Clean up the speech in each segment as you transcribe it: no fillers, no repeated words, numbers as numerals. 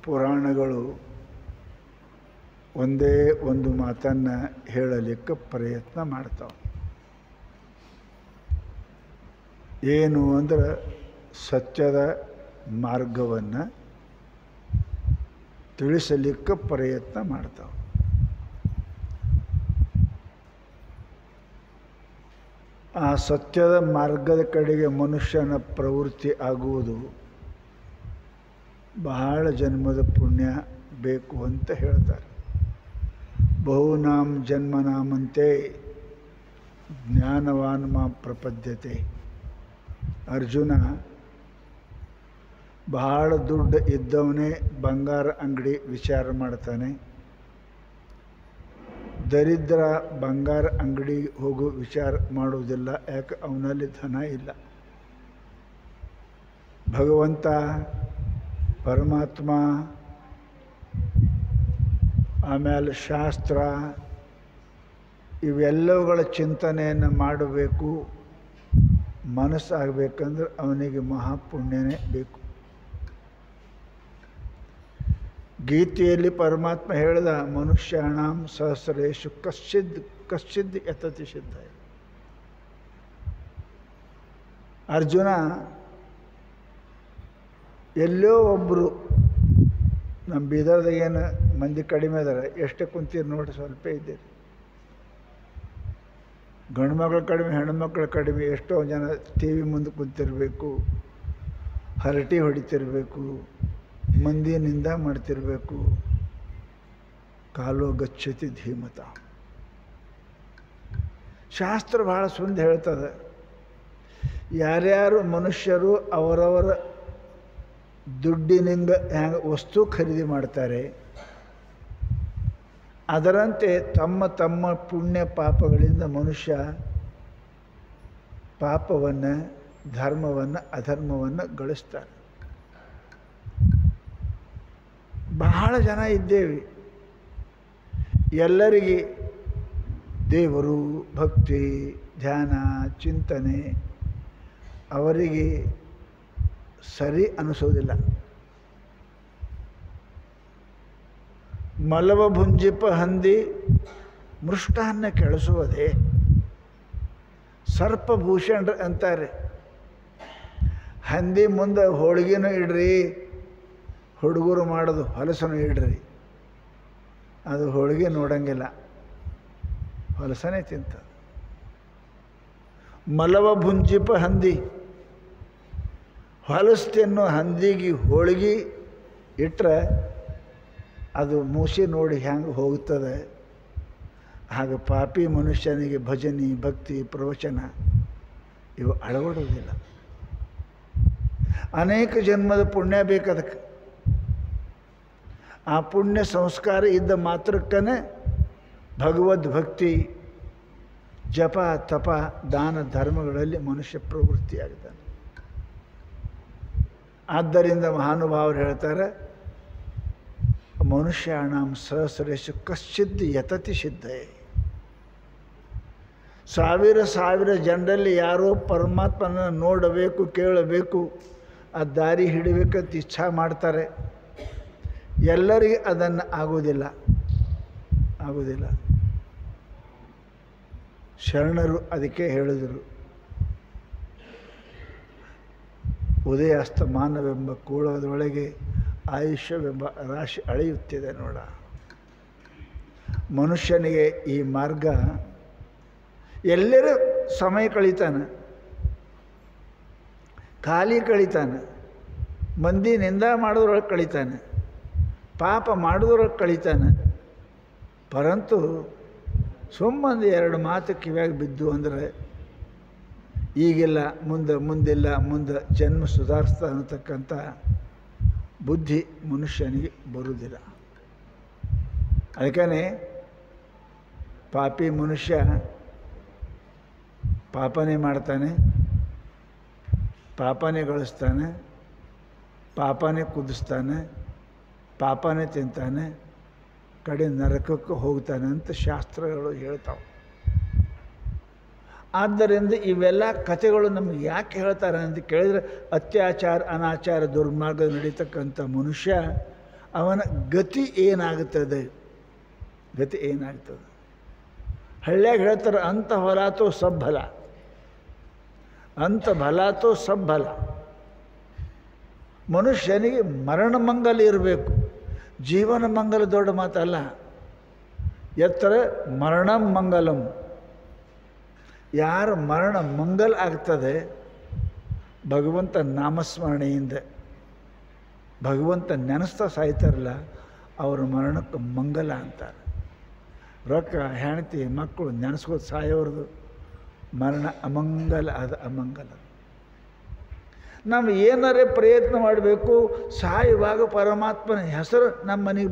ಪುರಾಣಗಳು ಒಂದೇ ಒಂದು ಮಾತನ್ನು ಹೇಳಲಿಕ್ಕೆ ಪ್ರಯತ್ನ ಮಾಡ್ತಾವೆ. ಏನು ಅಂದ್ರೆ ಸತ್ಯದ ಮಾರ್ಗವನ್ನು ತಿಳಿಸಲಿಕ್ಕೆ ಪ್ರಯತ್ನ ಮಾಡ್ತಾವೆ. ಆ ಸತ್ಯದ ಮಾರ್ಗದ ಕಡೆಗೆ ಮನುಷ್ಯನ ಪ್ರವೃತ್ತಿ ಆಗುವುದು ಬಹಳ ಜನ್ಮದ ಪುಣ್ಯ ಬೇಕು ಅಂತ ಹೇಳ್ತಾರೆ. ಬಹುನಾಂ ಜನ್ಮನಾಮಂತೆ ಜ್ಞಾನವಾನ್ ಮಾಂ ಪ್ರಪದ್ಯತೆ. ಅರ್ಜುನ ಬಹಳ ದುಡ್ಡು ಇದ್ದವನೇ ಬಂಗಾರ ಅಂಗಡಿ ವಿಚಾರ ಮಾಡ್ತಾನೆ. ದರಿದ್ರ ಬಂಗಾರ ಅಂಗಡಿಗೆ ಹೋಗೋ ವಿಚಾರ ಮಾಡುವುದಿಲ್ಲ, ಯಾಕೆ ಅವನಲ್ಲಿ ಧನ ಇಲ್ಲ. ಭಗವಂತ ಪರಮಾತ್ಮ ಆಮೇಲೆ ಶಾಸ್ತ್ರ ಇವೆಲ್ಲವುಗಳ ಚಿಂತನೆಯನ್ನು ಮಾಡಬೇಕು. ಮನಸ್ಸಾಗಬೇಕಂದ್ರೆ ಅವನಿಗೆ ಮಹಾಪುಣ್ಯನೇ ಬೇಕು. ಗೀತೆಯಲ್ಲಿ ಪರಮಾತ್ಮ ಹೇಳಿದ ಮನುಷ್ಯಾಣಾಂ ಸಹಸ್ರೇಶು ಕಶ್ಚಿದ್ ಯತತಿ ಸಿದ್ಧ. ಅರ್ಜುನ ಎಲ್ಲೋ ಒಬ್ಬರು ನಮ್ಮ ಬೀದರ್ದಾಗ ಏನು ಮಂದಿ ಕಡಿಮೆ ಅದಾರೆ, ಎಷ್ಟೇ ಕುಂತೀರಿ ನೋಡಿ, ಸ್ವಲ್ಪ ಇದ್ದೀರಿ. ಗಂಡು ಮಕ್ಕಳು ಕಡಿಮೆ, ಹೆಣ್ಮಕ್ಳು ಕಡಿಮೆ. ಎಷ್ಟೋ ಜನ ಟಿ ವಿ ಮುಂದೆ ಕುಂತಿರಬೇಕು, ಹರಟಿ ಹೊಡಿತಿರಬೇಕು, ಮಂದಿ ನಿಂದ ಮಾಡ್ತಿರಬೇಕು. ಕಾಲೋ ಗಚ್ಚತಿ ಧೀಮತ. ಶಾಸ್ತ್ರ ಭಾಳ ಸುಂದರ ಹೇಳ್ತದೆ. ಯಾರ್ಯಾರು ಮನುಷ್ಯರು ಅವರವರ ದುಡ್ಡಿನಿಂದ ಹೆಂಗೆ ವಸ್ತು ಖರೀದಿ ಮಾಡ್ತಾರೆ, ಅದರಂತೆ ತಮ್ಮ ತಮ್ಮ ಪುಣ್ಯ ಪಾಪಗಳಿಂದ ಮನುಷ್ಯ ಪಾಪವನ್ನು, ಧರ್ಮವನ್ನು, ಅಧರ್ಮವನ್ನು ಗಳಿಸ್ತಾರೆ. ಬಹಳ ಜನ ಇದ್ದೇವೆ, ಎಲ್ಲರಿಗೆ ದೇವರು, ಭಕ್ತಿ, ಧ್ಯಾನ, ಚಿಂತನೆ ಅವರಿಗೆ ಸರಿ ಅನಿಸೋದಿಲ್ಲ. ಮಲವ ಭುಂಜಿಪ ಹಂದಿ ಮೃಷ್ಟಾನ್ನ ಕೆಳಿಸುವುದೇ. ಸರ್ಪಭೂಷಣ ಅಂತಾರೆ. ಹಂದಿ ಮುಂದೆ ಹೋಳಿಗೆನೂ ಇಡ್ರಿ, ಹುಡುಗರು ಮಾಡೋದು ಹೊಲಸನು ಇಡ್ರಿ, ಅದು ಹೋಳಿಗೆ ನೋಡಂಗಿಲ್ಲ, ಹೊಲಸನೇ ತಿಂತ. ಮಲವ ಭುಂಜಿಪ ಹಂದಿ, ಹೊಲಸು ತಿನ್ನೋ ಹಂದಿಗೆ ಹೋಳಿಗೆ ಇಟ್ಟರೆ ಅದು ಮೂಸಿ ನೋಡಿ ಹೆಂಗೆ ಹೋಗ್ತದೆ, ಹಾಗೆ ಪಾಪಿ ಮನುಷ್ಯನಿಗೆ ಭಜನೆ, ಭಕ್ತಿ, ಪ್ರವಚನ ಇವು ಅಳವಡುವುದಿಲ್ಲ. ಅನೇಕ ಜನ್ಮದ ಪುಣ್ಯ ಬೇಕದಕ್ಕೆ. ಆ ಪುಣ್ಯ ಸಂಸ್ಕಾರ ಇದ್ದ ಮಾತ್ರಕ್ಕೇ ಭಗವದ್ಭಕ್ತಿ, ಜಪ, ತಪ, ದಾನ, ಧರ್ಮಗಳಲ್ಲಿ ಮನುಷ್ಯ ಪ್ರವೃತ್ತಿಯಾಗ್ತಾನೆ. ಆದ್ದರಿಂದ ಮಹಾನುಭಾವರು ಹೇಳ್ತಾರೆ, ಮನುಷ್ಯಾಣಾಂ ಸಹಸ್ರೇಶು ಕಶ್ಚಿದ್ ಯತತಿ ಸಿದ್ಧೇ. ಸಾವಿರ ಸಾವಿರ ಜನರಲ್ಲಿ ಯಾರೋ ಪರಮಾತ್ಮನ ನೋಡಬೇಕು, ಕೇಳಬೇಕು, ಆ ದಾರಿ ಹಿಡಿಬೇಕಂತ ಇಚ್ಛಾ ಮಾಡ್ತಾರೆ. ಎಲ್ಲರಿಗೆ ಅದನ್ನು ಆಗೋದಿಲ್ಲ. ಶರಣರು ಅದಕ್ಕೆ ಹೇಳಿದರು, ಉದಯಾಸ್ತಮಾನವೆಂಬ ಕೂಳದೊಳಗೆ ಆಯುಷ್ಯವೆಂಬ ರಾಶಿ ಅಳೆಯುತ್ತಿದೆ ನೋಡ. ಮನುಷ್ಯನಿಗೆ ಈ ಮಾರ್ಗ ಎಲ್ಲರೂ ಸಮಯ ಕಳೀತಾನೆ, ಖಾಲಿ ಕಳೀತಾನೆ, ಮಂದಿ ನಿಂದ ಮಾಡೋದ್ರೊಳಗೆ ಕಳೀತಾನೆ, ಪಾಪ ಮಾಡೋದ್ರೊಳಗೆ ಕಳೀತಾನೆ. ಪರಂತು ಸುಮ್ಮನೆ ಎರಡು ಮಾತು ಕಿವ್ಯಾಗ ಬಿದ್ದು ಅಂದರೆ ಈಗಿಲ್ಲ, ಮುಂದಿಲ್ಲ, ಜನ್ಮ ಸುಧಾರಿಸ್ತಾ ಅನ್ನತಕ್ಕಂಥ ಬುದ್ಧಿ ಮನುಷ್ಯನಿಗೆ ಬರುವುದಿಲ್ಲ. ಅದಕ್ಕೇ ಪಾಪಿ ಮನುಷ್ಯ ಪಾಪನೇ ಮಾಡ್ತಾನೆ, ಪಾಪನೇ ಗಳಿಸ್ತಾನೆ, ಪಾಪನೇ ಕುದಿಸ್ತಾನೆ, ಪಾಪನೇ ತಿಂತಾನೆ, ಕಡೆ ನರಕಕ್ಕೆ ಹೋಗ್ತಾನೆ ಅಂತ ಶಾಸ್ತ್ರಗಳು ಹೇಳ್ತಾವೆ. ಆದ್ದರಿಂದ ಇವೆಲ್ಲ ಕಥೆಗಳು ನಮಗೆ ಯಾಕೆ ಹೇಳ್ತಾರೆ ಅಂತ ಕೇಳಿದರೆ, ಅತ್ಯಾಚಾರ, ಅನಾಚಾರ, ದುರ್ಮಾರ್ಗ ನಡೀತಕ್ಕಂಥ ಮನುಷ್ಯ ಅವನ ಗತಿ ಏನಾಗುತ್ತದೆ? ಗತಿ ಏನಾಗ್ತದೆ? ಹಳ್ಳಿಯಾಗ ಹೇಳ್ತಾರೆ, ಅಂತ ಹೊಲಾತೋ ಸಬ್ಬಲ, ಅಂತ ಭಲಾತೋ ಸಬ್ಬಲ. ಮನುಷ್ಯನಿಗೆ ಮರಣ ಮಂಗಲ ಇರಬೇಕು, ಜೀವನ ಮಂಗಲ ದೊಡ್ಡ ಮಾತಲ್ಲ. ಎತ್ತರ ಮರಣ ಮಂಗಲಂ. ಯಾರ ಮರಣ ಮಂಗಲ ಆಗ್ತದೆ ಭಗವಂತ ನಾಮಸ್ಮರಣೆಯಿಂದ, ಭಗವಂತ ನೆನೆಸ್ತಾ ಸಾಯ್ತಾರಲ್ಲ, ಅವ್ರ ಮರಣಕ್ಕೆ ಮಂಗಲ ಅಂತಾರೆ. ರೊಕ್ಕ, ಹೆಂಡತಿ, ಮಕ್ಕಳು ನೆನೆಸ್ಕೋದು ಸಾಯೋರ್ದು ಮರಣ ಅಮಂಗಲ. ಅದು ಅಮಂಗಲ. ನಾವು ಏನಾರೇ ಪ್ರಯತ್ನ ಮಾಡಬೇಕು, ಸಾಯುವಾಗ ಪರಮಾತ್ಮನ ಹೆಸರು ನಮ್ಮ ಮನೆಗೆ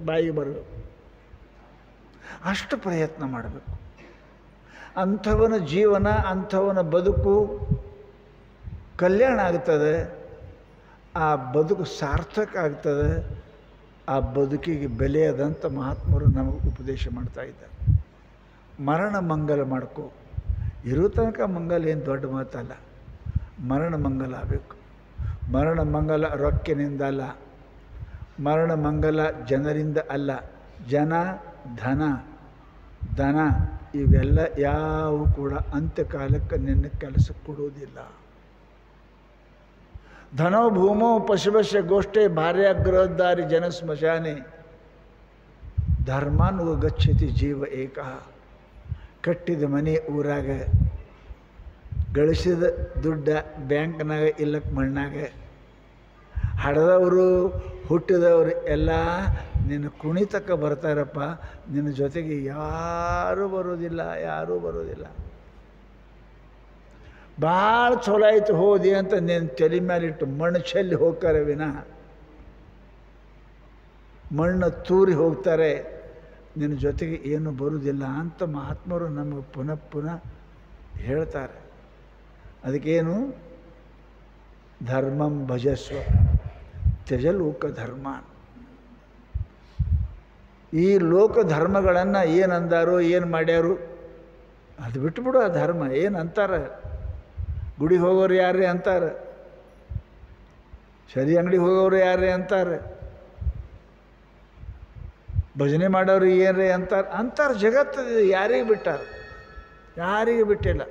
ಬಾಯಿಗೆ ಬರಬೇಕು, ಅಷ್ಟು ಪ್ರಯತ್ನ ಮಾಡಬೇಕು. ಅಂಥವನ ಜೀವನ, ಅಂಥವನ ಬದುಕು ಕಲ್ಯಾಣ ಆಗ್ತದೆ, ಆ ಬದುಕು ಸಾರ್ಥಕ ಆಗ್ತದೆ, ಆ ಬದುಕಿಗೆ ಬೆಲೆಯದಂಥ ಮಹಾತ್ಮರು ನಮಗೆ ಉಪದೇಶ ಮಾಡ್ತಾ ಇದ್ದಾರೆ. ಮರಣ ಮಂಗಲ ಮಾಡ್ಕೋ. ಇರೋ ತನಕ ಮಂಗಲ ಏನು ದೊಡ್ಡ ಮಾತಲ್ಲ, ಮರಣ ಮಂಗಲ ಆಗಬೇಕು. ಮರಣ ಮಂಗಲ ರೊಕ್ಕಿನಿಂದ ಅಲ್ಲ, ಮರಣ ಮಂಗಲ ಜನರಿಂದ ಅಲ್ಲ. ಜನ, ದನ ಇವೆಲ್ಲ ಯಾವ ಕೂಡ ಅಂತ್ಯಕಾಲಕ್ಕೆ ನಿನ್ನ ಕೆಲಸಕ್ಕೆ ಕೊಡುವುದಿಲ್ಲ. ಧನೋ ಭೂಮೋ ಪಶುಭಸ್ಯ ಗೋಷ್ಠೆ ಭಾರ್ಯಾಗ್ರಹದಾರಿ ಜನ ಸ್ಮಶಾನೆ ಧರ್ಮಾನುಗ ಗಚ್ಚತಿ ಜೀವ ಏಕ. ಕಟ್ಟಿದ ಮನೆ ಊರಾಗ, ಗಳಿಸಿದ ದುಡ್ಡ ಬ್ಯಾಂಕ್ನಾಗ ಇಲ್ಲಕ್ಕೆ ಮಣ್ಣಾಗ, ಹಡದವರು ಹುಟ್ಟಿದವರು ಎಲ್ಲ ನಿನ್ನ ಕುಣಿತಕ್ಕ ಬರ್ತಾರಪ್ಪ, ನಿನ್ನ ಜೊತೆಗೆ ಯಾರೂ ಬರೋದಿಲ್ಲ, ಯಾರೂ ಬರೋದಿಲ್ಲ. ಭಾಳ ಚಲೋ ಆಯಿತು ಹೋದಿ ಅಂತ ನಿನ್ನ ತಲೆ ಮೇಲಿಟ್ಟು ಮಣ್ಣು ಚೆಲ್ಲಿ ಹೋಗ್ತಾರೆ ವಿನ, ಮಣ್ಣು ತೂರಿ ಹೋಗ್ತಾರೆ, ನಿನ್ನ ಜೊತೆಗೆ ಏನು ಬರುವುದಿಲ್ಲ ಅಂತ ಮಹಾತ್ಮರು ನಮಗೆ ಪುನಃ ಪುನಃ ಹೇಳ್ತಾರೆ. ಅದಕ್ಕೇನು? ಧರ್ಮಂ ಭಜಸ್ವ ತ್ಯಜ ಲೋಕ ಧರ್ಮ. ಈ ಲೋಕ ಧರ್ಮಗಳನ್ನು ಏನಂದಾರೋ, ಏನು ಮಾಡ್ಯಾರು ಅದು ಬಿಟ್ಬಿಡು. ಆ ಧರ್ಮ ಏನು ಅಂತಾರೆ? ಗುಡಿಗೆ ಹೋಗೋರು ಯಾರೇ ಅಂತಾರೆ, ಸರಿ ಅಂಗಡಿಗೆ ಹೋಗೋರು ಯಾರೇ ಅಂತಾರೆ, ಭಜನೆ ಮಾಡೋರು ಏನ್ರಿ ಅಂತಾರೆ. ಜಗತ್ತು ಯಾರಿಗೆ ಬಿಟ್ಟಾರ? ಯಾರಿಗೆ ಬಿಟ್ಟಿಲ್ಲ.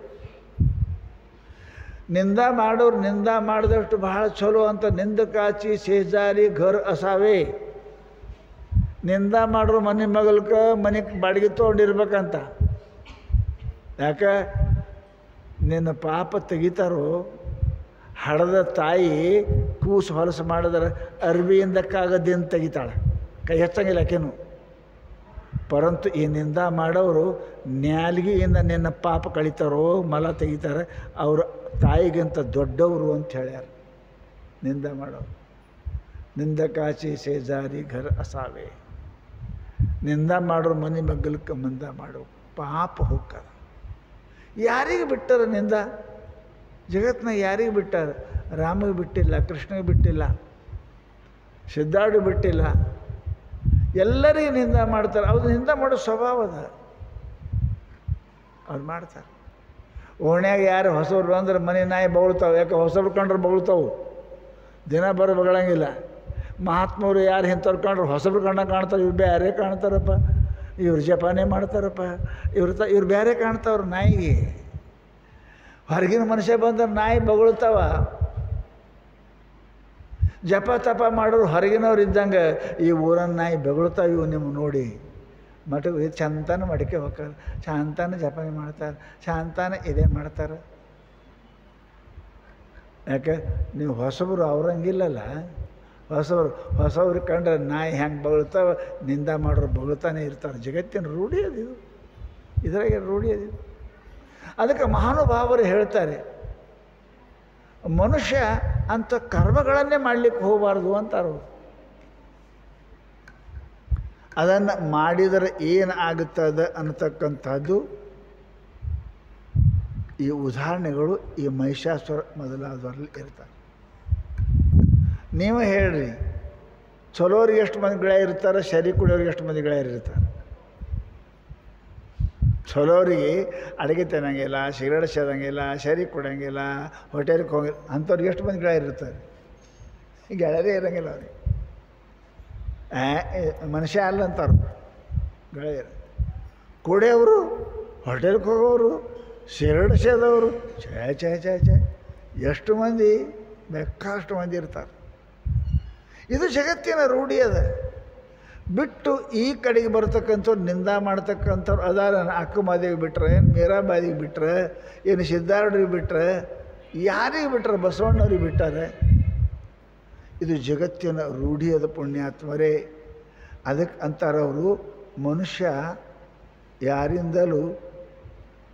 ನಿಂದ ಮಾಡೋರು ನಿಂದ ಮಾಡಿದಷ್ಟು ಬಹಳ ಚಲೋ ಅಂತ ನಿಂದ ಕಾಚಿ ಸೇಜಾರಿ ಘರ್ ಅಸಾವೆ. ನಿಂದ ಮಾಡೋರು ಮನೆ ಮಗಲ್ಕ ಮನೆಗೆ ಬಾಡಿಗೆ ತೊಗೊಂಡಿರ್ಬೇಕಂತ. ಯಾಕೆ? ನಿನ್ನ ಪಾಪ ತೆಗಿತಾರೋ. ಹಡದ ತಾಯಿ ಕೂಸು ಹೊಲಸು ಮಾಡಿದ್ರೆ ಅರ್ಬಿಯಿಂದ ಕಾಗದಿಂದ ತೆಗಿತಾಳೆ, ಕೈ ಹಚ್ಚಂಗಿಲ್ಲ ಆಕೆನು. ಪರಂತು ಈ ನಿಂದ ಮಾಡೋರು ನ್ಯಾಲ್ಗಿಯಿಂದ ನಿನ್ನ ಪಾಪ ಕಳಿತಾರೋ, ಮಲ ತೆಗಿತಾರೆ, ಅವರು ತಾಯಿಗಿಂತ ದೊಡ್ಡವರು ಅಂತ ಹೇಳ್ಯಾರ. ನಿಂದ ಮಾಡೋರು ನಿಂದ ಕಾಚಿ ಸೇಜಾರಿ ಘರ್ ಅಸಾವೆ. ನಿಂದ ಮಾಡೋರು ಮನೆ ಮಗ್ಗಲಕ್ಕೆ ಮಂದ ಮಾಡೋ ಪಾಪ ಹೋಗ್ತಾರೆ. ಯಾರಿಗೆ ಬಿಟ್ಟಾರ ನಿಂದ? ಜಗತ್ತಿನಾಗ ಯಾರಿಗೆ ಬಿಟ್ಟಾರ? ರಾಮಗೆ ಬಿಟ್ಟಿಲ್ಲ, ಕೃಷ್ಣಗೆ ಬಿಟ್ಟಿಲ್ಲ, ಸಿದ್ಧಾರ್ಢ ಬಿಟ್ಟಿಲ್ಲ, ಎಲ್ಲರಿಗೂ ನಿಂದ ಮಾಡ್ತಾರೆ. ಅವ್ರು ನಿಂದ ಮಾಡೋ ಸ್ವಭಾವ ಅದ, ಅವ್ರು ಮಾಡ್ತಾರೆ. ಓಣ್ಯಾಗ ಯಾರು ಹೊಸಬ್ರು ಅಂದ್ರೆ ಮನೆ ನಾಯಿ ಬೊಗಳ್ತಾವೆ. ಯಾಕೆ? ಹೊಸಬ್ರು ಕಂಡ್ರೆ ಬೊಗಳ್ತಾವೆ, ದಿನ ಬರೋ ಬಗಳಂಗಿಲ್ಲ. ಮಹಾತ್ಮರು ಯಾರು ಇಂಥವ್ರು ಕಂಡ್ರು ಹೊಸಬ್ರು ಕಾಣ್ತಾರೆ, ಇವ್ರು ಬೇರೆ ಕಾಣ್ತಾರಪ್ಪ, ಇವ್ರು ಜಪಾನೇ ಮಾಡ್ತಾರಪ್ಪ, ಇವ್ರು ಬೇರೆ ಕಾಣ್ತಾವ್ರು ನಾಯಿಗೆ. ಹೊರಗಿನ ಮನುಷ್ಯ ಬಂದ್ರೆ ನಾಯಿ ಬೊಗಳ್ತಾವ. ಜಪ ತಪ ಮಾಡೋರು ಹೊರಗಿನವ್ರು ಇದ್ದಂಗೆ ಈ ಊರನ್ನ ನಾಯಿ ಬೆಗಳ್ತಾವೆ. ಇವು ನಿಮ್ಮ ನೋಡಿ ಮಠ ಚಂತಾನ ಮಡಿಕೆ ಹೋಗ್ತಾರೆ, ಶಾಂತಾನ ಜಪನೆ ಮಾಡ್ತಾರೆ, ಶಾಂತಾನ ಇದೇ ಮಾಡ್ತಾರೆ. ಯಾಕೆ? ನೀವು ಹೊಸಬ್ರು ಅವ್ರಂಗಿಲ್ಲಲ್ಲ. ಹೊಸವ್ರು ಕಂಡ್ರೆ ನಾಯಿ ಹೆಂಗೆ ಬೊಗಳ್ತಾವ, ನಿಂದ ಮಾಡೋರು ಬೊಗಳ್ತಾನೆ ಇರ್ತಾರೆ. ಜಗತ್ತಿನ ರೂಢಿ ಅದಿದು, ಇದ್ರಾಗ ರೂಢಿ ಅದಿದು. ಅದಕ್ಕೆ ಮಹಾನುಭಾವರು ಹೇಳ್ತಾರೆ, ಮನುಷ್ಯ ಅಂಥ ಕರ್ಮಗಳನ್ನೇ ಮಾಡಲಿಕ್ಕೆ ಹೋಗಬಾರ್ದು ಅಂತಾರೆ. ಅದನ್ನು ಮಾಡಿದರೆ ಏನು ಆಗುತ್ತದೆ ಅನ್ನತಕ್ಕಂಥದ್ದು ಈ ಉದಾಹರಣೆಗಳು ಈ ಮಹಿಷಾಸುರ ಮೊದಲಾದವರಲ್ಲಿ ಇರ್ತಾರೆ. ನೀವು ಹೇಳ್ರಿ, ಚಲೋರಿಗೆ ಎಷ್ಟು ಮಂದಿ ಗೆಳೆಯರು ಇರ್ತಾರೆ, ಶರಿ ಕುಡಿಯೋರಿಗೆ ಎಷ್ಟು ಮಂದಿ ಗೆಳೆಯರು ಇರ್ತಾರೆ? ಚಲೋರಿಗೆ ಅಡುಗೆ ತಿನ್ನಂಗಿಲ್ಲ, ಸಿಗರೇಟ್ ಸೇದಂಗಿಲ್ಲ, ಶರಿ ಕುಡಿಯಂಗಿಲ್ಲ, ಹೋಟೆಲ್ಗೆ ಹೋಗಿಲ್ಲ, ಅಂಥವ್ರಿಗೆ ಎಷ್ಟು ಮಂದಿ ಗೆಳೆಯರು ಇರ್ತಾರೆ? ಈ ಗೆಳೆಯರೇ ಇರೋಂಗಿಲ್ಲ ಅವ್ರಿಗೆ. ಮನುಷ್ಯ ಅಲ್ಲ ಅಂತಾರೆ ಗೆಳೆಯರು. ಕುಡಿಯೋರು, ಹೋಟೆಲ್ಗೆ ಹೋಗೋರು, ಸಿಗರೇಟ್ ಸೇದವರು, ಛೇ ಎಷ್ಟು ಮಂದಿ ಬೇಕಾಷ್ಟು ಮಂದಿ ಇರ್ತಾರೆ. ಇದು ಜಗತ್ತಿನ ರೂಢಿ ಅದ. ಬಿಟ್ಟು ಈ ಕಡೆಗೆ ಬರ್ತಕ್ಕಂಥವ್ರು ನಿಂದ ಮಾಡ್ತಕ್ಕಂಥವ್ರು ಅದಾರ. ಅಕ್ಕಮಾದಿಗೆ ಬಿಟ್ರೆ, ಏನು ಮೀರಾಬಾದಿಗೆ ಬಿಟ್ರೆ, ಏನು ಸಿದ್ಧಾರೂಢರಿಗೆ ಬಿಟ್ರೆ, ಯಾರಿಗೆ ಬಿಟ್ರೆ? ಬಸವಣ್ಣವ್ರಿಗೆ ಬಿಟ್ಟಾರೆ. ಇದು ಜಗತ್ತಿನ ರೂಢಿ ಅದ ಪುಣ್ಯಾತ್ಮರೇ. ಅದಕ್ಕೆ ಅಂತಾರವರು, ಮನುಷ್ಯ ಯಾರಿಂದಲೂ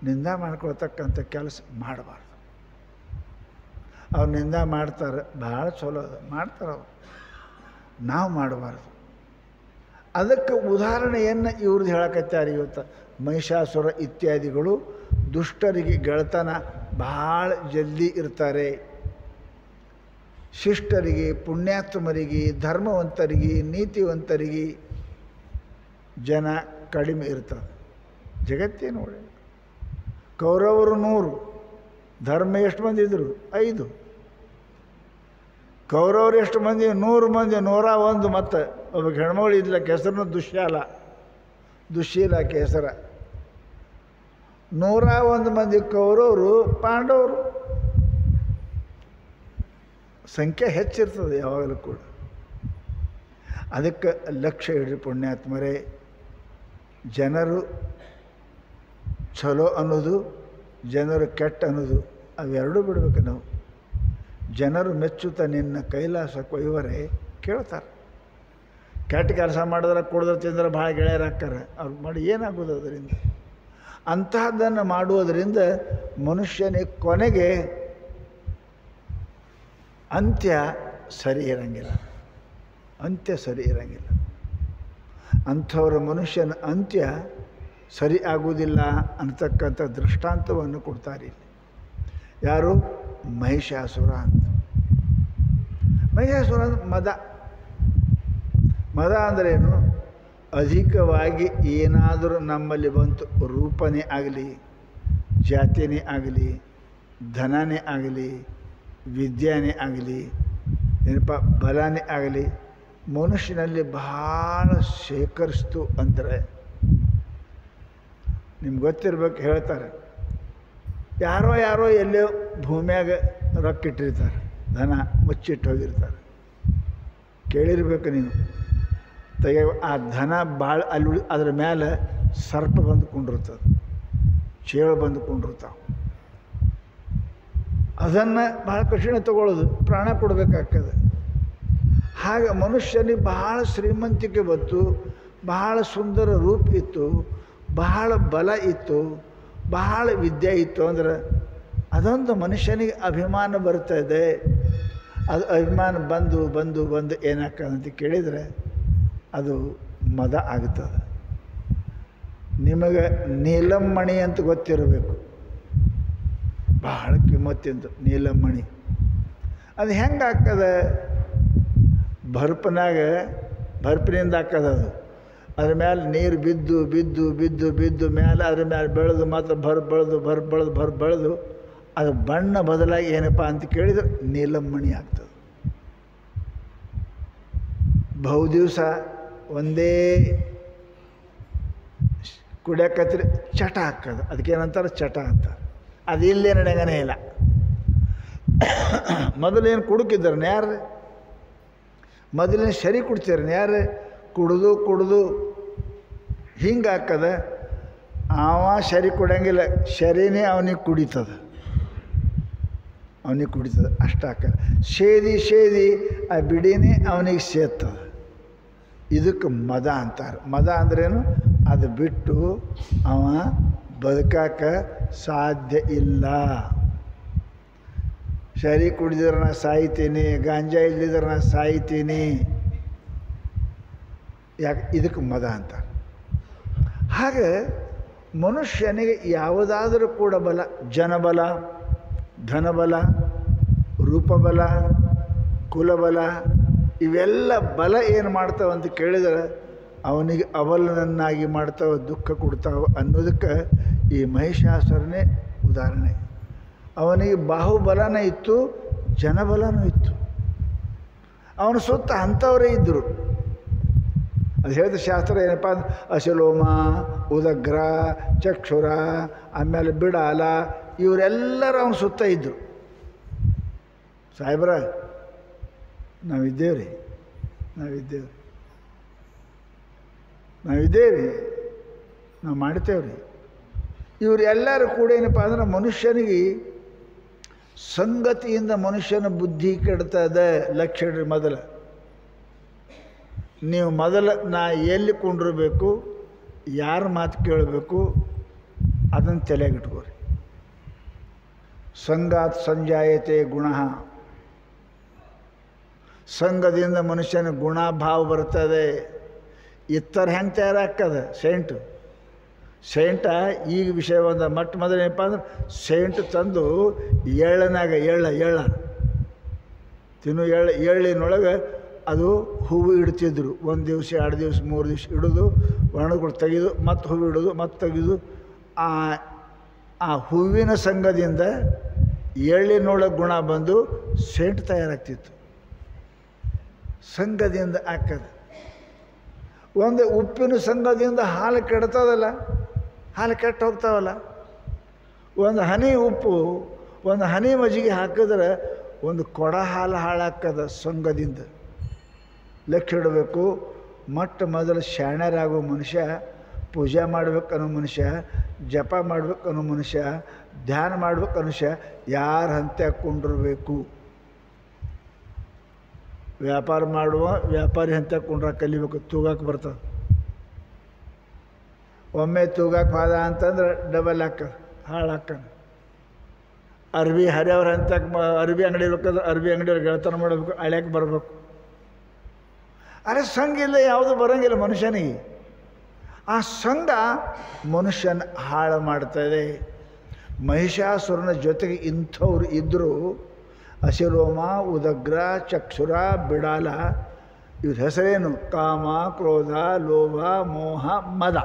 ನಿಂದ ಮಾಡ್ಕೊಳ್ತಕ್ಕಂಥ ಕೆಲಸ ಮಾಡಬಾರ್ದು. ಅವ್ರು ನಿಂದ ಮಾಡ್ತಾರೆ, ಭಾಳ ಚಲೋ ಅದ, ಮಾಡ್ತಾರೆ ಅವರು, ನಾವು ಮಾಡಬಾರ್ದು. ಅದಕ್ಕೆ ಉದಾಹರಣೆಯನ್ನು ಇವ್ರದ್ದು ಹೇಳಕತ್ತಾರೆ ಇವತ್ತು. ಮಹಿಷಾಸುರ ಇತ್ಯಾದಿಗಳು ದುಷ್ಟರಿಗೆ ಗೆಳತನ ಭಾಳ ಜಲ್ದಿ ಇರ್ತಾರೆ. ಶಿಷ್ಟರಿಗೆ, ಪುಣ್ಯಾತ್ಮರಿಗೆ, ಧರ್ಮವಂತರಿಗೆ, ನೀತಿವಂತರಿಗೆ ಜನ ಕಡಿಮೆ ಇರ್ತದೆ. ಜಗತ್ತೇ ನೋಡಿ, ಕೌರವರು 100, ಧರ್ಮ ಎಷ್ಟು ಮಂದಿ ಇದ್ದರು? 5. ಕೌರವರು ಎಷ್ಟು ಮಂದಿ? 100 ಮಂದಿ, 101. ಮತ್ತು ಒಬ್ಬ ಹೆಣ್ಮಗಳು ಇದ್ಲ, ಹೆಸರನ್ನು ದುಶ್ಶೀಲ ಹೆಸರ. 101 ಮಂದಿ ಕೌರವರು, ಪಾಂಡವರು. ಸಂಖ್ಯೆ ಹೆಚ್ಚಿರ್ತದೆ ಯಾವಾಗಲೂ ಕೂಡ. ಅದಕ್ಕೆ ಲಕ್ಷ್ಯ ಇಡ್ರಿ ಪುಣ್ಯಾತ್ಮರೇ. ಜನರು ಚಲೋ ಅನ್ನೋದು, ಜನರು ಕೆಟ್ಟ ಅನ್ನೋದು, ಅವೆರಡೂ ಬಿಡಬೇಕು ನಾವು. ಜನರು ಮೆಚ್ಚುತ್ತಾ ನಿನ್ನ ಕೈಲಾಸ ಕೊಯ್ವರೇ ಕೇಳ್ತಾರೆ. ಕೆಟ್ಟ ಕೆಲಸ ಮಾಡಿದ್ರೆ, ಕುಡಿದ್ರೆ, ತಿಂದ್ರೆ ಭಾಳ ಗೆಳೆಯರಾಕ್ತಾರೆ. ಅವ್ರು ಮಾಡಿ ಏನಾಗೋದು ಅದರಿಂದ? ಅಂತಹದ್ದನ್ನು ಮಾಡುವುದರಿಂದ ಮನುಷ್ಯನಿಗೆ ಕೊನೆಗೆ ಅಂತ್ಯ ಸರಿ ಇರಂಗಿಲ್ಲ. ಅಂಥವ್ರ ಮನುಷ್ಯನ ಅಂತ್ಯ ಸರಿ ಆಗುವುದಿಲ್ಲ ಅಂತಕ್ಕಂಥ ದೃಷ್ಟಾಂತವನ್ನು ಕೊಡ್ತಾರೆ ಇಲ್ಲಿ. ಯಾರು? ಮಹಿಷಾಸುರ ಅಂತ. ಮಹಿಷಾಸುರ ಅಂದ್ರೆ ಮದ ಅಂದ್ರೇನು? ಅಧಿಕವಾಗಿ ಏನಾದರೂ ನಮ್ಮಲ್ಲಿ ಬಂತು, ರೂಪನೇ ಆಗಲಿ, ಜಾತಿನೇ ಆಗಲಿ, ಧನನೇ ಆಗಲಿ, ವಿದ್ಯಾನೇ ಆಗಲಿ, ಏನಪ್ಪ ಬಲನೇ ಆಗಲಿ, ಮನುಷ್ಯನಲ್ಲಿ ಬಹಳ ಶೇಖರಿಸ್ತು ಅಂದರೆ ನಿಮ್ಗೆ ಗೊತ್ತಿರ್ಬೇಕು. ಹೇಳ್ತಾರೆ, ಯಾರೋ ಎಲ್ಲೋ ಭೂಮಿಯಾಗ ರೊಕ್ಕ ಇಟ್ಟಿರ್ತಾರೆ, ಧನ ಮುಚ್ಚಿಟ್ಟು ಹೋಗಿರ್ತಾರೆ. ಕೇಳಿರ್ಬೇಕು ನೀವು. ಆ ಧನ ಭಾಳ ಅಲ್ಲಿ ಅದ್ರ ಮೇಲೆ ಸರ್ಪ ಬಂದು ಕುಂಡಿರ್ತದೆ, ಚೇಳು ಬಂದು ಕುಂಡಿರ್ತಾವೆ. ಅದನ್ನು ಭಾಳ ಕಠಿಣ ತಗೊಳ್ಳೋದು, ಪ್ರಾಣ ಕೊಡಬೇಕಾಗ್ತದೆ. ಹಾಗೆ ಮನುಷ್ಯನಿಗೆ ಬಹಳ ಶ್ರೀಮಂತಿಕೆ ಬಂತು, ಬಹಳ ಸುಂದರ ರೂಪ ಇತ್ತು, ಬಹಳ ಬಲ ಇತ್ತು, ಬಹಳ ವಿದ್ಯೆ ಇತ್ತು ಅಂದ್ರೆ ಅದೊಂದು ಮನುಷ್ಯನಿಗೆ ಅಭಿಮಾನ ಬರ್ತಾಯಿದೆ. ಅದು ಅಭಿಮಾನ ಬಂದು ಬಂದು ಬಂದು ಏನಾಗ್ತದಂತ ಕೇಳಿದರೆ ಅದು ಮದ ಆಗ್ತದೆ. ನಿಮಗೆ ನೀಲಮ್ಮಣಿ ಅಂತ ಗೊತ್ತಿರಬೇಕು, ಬಹಳ ಕಿಮ್ಮತ್ತಿಂದು ನೀಲಮ್ಮಣಿ. ಅದು ಹೆಂಗೆ ಆಗ್ತದೆ? ಬರ್ಪಿನಿಂದ ಆಗ್ತದೆ. ಅದು ಅದ್ರ ಮೇಲೆ ನೀರು ಬಿದ್ದು ಬಿದ್ದು ಬಿದ್ದು ಬಿದ್ದು ಮೇಲೆ ಅದ್ರ ಮೇಲೆ ಬೆಳೆದು ಮಾತ್ರ ಬೆಳೆದು ಅದು ಬಣ್ಣ ಬದಲಾಗಿ ಏನಪ್ಪ ಅಂತ ಕೇಳಿದ್ರೆ ನೀಲಮ್ಮಣಿ ಆಗ್ತದೆ. ಬಹುದಿವಸ ಒಂದೇ ಕುಡಿಯಕತ್ರಿ ಚಟ ಹಾಕೋದು, ಅದಕ್ಕೇನಂತಾರೆ ಚಟ ಅಂತಾರೆ. ಅದು ಇಲ್ಲೇ ನಡೆಯನೇ ಇಲ್ಲ. ಮೊದಲೇನು ಕುಡುಕಿದ್ರನ್ನ ಯಾರು? ಮೊದಲೇನು ಸರಿ ಕುಡ್ತಿರನ್ನ ಯಾರು? ಕುಡಿದು ಹಿಂಗೆ ಹಾಕದ. ಅವ ಸರಿ ಕುಡಿಯಂಗಿಲ್ಲ, ಸರಿನೇ ಅವನಿಗೆ ಕುಡಿತದ ಅಷ್ಟು ಹಾಕದ. ಸೇದಿ ಆ ಬಿಡಿನೇ ಅವನಿಗೆ ಸೇರ್ತದ. ಇದಕ್ಕೆ ಮದ ಅಂತಾರೆ. ಮದ ಅಂದ್ರೇನು? ಅದು ಬಿಟ್ಟು ಅವ ಬದುಕಾಕ ಸಾಧ್ಯ ಇಲ್ಲ. ಸರಿ ಕುಡಿದ್ರೆ ನಾ ಸಾಯ್ತೀನಿ, ಗಾಂಜಾ ಇಲ್ದಿದ್ರೆ ನಾ ಸಾಯ್ತೀನಿ. ಯಾಕೆ? ಇದಕ್ಕೆ ಮದ ಅಂತಾರೆ. ಹಾಗೆ ಮನುಷ್ಯನಿಗೆ ಯಾವುದಾದರೂ ಕೂಡ ಬಲ, ಜನಬಲ, ಧನಬಲ, ರೂಪಬಲ, ಕುಲಬಲ, ಇವೆಲ್ಲ ಬಲ ಏನು ಮಾಡ್ತಾವೆ ಅಂತ ಕೇಳಿದರೆ ಅವನಿಗೆ ಅವಲನನ್ನಾಗಿ ಮಾಡ್ತಾವೆ, ದುಃಖ ಕೊಡ್ತಾವೆ ಅನ್ನೋದಕ್ಕೆ ಈ ಮಹಿಷಾಸುರನೇ ಉದಾಹರಣೆ. ಅವನಿಗೆ ಬಾಹುಬಲನೇ ಇತ್ತು, ಜನಬಲನೂ ಇತ್ತು. ಅವನ ಸುತ್ತ ಅಂಥವರೇ ಇದ್ದರು. ಅದು ಹೇಳಿದ ಶಾಸ್ತ್ರ ಏನಪ್ಪ ಅಂದ್ರೆ ಅಶಲೋಮ, ಉದಗ್ರ, ಚಕ್ಷುರ, ಆಮೇಲೆ ಬಿಡಾಲ ಇವರೆಲ್ಲರೂ ಅವನು ಸುತ್ತ ಇದ್ದರು. ಸಾಹೇಬ್ರ ನಾವಿದ್ದೇವ್ರಿ, ನಾವು ಮಾಡ್ತೇವ್ರಿ. ಇವರು ಎಲ್ಲರೂ ಕೂಡ ಏನಪ್ಪ ಅಂದ್ರೆ ಮನುಷ್ಯನಿಗೆ ಸಂಗತಿಯಿಂದ ಮನುಷ್ಯನ ಬುದ್ಧಿ ಕೆಡ್ತದೆ. ಲಕ್ಷ್ಯ ಇಡ್ರಿ. ನೀವು ನಾ ಎಲ್ಲಿ ಕುಂಡಿರ್ಬೇಕು, ಯಾರ ಮಾತು ಕೇಳಬೇಕು ಅದನ್ನು ತಲೆಗಿಟ್ಕೋರಿ. ಸಂಗಾತ್ ಸಂಜಾಯತೆ ಗುಣ, ಸಂಘದಿಂದ ಮನುಷ್ಯನ ಗುಣಭಾವ ಬರ್ತದೆ. ಇತ್ತರ ಹೆಂಗೆ ತಯಾರಾಗ್ತದೆ ಸೆಂಟ ಈಗ ವಿಷಯ ಒಂದು ಮೊದಲೇನಪ್ಪ ಅಂದ್ರೆ ಸೆಂಟ್ ತಂದು ಎಳ್ಳ ತಿನ್ನು ಎಳ್ಳಿನೊಳಗೆ ಅದು ಹೂವು ಇಡ್ತಿದ್ರು. 1 ದಿವಸ 2 ದಿವಸ 3 ದಿವಸ ಇಡೋದು, ಒಣಗಳು ತೆಗೆದು ಮತ್ತೆ ಹೂವು ಇಡೋದು, ಮತ್ತೆ ತೆಗೆದು ಆ ಹೂವಿನ ಸಂಘದಿಂದ ಎಳ್ಳಿನೊಳಗೆ ಗುಣ ಬಂದು ಸೆಂಟ್ ತಯಾರಾಗ್ತಿತ್ತು. ಸಂಘದಿಂದ ಹಾಕೋದು. ಒಂದು ಉಪ್ಪಿನ ಸಂಘದಿಂದ ಹಾಲು ಕೆಡ್ತದಲ್ಲ, ಹಾಲು ಕೆಟ್ಟು ಹೋಗ್ತಾವಲ್ಲ. ಒಂದು ಹನಿ ಉಪ್ಪು, ಒಂದು ಹನಿ ಮಜ್ಜಿಗೆ ಹಾಕಿದ್ರೆ ಒಂದು ಕೊಡ ಹಾಲು ಹಾಳಾಕ್ಕದ ಸಂಘದಿಂದ. ಲಕ್ಷ್ಯ ಇಡಬೇಕು. ಮೊದಲು ಶಾಣ್ಯರಾಗೋ ಮನುಷ್ಯ, ಪೂಜೆ ಮಾಡ್ಬೇಕನ್ನೋ ಮನುಷ್ಯ, ಜಪ ಮಾಡ್ಬೇಕನ್ನೋ ಮನುಷ್ಯ, ಧ್ಯಾನ ಮಾಡ್ಬೇಕನ್ನೋ ಮನುಷ್ಯ ಯಾರ ಹಂತೆ ಹಾಕ್ಕೊಂಡಿರ್ಬೇಕು. ವ್ಯಾಪಾರ ಮಾಡುವ ವ್ಯಾಪಾರಿ ಅಂತ ಕೊಂಡ್ರ ಕಲಿಬೇಕು. ತೂಗಕ್ಕೆ ಬರ್ತದೆ. ಒಮ್ಮೆ ತೂಗಕ್ಕೆ ಹೋದ ಅಂತಂದ್ರೆ ಡಬಲ್ ಹಾಳಾಕ. ಅರ್ಬಿ ಹರಿಯವ್ರ ಅಂತ ಅರ್ಬಿ ಅಂಗಡಿ ಇರ್ಬೇಕಾದ್ರೆ ಅರ್ಬಿ ಅಂಗಡಿಯವ್ರು ಗೆಳತನ ಮಾಡಬೇಕು, ಹಳ್ಯಾಕೆ ಬರಬೇಕು. ಅರೆ ಸಂಘ ಇಲ್ಲ, ಯಾವುದು ಬರೋಂಗಿಲ್ಲ ಮನುಷ್ಯನಿಗೆ. ಆ ಸಂಘ ಮನುಷ್ಯನ ಹಾಳು ಮಾಡ್ತದೆ. ಮಹಿಷಾಸುರನ ಜೊತೆಗೆ ಇಂಥವ್ರು ಇದ್ದರೂ ಅಶಿರೋಮ, ಉದಗ್ರ, ಚಕ್ಷುರ, ಬಿಡಾಲ ಇವ್ರ ಹೆಸರೇನು? ಕಾಮ, ಕ್ರೋಧ, ಲೋಭ, ಮೋಹ, ಮದ.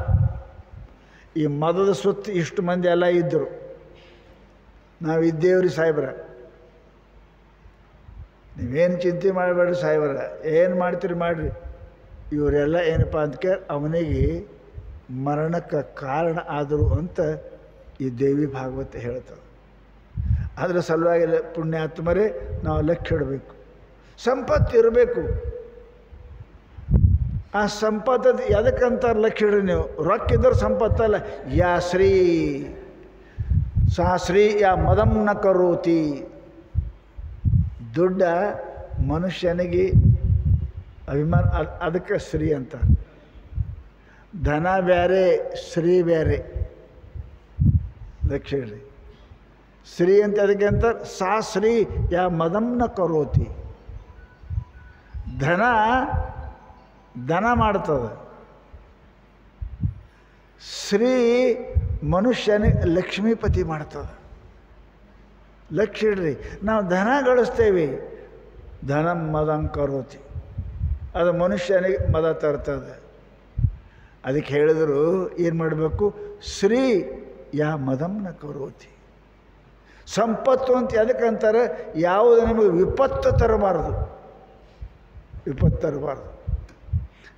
ಈ ಮದದ ಸುತ್ತ ಇಷ್ಟು ಮಂದಿ ಎಲ್ಲ ಇದ್ದರು. ನಾವಿದ್ದೇವ್ರಿ ಸಾಹೇಬ್ರ. ನೀವೇನು ಚಿಂತೆ ಮಾಡಬೇಡ್ರಿ ಸಾಹೇಬ್ರ, ಏನು ಮಾಡ್ತೀರಿ ಮಾಡಿರಿ. ಇವರೆಲ್ಲ ಏನಪ್ಪ ಅಂತ ಅವನಿಗೆ ಮರಣಕ್ಕೆ ಕಾರಣ ಆದರು ಅಂತ ಈ ದೇವಿ ಭಾಗವತ ಹೇಳ್ತದೆ. ಅದರ ಸಲುವಾಗಿ ಪುಣ್ಯಾತ್ಮರೇ ನಾವು ಲಕ್ಷ್ಯ ಇಡಬೇಕು. ಸಂಪತ್ತು ಇರಬೇಕು. ಆ ಸಂಪತ್ತು ಎದಕ್ಕಂತಾರೆ ಲಕ್ಷ್ಯ ಇಡ್ರಿ ನೀವು. ರೊಕ್ಕಿದ್ರೆ ಸಂಪತ್ತಲ್ಲ. ಯಾ ಶ್ರೀ ಸಾ ಶ್ರೀ ಯಾ ಮದಂ ನ ಕರೋತಿ. ದುಡ್ಡ ಮನುಷ್ಯನಿಗೆ ಅಭಿಮಾನ, ಅದಕ್ಕೆ ಶ್ರೀ ಅಂತ. ಧನ ಬೇರೆ, ಶ್ರೀ ಬೇರೆ. ಲಕ್ಷ್ಯ ಇಡ್ರಿ. ಶ್ರೀ ಅಂತ ಅದಕ್ಕೆ ಅಂತ ಸಾ ಶ್ರೀ ಯಾ ಮದಂ ನ ಕರೋತಿ. ಧನ ಮಾಡ್ತದೆ. ಶ್ರೀ ಮನುಷ್ಯನಿಗೆ ಲಕ್ಷ್ಮೀಪತಿ ಮಾಡ್ತದೆ. ಲಕ್ಷ್ಯ ಇಡ್ರಿ. ನಾವು ಧನ ಗಳಿಸ್ತೇವೆ, ಧನ ಮದಂ ಕರೋತಿ. ಅದು ಮನುಷ್ಯನಿಗೆ ಮದ ತರ್ತದೆ. ಅದಕ್ಕೆ ಹೇಳಿದ್ರು ಏನು ಮಾಡಬೇಕು? ಶ್ರೀ ಯಾ ಮದಂ ನ ಕರೋತಿ. ಸಂಪತ್ತು ಅಂತ ಎದಕ್ಕಂತಾರೆ? ಯಾವುದು ನಿಮಗೆ ವಿಪತ್ತು ತರಬಾರ್ದು,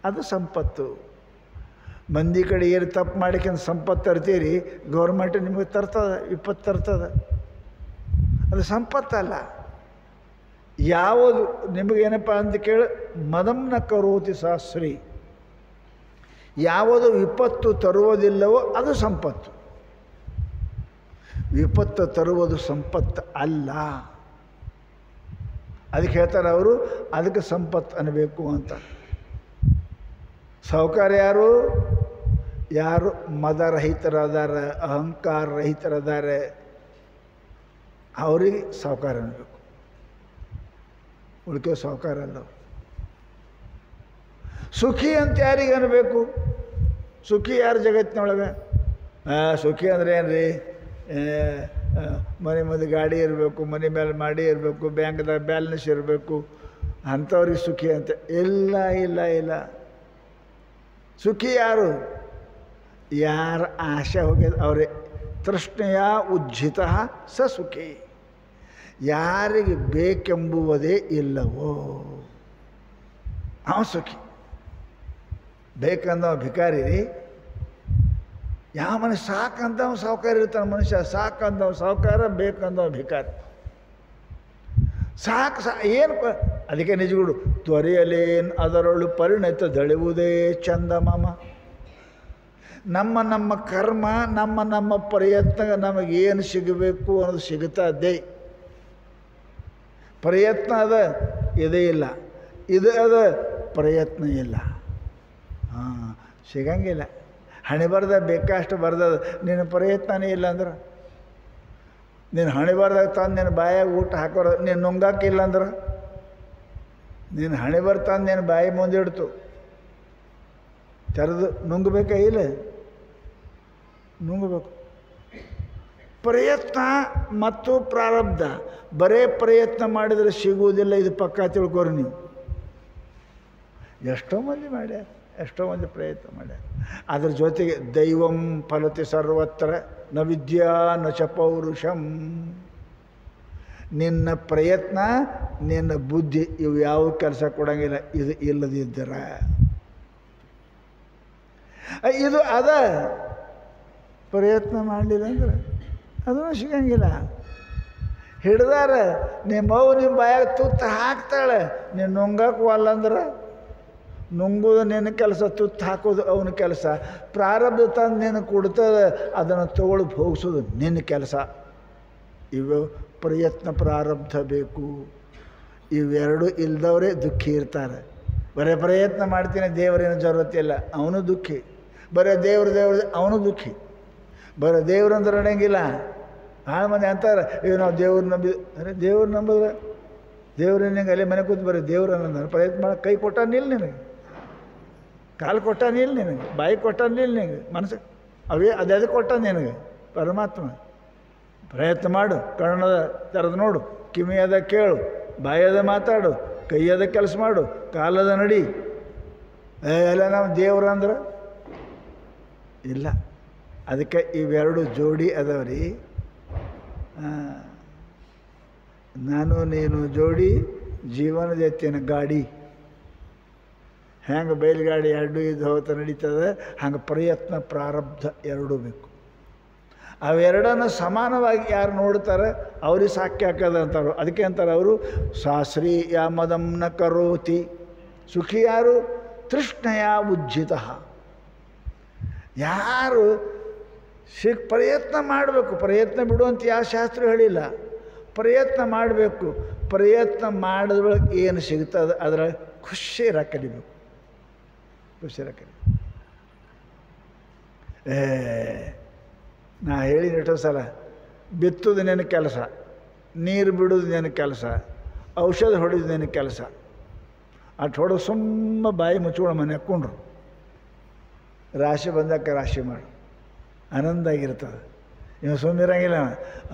ಅದು ಸಂಪತ್ತು. ಮಂದಿ ಕಡೆ ಏನು ತಪ್ಪು ಮಾಡಿಕೊಂಡು ಸಂಪತ್ತು ತರ್ತೀರಿ, ಗೌರ್ಮೆಂಟ್ ನಿಮಗೆ ತರ್ತದೆ, ವಿಪತ್ತು ತರ್ತದೆ. ಅದು ಸಂಪತ್ತಲ್ಲ. ಯಾವುದು ನಿಮಗೇನಪ್ಪ ಅಂತ ಕೇಳಿ ಮದಂನ ಕರೋತಿ ಶಾಸ್ತ್ರಿ. ಯಾವುದು ವಿಪತ್ತು ತರುವುದಿಲ್ಲವೋ ಅದು ಸಂಪತ್ತು. ವಿಪತ್ತು ತರುವುದು ಸಂಪತ್ತು ಅಲ್ಲ. ಅದಕ್ಕೆ ಹೇಳ್ತಾರೆ ಅವರು, ಅದಕ್ಕೆ ಸಂಪತ್ತು ಅನ್ನಬೇಕು ಅಂತ. ಸಾಹುಕಾರ ಯಾರು ಮದರಹಿತರಾದಾರೆ, ಅಹಂಕಾರ ರಹಿತರಾದಾರೆ, ಅವರಿಗೆ ಸಾಹುಕಾರ ಅನ್ನಬೇಕು. ಉಳಿಕೆ ಸಾಹುಕಾರ ಅಲ್ಲ. ಸುಖಿ ಅಂತ ಯಾರಿಗೆ ಅನ್ನಬೇಕು? ಸುಖಿ ಯಾರು ಜಗತ್ತಿನೊಳಗೆ? ಸುಖಿ ಅಂದರೆ ಏನು ರೀ? ಮನೆ ಮುಂದೆ ಗಾಡಿ ಇರಬೇಕು, ಮನೆ ಮೇಲೆ ಮಾಡಿ ಇರಬೇಕು, ಬ್ಯಾಂಕ್ದಾಗ ಬ್ಯಾಲೆನ್ಸ್ ಇರಬೇಕು, ಅಂಥವ್ರಿಗೆ ಸುಖಿ ಅಂತ. ಇಲ್ಲ. ಸುಖಿ ಯಾರು? ಯಾರ ಆಶೆ ಹೋಗ್ಯದ ಅವರೇ. ತೃಷ್ಣೆಯ ಉಜ್ಜಿತ ಸ ಸುಖಿ. ಯಾರಿಗೆ ಬೇಕೆಂಬುವುದೇ ಇಲ್ಲವೋ ಅವ ಸುಖಿ. ಬೇಕಂದವ ಭಿಕಾರಿ ರೀ. ಯಾವ ಮನುಷ್ಯ ಸಾಕಂದವ ಸಾವುಕಾರ ಇರ್ತಾನೆ, ಮನುಷ್ಯ ಸಾಕಂದವ ಸಾವುಕಾರ, ಬೇಕಂದವ ಭಿಕಾರಿ. ಸಾಕು ಏನು ಅದಕ್ಕೆ ನಿಜಗುಡು ತ್ವರೆಯಲೇನು ಅದರೊಳು ಪರಿಣಿತ ದಳೆಯುವುದೇ ಚಂದ ಮಾಮ. ನಮ್ಮ ಕರ್ಮ, ನಮ್ಮ ಪ್ರಯತ್ನ ನಮಗೇನು ಸಿಗಬೇಕು ಅನ್ನೋದು ಸಿಗುತ್ತದೆ. ಪ್ರಯತ್ನ ಅದ, ಇದೇ ಇಲ್ಲ, ಇದು ಅದ, ಪ್ರಯತ್ನ ಇಲ್ಲ. ಹಾಂ, ಸಿಗಂಗಿಲ್ಲ. ಹಣೆ ಬರ್ದ ಬೇಕಷ್ಟು ಬರ್ದದ, ನಿನ್ನ ಪ್ರಯತ್ನನೇ ಇಲ್ಲ ಅಂದ್ರೆ, ನೀನು ಹಣೆ ಬರ್ದಾಗ ತಂದು ನಿನ್ನ ಬಾಯಾಗ ಊಟ ಹಾಕೋರ, ನೀನು ನುಂಗಾಕಿಲ್ಲ ಅಂದ್ರೆ, ನೀನು ಹಣೆ ಬರ್ ತಂದು ನಿನ್ನ ಬಾಯಿ ಮುಂದಿಡ್ತು ತೆರೆದು ನುಂಗಬೇಕಾ? ಇಲ್ಲ, ನುಂಗಬೇಕು. ಪ್ರಯತ್ನ ಮತ್ತು ಪ್ರಾರಬ್ಧ, ಬರೇ ಪ್ರಯತ್ನ ಮಾಡಿದರೆ ಸಿಗುವುದಿಲ್ಲ, ಇದು ಪಕ್ಕಾ ತಿಳ್ಕೊರಿ ನೀವು. ಎಷ್ಟೋ ಮಂದಿ ಮಾಡ್ಯಾರ, ಎಷ್ಟೋ ಮಂದಿ ಪ್ರಯತ್ನ ಮಾಡ್ಯಾರ. ಅದ್ರ ಜೊತೆಗೆ ದೈವಂ ಫಲತಿ ಸರ್ವತ್ರ ನ ವಿದ್ಯಾ ನ ಚ ಪೌರುಷಂ. ನಿನ್ನ ಪ್ರಯತ್ನ, ನಿನ್ನ ಬುದ್ಧಿ ಇವು ಯಾವ ಕೆಲಸ ಕೊಡಂಗಿಲ್ಲ, ಇದು ಇಲ್ಲದಿದ್ದರ. ಇದು ಅದ ಪ್ರಯತ್ನ ಮಾಡಲಿಲ್ಲ ಅಂದ್ರೆ ಅದೂ ಸಿಗಂಗಿಲ್ಲ. ಹಿಡ್ದಾರ ನಿಮ್ಮವು ನಿಮ್ಮ ಬಾಯಾಗ ತುತ್ತು ಹಾಕ್ತಾಳೆ, ನೀನು ನುಂಗಕ್ಕೆ ಅಲ್ಲಂದ್ರೆ ನುಂಗೋದು ನಿನ್ನ ಕೆಲಸ, ತುತ್ತು ಹಾಕೋದು ಅವನ ಕೆಲಸ. ಪ್ರಾರಬ್ಧ ತಂದು ನೀನು ಕೊಡ್ತದೆ, ಅದನ್ನು ತಗೊಳ್ಳಿ ಹೋಗಿಸೋದು ನಿನ್ನ ಕೆಲಸ. ಇವು ಪ್ರಯತ್ನ ಪ್ರಾರಬ್ಧ ಬೇಕು. ಇವೆರಡು ಇಲ್ದವರೇ ದುಃಖಿ ಇರ್ತಾರೆ. ಬರೀ ಪ್ರಯತ್ನ ಮಾಡ್ತೀನಿ ದೇವರೇನು ಜರುರತ್ತಿಲ್ಲ, ಅವನು ದುಃಖಿ. ಬರೀ ದೇವ್ರ ಅವನು ದುಃಖಿ. ಬರೀ ದೇವ್ರಂದ್ರೆ ನಡೆಯಂಗಿಲ್ಲ. ಭಾಳ ಮಂದಿ ಅಂತಾರೆ, ಇವು ನಾವು ದೇವ್ರು ನಂಬಿದ. ಅರೆ ದೇವ್ರು ನಂಬಿದ್ರೆ ದೇವ್ರು ನಿನಗೆ ಅಲ್ಲೇ ಮನೆ ಕೂತು ಬರೀ ದೇವ್ರನ್ನ ಪ್ರಯತ್ನ ಮಾಡಿ ಕೈ ಕೊಟ್ಟಾನಿಲ್ಲ ನಿನಗೆ, ಕಾಲು ಕೊಟ್ಟಾನಿಲ್ಲ ನಿನಗೆ, ಬಾಯಿ ಕೊಟ್ಟಾನಿಲ್ಲ ನಿನಗೆ, ಮನಸ್ಸು ಅದೇ ಕೊಟ್ಟಾನ ನಿನಗೆ ಪರಮಾತ್ಮ. ಪ್ರಯತ್ನ ಮಾಡು, ಕಣ್ಣದ ತೆರೆದು ನೋಡು, ಕಿವಿಯದ ಕೇಳು, ಬಾಯದ ಮಾತಾಡು, ಕೈಯದ ಕೆಲಸ ಮಾಡು, ಕಾಲದ ನಡಿ. ಎಲ್ಲ ನಾವು ದೇವ್ರ ಅಂದ್ರೆ ಇಲ್ಲ. ಅದಕ್ಕೆ ಇವೆರಡು ಜೋಡಿ ಅದಾವ್ರಿ. ನಾನು ನೀನು ಜೋಡಿ, ಜೀವನದ ಎತ್ತಿನ ಗಾಡಿ. ಹೆಂಗೆ ಬೈಲ್ಗಾಡಿ ಎರಡು ಇದು ಹೋಗ್ತಾ ನಡೀತದೆ, ಹಂಗೆ ಪ್ರಯತ್ನ ಪ್ರಾರಬ್ಧ ಎರಡೂ ಬೇಕು. ಅವೆರಡನ್ನು ಸಮಾನವಾಗಿ ಯಾರು ನೋಡ್ತಾರೆ ಅವ್ರಿಗೆ ಸಾಕ್ಯ ಹಾಕದ ಅಂತಾರೆ. ಅದಕ್ಕೆ ಅಂತಾರೆ ಅವರು, ಶಾಸ್ತ್ರೀ ಯಾಮದಂ ನ ಕರೋತಿ ಸುಖಿ ಯಾರು ತೃಷ್ಣಯ ಉಜ್ಜಿತ. ಯಾರು ಪ್ರಯತ್ನ ಮಾಡಬೇಕು, ಪ್ರಯತ್ನ ಬಿಡುವಂತ ಯಾವ ಶಾಸ್ತ್ರ ಹೇಳಿಲ್ಲ. ಪ್ರಯತ್ನ ಮಾಡಬೇಕು, ಪ್ರಯತ್ನ ಮಾಡಿದ್ರೊಳಗೆ ಏನು ಸಿಗ್ತದೆ ಅದರ ಖುಷಿರ ಕಲಿಬೇಕು, ಖುಷಿರ ಕಲಿ. ನಾ ಹೇಳಿ ಎಷ್ಟೋ ಸಲ, ಬಿತ್ತುದು ನಿನ್ನ ಕೆಲಸ, ನೀರು ಬಿಡೋದು ನಿನ್ನ ಕೆಲಸ, ಔಷಧ ಹೊಡೆದು ನಿನ್ನ ಕೆಲಸ. ಅಷ್ಟು ಹೊಡೆದು ಸುಮ್ಮ ಬಾಯಿ ಮುಚ್ಕೊಂಡು ಮನೆ ಹಾಕ್ಕೊಂಡ್ರು. ರಾಶಿ ಬಂದಕ್ಕೆ ರಾಶಿ ಮಾಡು, ಆನಂದ ಆಗಿರ್ತದೆ. ಇನ್ನು ಸುಮ್ಮನಿರಂಗಿಲ್ಲ.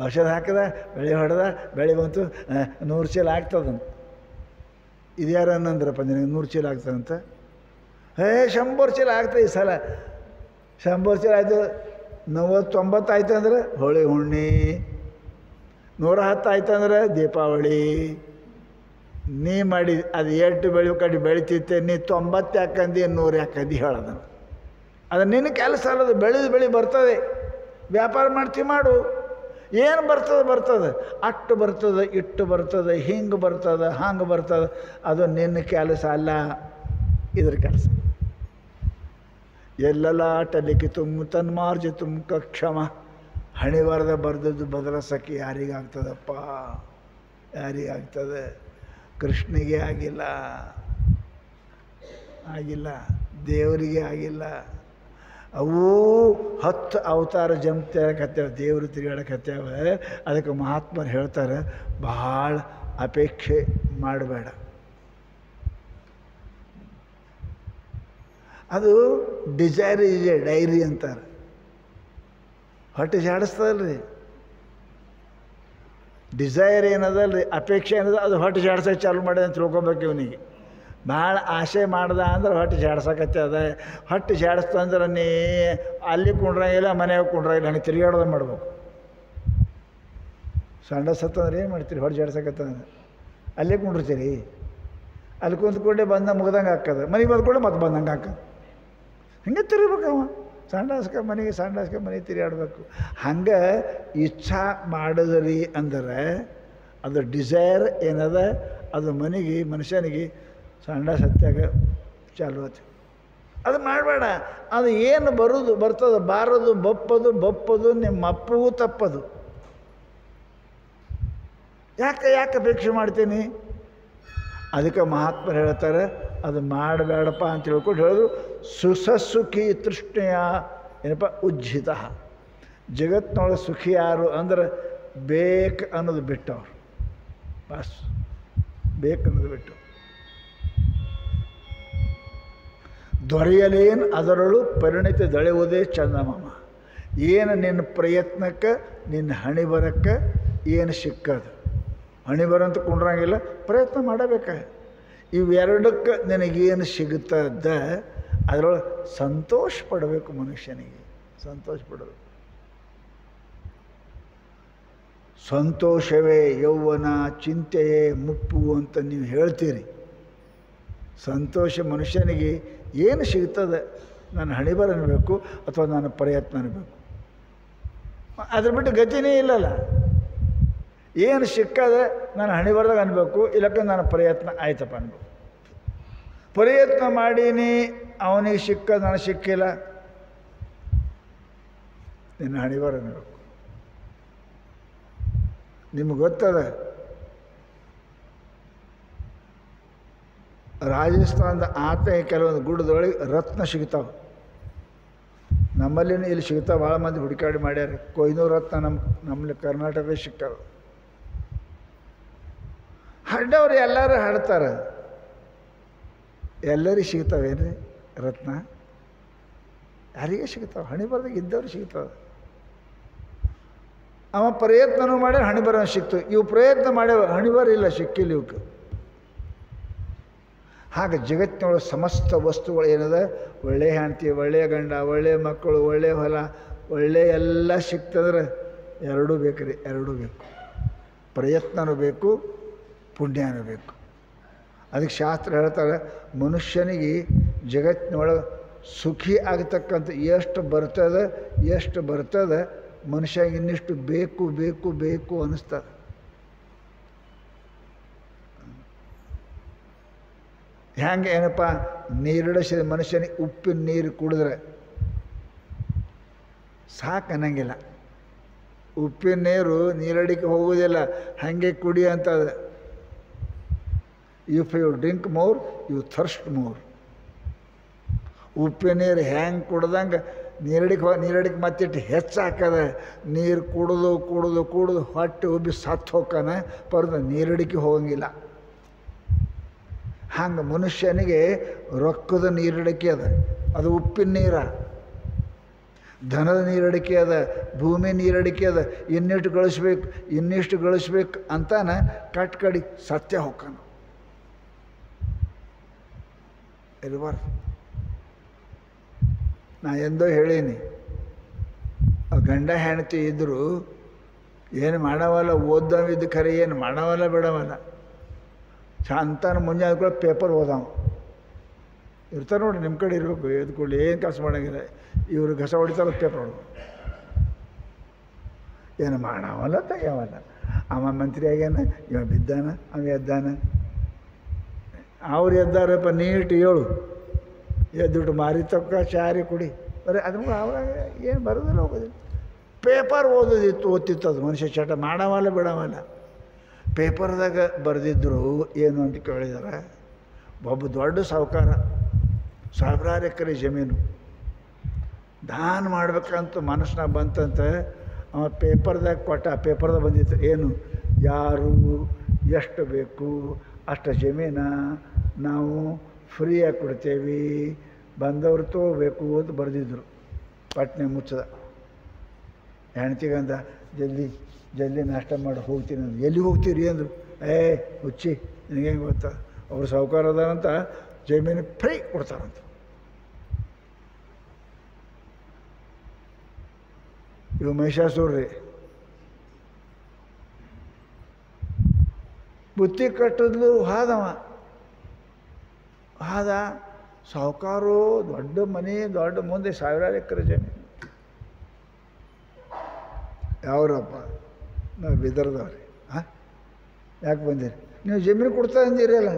ಔಷಧ ಹಾಕಿದ, ಬೆಳೆ ಹೊಡೆದ, ಬೆಳೆ ಬಂತು, 100 ಚೀಲ ಆಗ್ತದಂತ. ಇದು ಯಾರು ಅನ್ನಂದ್ರಪ್ಪ ನಿನಗೆ 100 ಚೀಲ ಆಗ್ತದಂತ? 100 ಚೀಲ ಆಗ್ತದೆ ಈ ಸಲ. 100 ಚೀಲ ಆಯಿತು, 90-90 ಆಯ್ತು ಅಂದ್ರೆ ಹೋಳಿ ಹುಣ್ಣಿ, 110 ಆಯ್ತು ಅಂದ್ರೆ ದೀಪಾವಳಿ. ನೀ ಮಾಡಿ ಅದು ಎಷ್ಟು ಬೆಳಿಬೇಕಡಿ ಬೆಳಿತಿತ್ತೆ, ನೀ 90 ಯಾಕಂದು 100 ಯಾಕಂದು ಹೇಳೋದನ್ನು. ಅದು ನಿನ್ನ ಕೆಲಸ ಅಲ್ಲದು. ಬೆಳೆ ಬರ್ತದೆ, ವ್ಯಾಪಾರ ಮಾಡ್ತೀವಿ ಮಾಡು. ಏನು ಬರ್ತದೆ, ಅಟ್ಟು ಬರ್ತದೆ, ಇಟ್ಟು ಬರ್ತದೆ, ಹಿಂಗೆ ಬರ್ತದೆ, ಹಂಗೆ ಬರ್ತದೆ. ಅದು ನಿನ್ನ ಕೆಲಸ ಅಲ್ಲ, ಇದ್ರ ಕೆಲಸ. ಎಲ್ಲಲಾಟ ಲಿಖಿತು ತನ್ಮಾರ್ಜಿತು ಕಕ್ಷಮ. ಹಣಿವಾರದ ಬರೆದದ್ದು ಬದಲಿಸೋಕ್ಕೆ ಯಾರಿಗಾಗ್ತದಪ್ಪ? ಯಾರಿಗಾಗ್ತದೆ? ಕೃಷ್ಣಿಗೆ ಆಗಿಲ್ಲ, ದೇವರಿಗೆ ಆಗಿಲ್ಲ. ಅವು 10 ಅವತಾರ ಜಂಪ್ತಿರಕತ್ತೇವೆ, ದೇವರು ತಿರುಗಾಡಕತ್ತೇವ. ಅದಕ್ಕೆ ಮಹಾತ್ಮರು ಹೇಳ್ತಾರೆ, ಭಾಳ ಅಪೇಕ್ಷೆ ಮಾಡಬೇಡ. ಅದು ಡಿಸೈರ್ ಈಸ್ ಎ ಡೈರಿ ಅಂತಾರೆ. ಹೊಟ್ಟೆ ಜಾಡಿಸ್ತದಲ್ರಿ. ಡಿಸೈರ್ ಏನದಲ್ರಿ, ಅಪೇಕ್ಷೆ ಏನದ, ಅದು ಹೊಟ್ಟೆ ಜಾಡ್ಸೋಕೆ ಚಾಲು ಮಾಡಿದೆ ಅಂತ ತಿಳ್ಕೊಬೇಕು. ಇವನಿಗೆ ಭಾಳ ಆಸೆ ಮಾಡ್ದ ಅಂದ್ರೆ ಹೊಟ್ಟೆ ಜಾಡ್ಸಕತ್ತೆ ಅದ. ಹೊಟ್ಟೆ ಜಾಡಿಸ್ತಂದ್ರೆ ನೀ ಅಲ್ಲಿ ಕುಂಡ್ರಂಗಿಲ್ಲ, ಮನೆಯಾಗ ಕುಂಡ್ರಂಗಿಲ್ಲ, ಹಂಗೆ ತಿರುಗಾಡೋದು ಮಾಡ್ಬೇಕು. ಸಣ್ಣ ಸತ್ತಂದ್ರೆ ಏನು ಮಾಡ್ತೀರಿ? ಹೊಟ್ಟೆ ಜಾಡ್ಸಕತ್ತಂದ್ರೆ ಅಲ್ಲೇ ಕುಂಡಿರ್ತೀರಿ. ಅಲ್ಲಿ ಕುಂತ್ಕೊಂಡೆ ಬಂದ ಮುಗ್ದಂಗೆ ಹಾಕದ, ಮನೆಗೆ ಬಂದ್ಕೊಂಡೆ ಮತ್ತೆ ಬಂದಂಗೆ ಹಾಕದ. ಹಿಂಗೆ ತಿರುಗಬೇಕವ, ಸಂಡಾಸ್ಕ ಮನೆಗೆ ತಿರುಗಾಡಬೇಕು. ಹಂಗೆ ಇಚ್ಛಾ ಮಾಡಿದ್ರಿ ಅಂದ್ರೆ ಅದು ಡಿಸೈರ್ ಏನದ ಅದು ಮನುಷ್ಯನಿಗೆ ಸಂಡಾಸ ಹತ್ಯಾಗ ಚಾಲು ಆಯ್ತು. ಅದು ಮಾಡಬೇಡ. ಅದು ಏನು ಬರ್ತದೆ ಬಾರದು ಬಪ್ಪದು ನಿಮ್ಮ ಅಪ್ಪಗೂ ತಪ್ಪದು. ಯಾಕೆ ಅಪೇಕ್ಷೆ ಮಾಡ್ತೀನಿ? ಅದಕ್ಕೆ ಮಹಾತ್ಮರು ಹೇಳ್ತಾರೆ ಅದು ಮಾಡಬೇಡಪ್ಪ ಅಂತ ಹೇಳ್ಕೊಂಡು ಹೇಳಿದ್ರು. ಸುಖಿ ತೃಷ್ಣೆಯ ಏನಪ್ಪ ಉಜ್ಜಿತ. ಜಗತ್ತಿನೊಳಗೆ ಸುಖಿ ಯಾರು ಅಂದ್ರೆ ಬೇಕು ಅನ್ನೋದು ಬಿಟ್ಟವ್ರು. ಬಸ್ ಬೇಕು ಅನ್ನೋದು ಬಿಟ್ಟು ದೊರೆಯಲೇನು ಅದರಳು ಪರಿಣಿತಿ ದಳೆಯುವುದೇ ಚಂದಮಾಮ. ಏನು ನಿನ್ನ ಪ್ರಯತ್ನಕ್ಕೆ ನಿನ್ನ ಹಣಿ ಬರಕ್ಕೆ ಏನು ಸಿಕ್ಕದು. ಹಣಿ ಬರಂತ ಕುಂಡ್ರಂಗಿಲ್ಲ, ಪ್ರಯತ್ನ ಮಾಡಬೇಕ. ಇವೆರಡಕ್ಕೆ ನಿನಗೇನು ಸಿಗುತ್ತದ ಅದರೊಳಗೆ ಸಂತೋಷ ಪಡಬೇಕು. ಮನುಷ್ಯನಿಗೆ ಸಂತೋಷ ಪಡಬೇಕು. ಸಂತೋಷವೇ ಯೌವನ ಚಿಂತೆಯೇ ಮುಪ್ಪು ಅಂತ ನೀವು ಹೇಳ್ತೀರಿ. ಸಂತೋಷ ಮನುಷ್ಯನಿಗೆ ಏನು ಸಿಗ್ತದೆ? ನನ್ನ ಹಣೆಬರ ಅನ್ಬೇಕು ಅಥವಾ ನನ್ನ ಪ್ರಯತ್ನ ಅನ್ಬೇಕು. ಅದ್ರ ಬಿಟ್ಟು ಗತಿನೇ ಇಲ್ಲಲ್ಲ. ಏನು ಸಿಕ್ಕದೆ ನಾನು ಹಣೆಬರದಾಗ ಅನ್ಬೇಕು, ಇಲ್ಲಕ್ಕೆ ನನ್ನ ಪ್ರಯತ್ನ ಆಯ್ತಪ್ಪ ಅನ್ಬೇಕು. ಪ್ರಯತ್ನ ಮಾಡೀನಿ ಅವನಿಗೆ ಸಿಕ್ಕದು ನನಗೆ ಸಿಕ್ಕಿಲ್ಲ, ನಿನ್ನ ಹಣೆಬರ ಅನ್ಬೇಕು. ನಿಮ್ಗೆ ಗೊತ್ತದ ರಾಜಸ್ಥಾನದ ಆತ ಕೆಲವೊಂದು ಗುಡ್ಡದೊಳಗೆ ರತ್ನ ಸಿಗ್ತಾವೆ. ನಮ್ಮಲ್ಲಿನೂ ಇಲ್ಲಿ ಸಿಗ್ತಾವೆ. ಭಾಳ ಮಂದಿ ಹುಡುಕಾಡಿ ಮಾಡ್ಯಾರ. ಕೊಯ್ನೂರು ರತ್ನ ನಮ್ಮಲ್ಲಿ ಕರ್ನಾಟಕದ ಸಿಗ್ತಾವೆ. ಹಡ್ಡವ್ರು ಎಲ್ಲರೂ ಹಾಡ್ತಾರೆ. ಎಲ್ಲರಿಗೆ ಸಿಗ್ತಾವೇನ್ರಿ ರತ್ನ? ಯಾರಿಗೆ ಸಿಗ್ತಾವೆ? ಹಣೆ ಬರ್ದಾಗ ಇದ್ದವ್ರು ಸಿಗ್ತಾವೆ. ಅವ ಪ್ರಯತ್ನನೂ ಮಾಡಿ ಹಣೆ ಬರೋ ಸಿಕ್ತು. ಇವು ಪ್ರಯತ್ನ ಮಾಡ್ಯಾವ, ಹಣೆ ಬರ ಇಲ್ಲ, ಸಿಕ್ಕಿಲ್ಲ ಇವಕ್ಕೆ. ಹಾಗೆ ಜಗತ್ತಿನೊಳಗೆ ಸಮಸ್ತ ವಸ್ತುಗಳು ಏನದ, ಒಳ್ಳೆಯ ಹೆಂಡತಿ, ಒಳ್ಳೆಯ ಗಂಡ, ಒಳ್ಳೆಯ ಮಕ್ಕಳು, ಒಳ್ಳೆಯ ಹೊಲ, ಒಳ್ಳೆಯ ಎಲ್ಲ ಸಿಕ್ತಂದ್ರೆ ಎರಡೂ ಬೇಕ್ರಿ. ಎರಡೂ ಬೇಕು. ಪ್ರಯತ್ನನೂ ಬೇಕು, ಪುಣ್ಯನೂ ಬೇಕು. ಅದಕ್ಕೆ ಶಾಸ್ತ್ರ ಹೇಳ್ತಾರೆ, ಮನುಷ್ಯನಿಗೆ ಜಗತ್ತಿನೊಳಗೆ ಸುಖಿ ಆಗತಕ್ಕಂಥ ಎಷ್ಟು ಬರ್ತದೆ ಮನುಷ್ಯ ಇನ್ನಿಷ್ಟು ಬೇಕು ಅನ್ನಿಸ್ತದೆ. ಹೆಂಗೆ ಏನಪ್ಪ, ನೀರಿಡಿಸಿದ ಮನುಷ್ಯನಿಗೆ ಉಪ್ಪಿನ ನೀರು ಕುಡಿದ್ರೆ ಸಾಕು ಅನ್ನಂಗಿಲ್ಲ. ಉಪ್ಪಿನ ನೀರು ನೀರಡಿಕೆ ಹೋಗೋದಿಲ್ಲ, ಹಾಗೆ ಕುಡಿ ಅಂತದ. If you drink more you thirst more. ಉಪ್ಪಿನ ನೀರು ಹೆಂಗೆ ಕುಡ್ದಂಗೆ ನೀರಡಿಕೆ ಮತ್ತಿಟ್ಟು ಹೆಚ್ಚಾಕದ. ನೀರು ಕುಡಿದು ಹೊಟ್ಟೆ ಉಬ್ಬಿ ಸತ್ತು ಹೋಗ್ತಾನ, ಪರ್ದ ನೀರಡಿಕೆ ಹೋಗಂಗಿಲ್ಲ. ಹಂಗೆ ಮನುಷ್ಯನಿಗೆ ರೊಕ್ಕದ ನೀರಡಿಕೆ ಅದ, ಅದು ಉಪ್ಪಿನ ನೀರ. ಧನದ ನೀರಡಿಕೆ ಅದ, ಭೂಮಿ ನೀರಡಿಕೆ ಅದ. ಇನ್ನಿಷ್ಟು ಗಳಿಸ್ಬೇಕು ಅಂತಾನ ಕಟ್ಕಡಿ ಸತ್ಯ ಹೋಗ್ತಾನ. ಇರಬಾರ್ದು. ನಾ ಎಂದೋ ಹೇಳೀನಿ, ಗಂಡ ಹೆಂಡತಿ ಇದ್ದರು ಏನು ಮಾಡವಲ್ಲ, ಓದವಿದ್ದು ಖರೆ ಏನು ಮಾಡವಲ್ಲ ಬಿಡವಲ್ಲ. ಶಾಂತನ ಮುಂಜಾನೆ ಕೂಡ ಪೇಪರ್ ಓದಾವ ಇರ್ತಾರೆ ನೋಡಿ. ನಿಮ್ಮ ಕಡೆ ಇರಬೇಕು. ಎದ್ಕೊಳ್ಳಿ ಏನು ಕೆಲಸ ಮಾಡೋಂಗಿಲ್ಲ. ಇವರು ಕಸ ಹೊಡಿತಾರೆ, ಪೇಪರ್ ಹೊಡ್ಬೇಕು. ಏನು ಮಾಡವಲ್ಲ ತೆಗಿಯವಲ್ಲ. ಅವ ಮಂತ್ರಿ ಆಗ್ಯಾನ, ಇವ ಬಿದ್ದಾನ, ಅವ ಎದ್ದಾನ. ಅವ್ರು ಎದ್ದಾರಪ್ಪ, ನೀಟ್ ಹೇಳು, ಎದ್ದುಬಿಟ್ಟು ಮಾರಿ ತಕ್ಕ ಚಾರಿ ಕುಡಿ ಬರೀ. ಅದ್ರ ಅವಾಗ ಏನು ಬರೋದಿಲ್ಲ, ಹೋಗೋದಿಲ್ಲ. ಪೇಪರ್ ಓದ್ತಿತ್ತು ಅದು. ಮನುಷ್ಯ ಚಟ ಮಾಡವಲ್ಲ ಬಿಡವಲ್ಲ. ಪೇಪರ್ದಾಗ ಬರೆದಿದ್ರು ಏನು ಅಂತ ಕೇಳಿದಾರೆ. ಒಬ್ಬ ದೊಡ್ಡ ಸಾಹುಕಾರ, 1000 ಎಕರೆ ಜಮೀನು ದಾನ ಮಾಡ್ಬೇಕಂತ ಮನಸ್ಸಿನಾಗ ಬಂತಂತೆ. ಅವ ಪೇಪರ್ದಾಗ ಕೊಟ್ಟ. ಪೇಪರ್ದಾಗ ಬಂದಿತ್ತು ಏನು, ಯಾರು ಎಷ್ಟು ಬೇಕು ಅಷ್ಟು ಜಮೀನ ನಾವು ಫ್ರೀಯಾಗಿ ಕೊಡ್ತೇವೆ, ಬಂದವರು ತೊಗೋಬೇಕು ಅಂತ ಬರೆದಿದ್ರು. ಪಟ್ನೆ ಮುಚ್ಚದ. ಹೆಣ್ತಿಗಂದ ಜಲ್ದಿ ನಾಷ್ಟ ಮಾಡಿ ಹೋಗ್ತೀನಿ ಅಂದು. ಎಲ್ಲಿ ಹೋಗ್ತೀರಿ ಅಂದರು. ಹುಚ್ಚಿ ನಿನಗೆ ಹೆಂಗೆ ಗೊತ್ತಾ, ಅವ್ರು ಸಾಹುಕಾರ ಅದಾರಂತ ಜಮೀನು ಫ್ರೀ ಕೊಡ್ತಾರಂತ. ಇವು ಮಹಿಷಾಸುರ್ರಿ ಬುತ್ತಿ ಕಟ್ಟಿದ್ಲು ಹಾದ. ಸಾಹುಕಾರು ದೊಡ್ಡ ಮನೆ, ದೊಡ್ಡ ಮುಂದೆ ಸಾವಿರಾರು ಎಕರೆ ಜಮೀನು. ಯಾವ್ರಪ್ಪ? ನಾವು ಬೀದರ್ದವ್ರಿ. ಹಾಂ, ಯಾಕೆ ಬಂದಿರಿ? ನೀವು ಜಮೀನು ಕೊಡ್ತಾ ಅಂದಿರಲ್ಲ,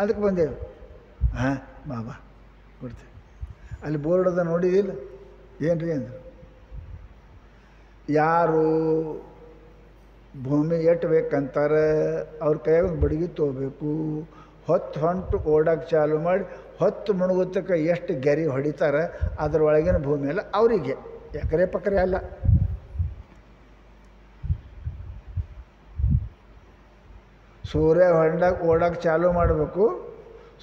ಅದಕ್ಕೆ ಬಂದೇವು. ಹಾಂ ಬಾಬಾ ಕೊಡ್ತೀವಿ. ಅಲ್ಲಿ ಬೋರ್ಡ್ ಅದ ನೋಡಿದಿಲ್ಲ? ಏನು ರೀ ಅಂದರು. ಯಾರು ಭೂಮಿ ಎಟ್ಟು ಬೇಕಂತಾರೆ ಅವ್ರ ಕೈಯಾಗ ಒಂದು ಬಡಗಿ ತೊಗೋಬೇಕು, ಹೊತ್ತು ಓಡಕ್ಕೆ ಚಾಲು ಮಾಡಿ ಹೊತ್ತು ಮುಳುಗುತ್ತಕ್ಕೆ ಎಷ್ಟು ಗೆರೆ ಹೊಡಿತಾರೆ ಅದರೊಳಗಿನ ಭೂಮಿ ಎಲ್ಲ ಅವರಿಗೆ, ಎಕರೆ ಪಕರೆ ಅಲ್ಲ. ಸೂರ್ಯ ಹೊಂಡಾಗ ಓಡಕ್ಕೆ ಚಾಲು ಮಾಡಬೇಕು,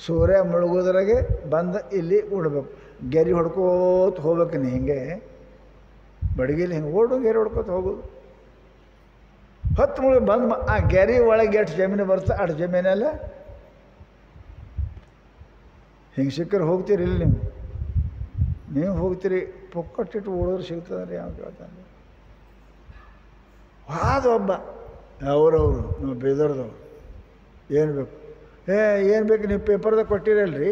ಸೂರ್ಯ ಮುಳುಗೋದ್ರಾಗೆ ಬಂದು ಇಲ್ಲಿ ಉಡ್ಬೇಕು, ಗೆರೆ ಹೊಡ್ಕೋತ ಹೋಗ್ಬೇಕು. ನೀ ಹಿಂಗೆ ಬಡಗಿಲಿ ಹಿಂಗೆ ಓಡು ಗೆರೆ ಹೊಡ್ಕೋತ ಹೋಗೋದು. ಹೊತ್ತು ಮುಳುಗಿ ಬಂದು ಆ ಗೆರೆ ಒಳಗೆ ಎಷ್ಟು ಜಮೀನು ಬರ್ತದೆ ಅಷ್ಟು ಜಮೀನೆಲ್ಲ ಹಿಂಗೆ ಸಿಕ್ಕರೆ ಹೋಗ್ತೀರಿ. ಇಲ್ಲಿ ನೀವು ಹೋಗ್ತೀರಿ, ಪೊಕ್ಕಟ್ಟಿಟ್ಟು ಓಡೋರು ಸಿಗ್ತದೆ ರೀ. ಯಾವ ಕೇಳ್ತಾನೆ ಒಬ್ಬ ಅವರವರು ನಾವು ಬೀದರ್ದವ್ರು. ಏನು ಬೇಕು? ಏನು ಬೇಕು? ನೀವು ಪೇಪರ್ದಾಗ ಕೊಟ್ಟಿರಲ್ರಿ,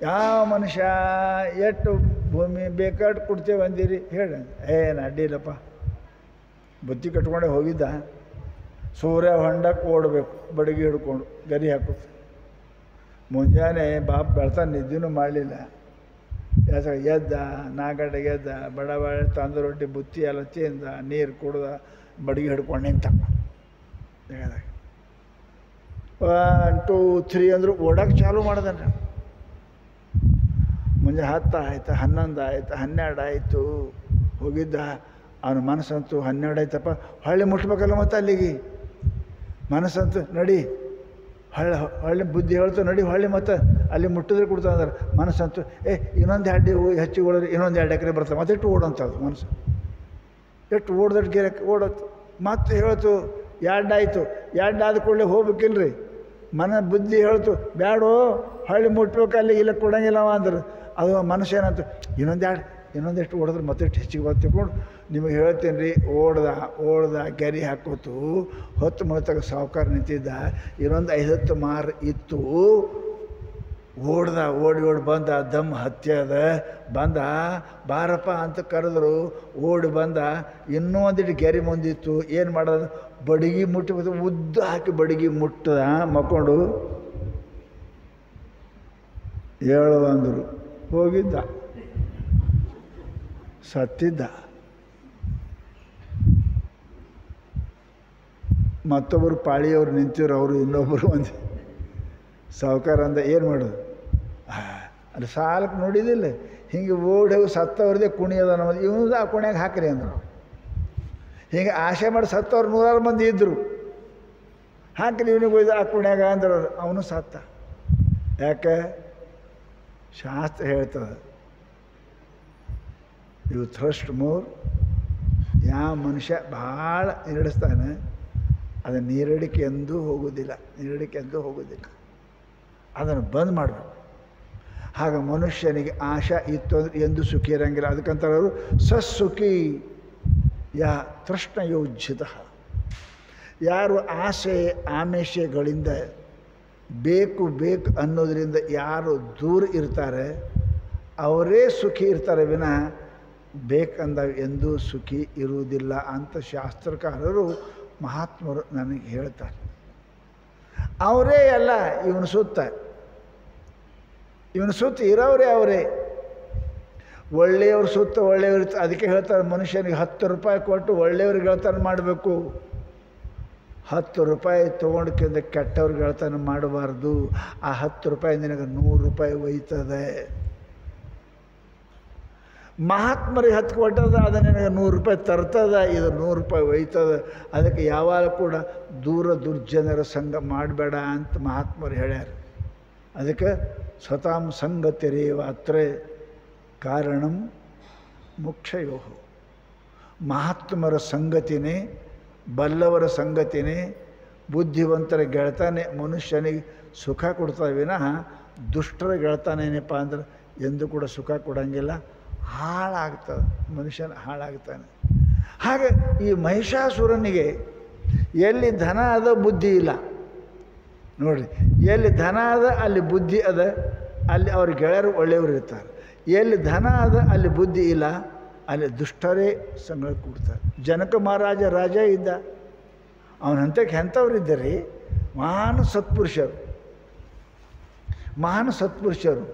ಯಾವ ಮನುಷ್ಯ ಎಷ್ಟು ಭೂಮಿ ಬೇಕಾಟ್ಟು ಕೊಡ್ತೇವೆ ಅಂದಿರಿ ಹೇಳಿ. ಏನು ಅಡ್ಡಿಲ್ಲಪ್ಪ, ಬುತ್ತಿ ಕಟ್ಕೊಂಡೆ ಹೋಗಿದ್ದ. ಸೂರ್ಯ ಹೊಂಡಕ್ಕೆ ಓಡಬೇಕು ಬಡಗಿ ಹಿಡ್ಕೊಂಡು ಗರಿ ಹಾಕೋದು. ಮುಂಜಾನೆ ಬಾಪ್ ಬೆಳ್ತಾನೆ, ನಿದ್ದೆನೂ ಮಾಡಲಿಲ್ಲ. ಎದ್ದ 4 ಗಂಟೆಗೆ ಎದ್ದ, ಬಡ ತಂದು ರೊಟ್ಟಿ ಬುತ್ತಿ ಎಲ್ಲ ತಿಂದ, ನೀರು ಕುಡ್ದ, ಬಡಗಿ ಹಿಡ್ಕೊಂಡು ನಿಂತ. 1 2 3 ಅಂದರು ಓಡಕ್ಕೆ ಚಾಲು ಮಾಡ್ದನ್ರಿ. ಮುಂಜಾನೆ 10 ಆಯ್ತು, 11 ಆಯ್ತು, 12 ಆಯಿತು, ಹೋಗಿದ್ದ. ಅವನ ಮನಸ್ಸಂತೂ 12 ಆಯ್ತಪ್ಪ, ಹೊಳ್ಳಿ ಮುಟ್ಬೇಕಲ್ಲ ಮತ್ತು ಅಲ್ಲಿಗೆ. ಮನಸ್ಸಂತೂ ನಡಿ, ಹೊಳ್ಳಿ ಬುದ್ಧಿ ಹೇಳ್ತು ನಡಿ, ಹೊಳ್ಳಿ ಮತ್ತು ಅಲ್ಲಿ ಮುಟ್ಟಿದ್ರೆ ಕೊಡ್ತಾ ಅಂದ್ರೆ ಮನಸ್ಸಂತೂ ಇನ್ನೊಂದು 2 ಹೆಚ್ಚಿಗೆ ಓಡಿದ್ರೆ ಇನ್ನೊಂದು 2 ಎಕರೆ ಬರ್ತದೆ, ಮತ್ತೆ ಎಷ್ಟು ಓಡೋಂಥದ್ದು ಮನಸ್ಸು. ಎಷ್ಟು ಓಡ್ದಟ್ಟು ಗಿರಕ್ಕೆ ಓಡೋತ್ತು. ಮತ್ತೆ ಹೇಳ್ತು 2 ಆಯಿತು, 2 ಆದ ಕೂಡಲೇ ಹೋಗ್ಬೇಕಿಲ್ರಿ. ಬುದ್ಧಿ ಹೇಳ್ತು ಬ್ಯಾಡೋ, ಹೊಳ್ಳಿ ಮುಟ್ಬೇಕು, ಅಲ್ಲಿ ಇಲ್ಲ ಕೊಡಂಗಿಲ್ಲವ ಅಂದ್ರೆ ಅದು ಮನಸ್ಸು ಏನಂತ ಇನ್ನೊಂದೆಷ್ಟು ಓಡಿದ್ರೆ ಮತ್ತೆಷ್ಟು ಹೆಚ್ಚಿಗೆ ಬರ್ತಿಕೊಂಡು ನಿಮಗೆ ಹೇಳ್ತೀನಿ ರೀ. ಓಡ್ದ ಗೆರೆ ಹಾಕೋತು, ಹೊತ್ತು ಮುಳುತ್ತಾಗ ಸಾಹುಕಾರ ನಿಂತಿದ್ದ. ಇನ್ನೊಂದು 5-10 ಮಾರು ಇತ್ತು. ಓಡಿ ಬಂದ, ದಮ್ ಹತ್ಯದ ಬಂದ, ಬಾರಪ್ಪ ಅಂತ ಕರೆದ್ರು. ಓಡಿ ಬಂದ, ಇನ್ನೂ ಒಂದಿಟ್ಟು ಗೆರೆ ಮುಂದಿತ್ತು. ಏನು ಮಾಡೋದು? ಬಡಗಿ ಮುಟ್ಟಿ ಉದ್ದ ಹಾಕಿ ಬಡಗಿ ಮುಟ್ಟದ, ಮಕ್ಕೊಂಡು ಹೇಳು ಅಂದರು. ಹೋಗಿದ್ದ, ಸತ್ತಿದ್ದ. ಮತ್ತೊಬ್ಬರು ಪಾಳಿಯವ್ರು ನಿಂತಿರು, ಅವರು ಇನ್ನೊಬ್ಬರು ಒಂದು ಸಾಹುಕಾರ ಅಂದ. ಏನು ಮಾಡೋದು? ಅಲ್ಲಿ ಸಾಲಕ್ಕೆ ನೋಡಿದಿಲ್ಲ, ಹಿಂಗೆ ಓಡಿ ಹೋಗಿ ಸತ್ತವ್ರದೇ ಕುಣಿ ಅದ ನಮ್ಮದು, ಇವನು ಆ ಕುಣಿಯಾಗ ಹಾಕ್ರಿ ಅಂದರು. ಹಿಂಗೆ ಆಸೆ ಮಾಡಿ ಸತ್ತವ್ರು 100 ಮಂದಿ ಇದ್ದರು. ಹಾಕ್ರಿ ಇವನಿಗೆ ಒಯ್ದು ಆ ಕುಣಿಯಾಗ ಅಂದ್ರೆ ಅವನು ಸತ್ತ. ಯಾಕೆ? ಶಾಸ್ತ್ರ ಹೇಳ್ತದೆ, ಇವು ಥ್ರಸ್ಟ್ ಮೋರ್. ಯಾವ ಮನುಷ್ಯ ಭಾಳ ನೀರಡಿಸ್ತಾನೆ ಅದು ನೀರಡಿಕೆ ಎಂದೂ ಹೋಗೋದಿಲ್ಲ, ಅದನ್ನು ಬಂದ್ ಮಾಡಬೇಕು. ಆಗ ಮನುಷ್ಯನಿಗೆ ಆಶಾ ಇತ್ತು ಅಂದರೆ ಎಂದೂ ಸುಖಿ ಇರೋಂಗಿಲ್ಲ. ಅದಕ್ಕಂತಾರೆ ಅವರು ಸಸ್ಸುಖಿ ಯಾ ತೃಷ್ಣಯೋಜ್ಜಿತ. ಯಾರು ಆಸೆ ಆಮಿಷಗಳಿಂದ ಬೇಕು ಅನ್ನೋದರಿಂದ ಯಾರು ದೂರ ಇರ್ತಾರೆ ಅವರೇ ಸುಖಿ ಇರ್ತಾರೆ ವಿನಃ ಬೇಕಂದಾಗ ಎಂದೂ ಸುಖಿ ಇರುವುದಿಲ್ಲ ಅಂತ ಶಾಸ್ತ್ರಕಾರರು ಮಹಾತ್ಮರು ನನಗೆ ಹೇಳ್ತಾರೆ. ಅವರೇ ಅಲ್ಲ, ಇವನ ಸುತ್ತ ಇರೋರೇ ಅವರೇ. ಒಳ್ಳೆಯವ್ರ ಸುತ್ತ ಒಳ್ಳೆಯವ್ರ. ಅದಕ್ಕೆ ಹೇಳ್ತಾರೆ ಮನುಷ್ಯನಿಗೆ 10 ರೂಪಾಯಿ ಕೊಟ್ಟು ಒಳ್ಳೆಯವ್ರಿಗೆ ಗೆಳತನ ಮಾಡಬೇಕು. 10 ರೂಪಾಯಿ ತೊಗೊಂಡ್ಕಿಂತ ಕೆಟ್ಟವ್ರಿಗೆ ಗೆಳತನ ಮಾಡಬಾರ್ದು. ಆ 10 ರೂಪಾಯಿ ನಿನಗೆ 100 ರೂಪಾಯಿ ಒಯ್ತದೆ. ಮಹಾತ್ಮರಿಗೆ 10 ಕೊಟ್ಟದ, ಅದು ನಿನಗೆ 100 ರೂಪಾಯಿ ತರ್ತದ, ಇದು 100 ರೂಪಾಯಿ ಒಯ್ತದೆ. ಅದಕ್ಕೆ ಯಾವಾಗ ಕೂಡ ದುರ್ಜನರ ಸಂಘ ಮಾಡಬೇಡ ಅಂತ ಮಹಾತ್ಮರು ಹೇಳ್ಯಾರ. ಅದಕ್ಕೆ ಸ್ವತಾಂ ಸಂಗತಿರೇವ ಅತ್ರೇ ಕಾರಣಂ ಮುಕ್ಷಯೋ. ಮಹಾತ್ಮರ ಸಂಗತಿನೇ, ಬಲ್ಲವರ ಸಂಗತಿನೇ, ಬುದ್ಧಿವಂತರ ಗೆಳತಾನೆ ಮನುಷ್ಯನಿಗೆ ಸುಖ ಕೊಡ್ತದೆ ವಿನಃ ದುಷ್ಟರ ಗೆಳತಾನೇನಪ್ಪ ಅಂದ್ರೆ ಎಂದೂ ಕೂಡ ಸುಖ ಕೊಡೋಂಗಿಲ್ಲ, ಹಾಳಾಗ್ತದೆ, ಮನುಷ್ಯನ ಹಾಳಾಗ್ತಾನೆ. ಹಾಗೆ ಈ ಮಹಿಷಾಸುರನಿಗೆ ಎಲ್ಲಿ ಧನ ಅದ ಬುದ್ಧಿ ಇಲ್ಲ ನೋಡಿರಿ. ಎಲ್ಲಿ ಧನ ಅದ ಅಲ್ಲಿ ಬುದ್ಧಿ ಅದ, ಅಲ್ಲಿ ಅವ್ರ ಗೆಳೆಯರು ಒಳ್ಳೆಯವರು ಇರ್ತಾರೆ. ಎಲ್ಲಿ ಧನ ಅದ ಅಲ್ಲಿ ಬುದ್ಧಿ ಇಲ್ಲ, ಅಲ್ಲಿ ದುಷ್ಟರೇ ಸಂಘ ಕೂಡ್ತಾರೆ. ಜನಕ ಮಹಾರಾಜ ರಾಜ ಇದ್ದ, ಅವನಂತಕ್ಕೆ ಎಂಥವ್ರು ಇದ್ದಾರೆ, ಮಹಾನ್ ಸತ್ಪುರುಷರು,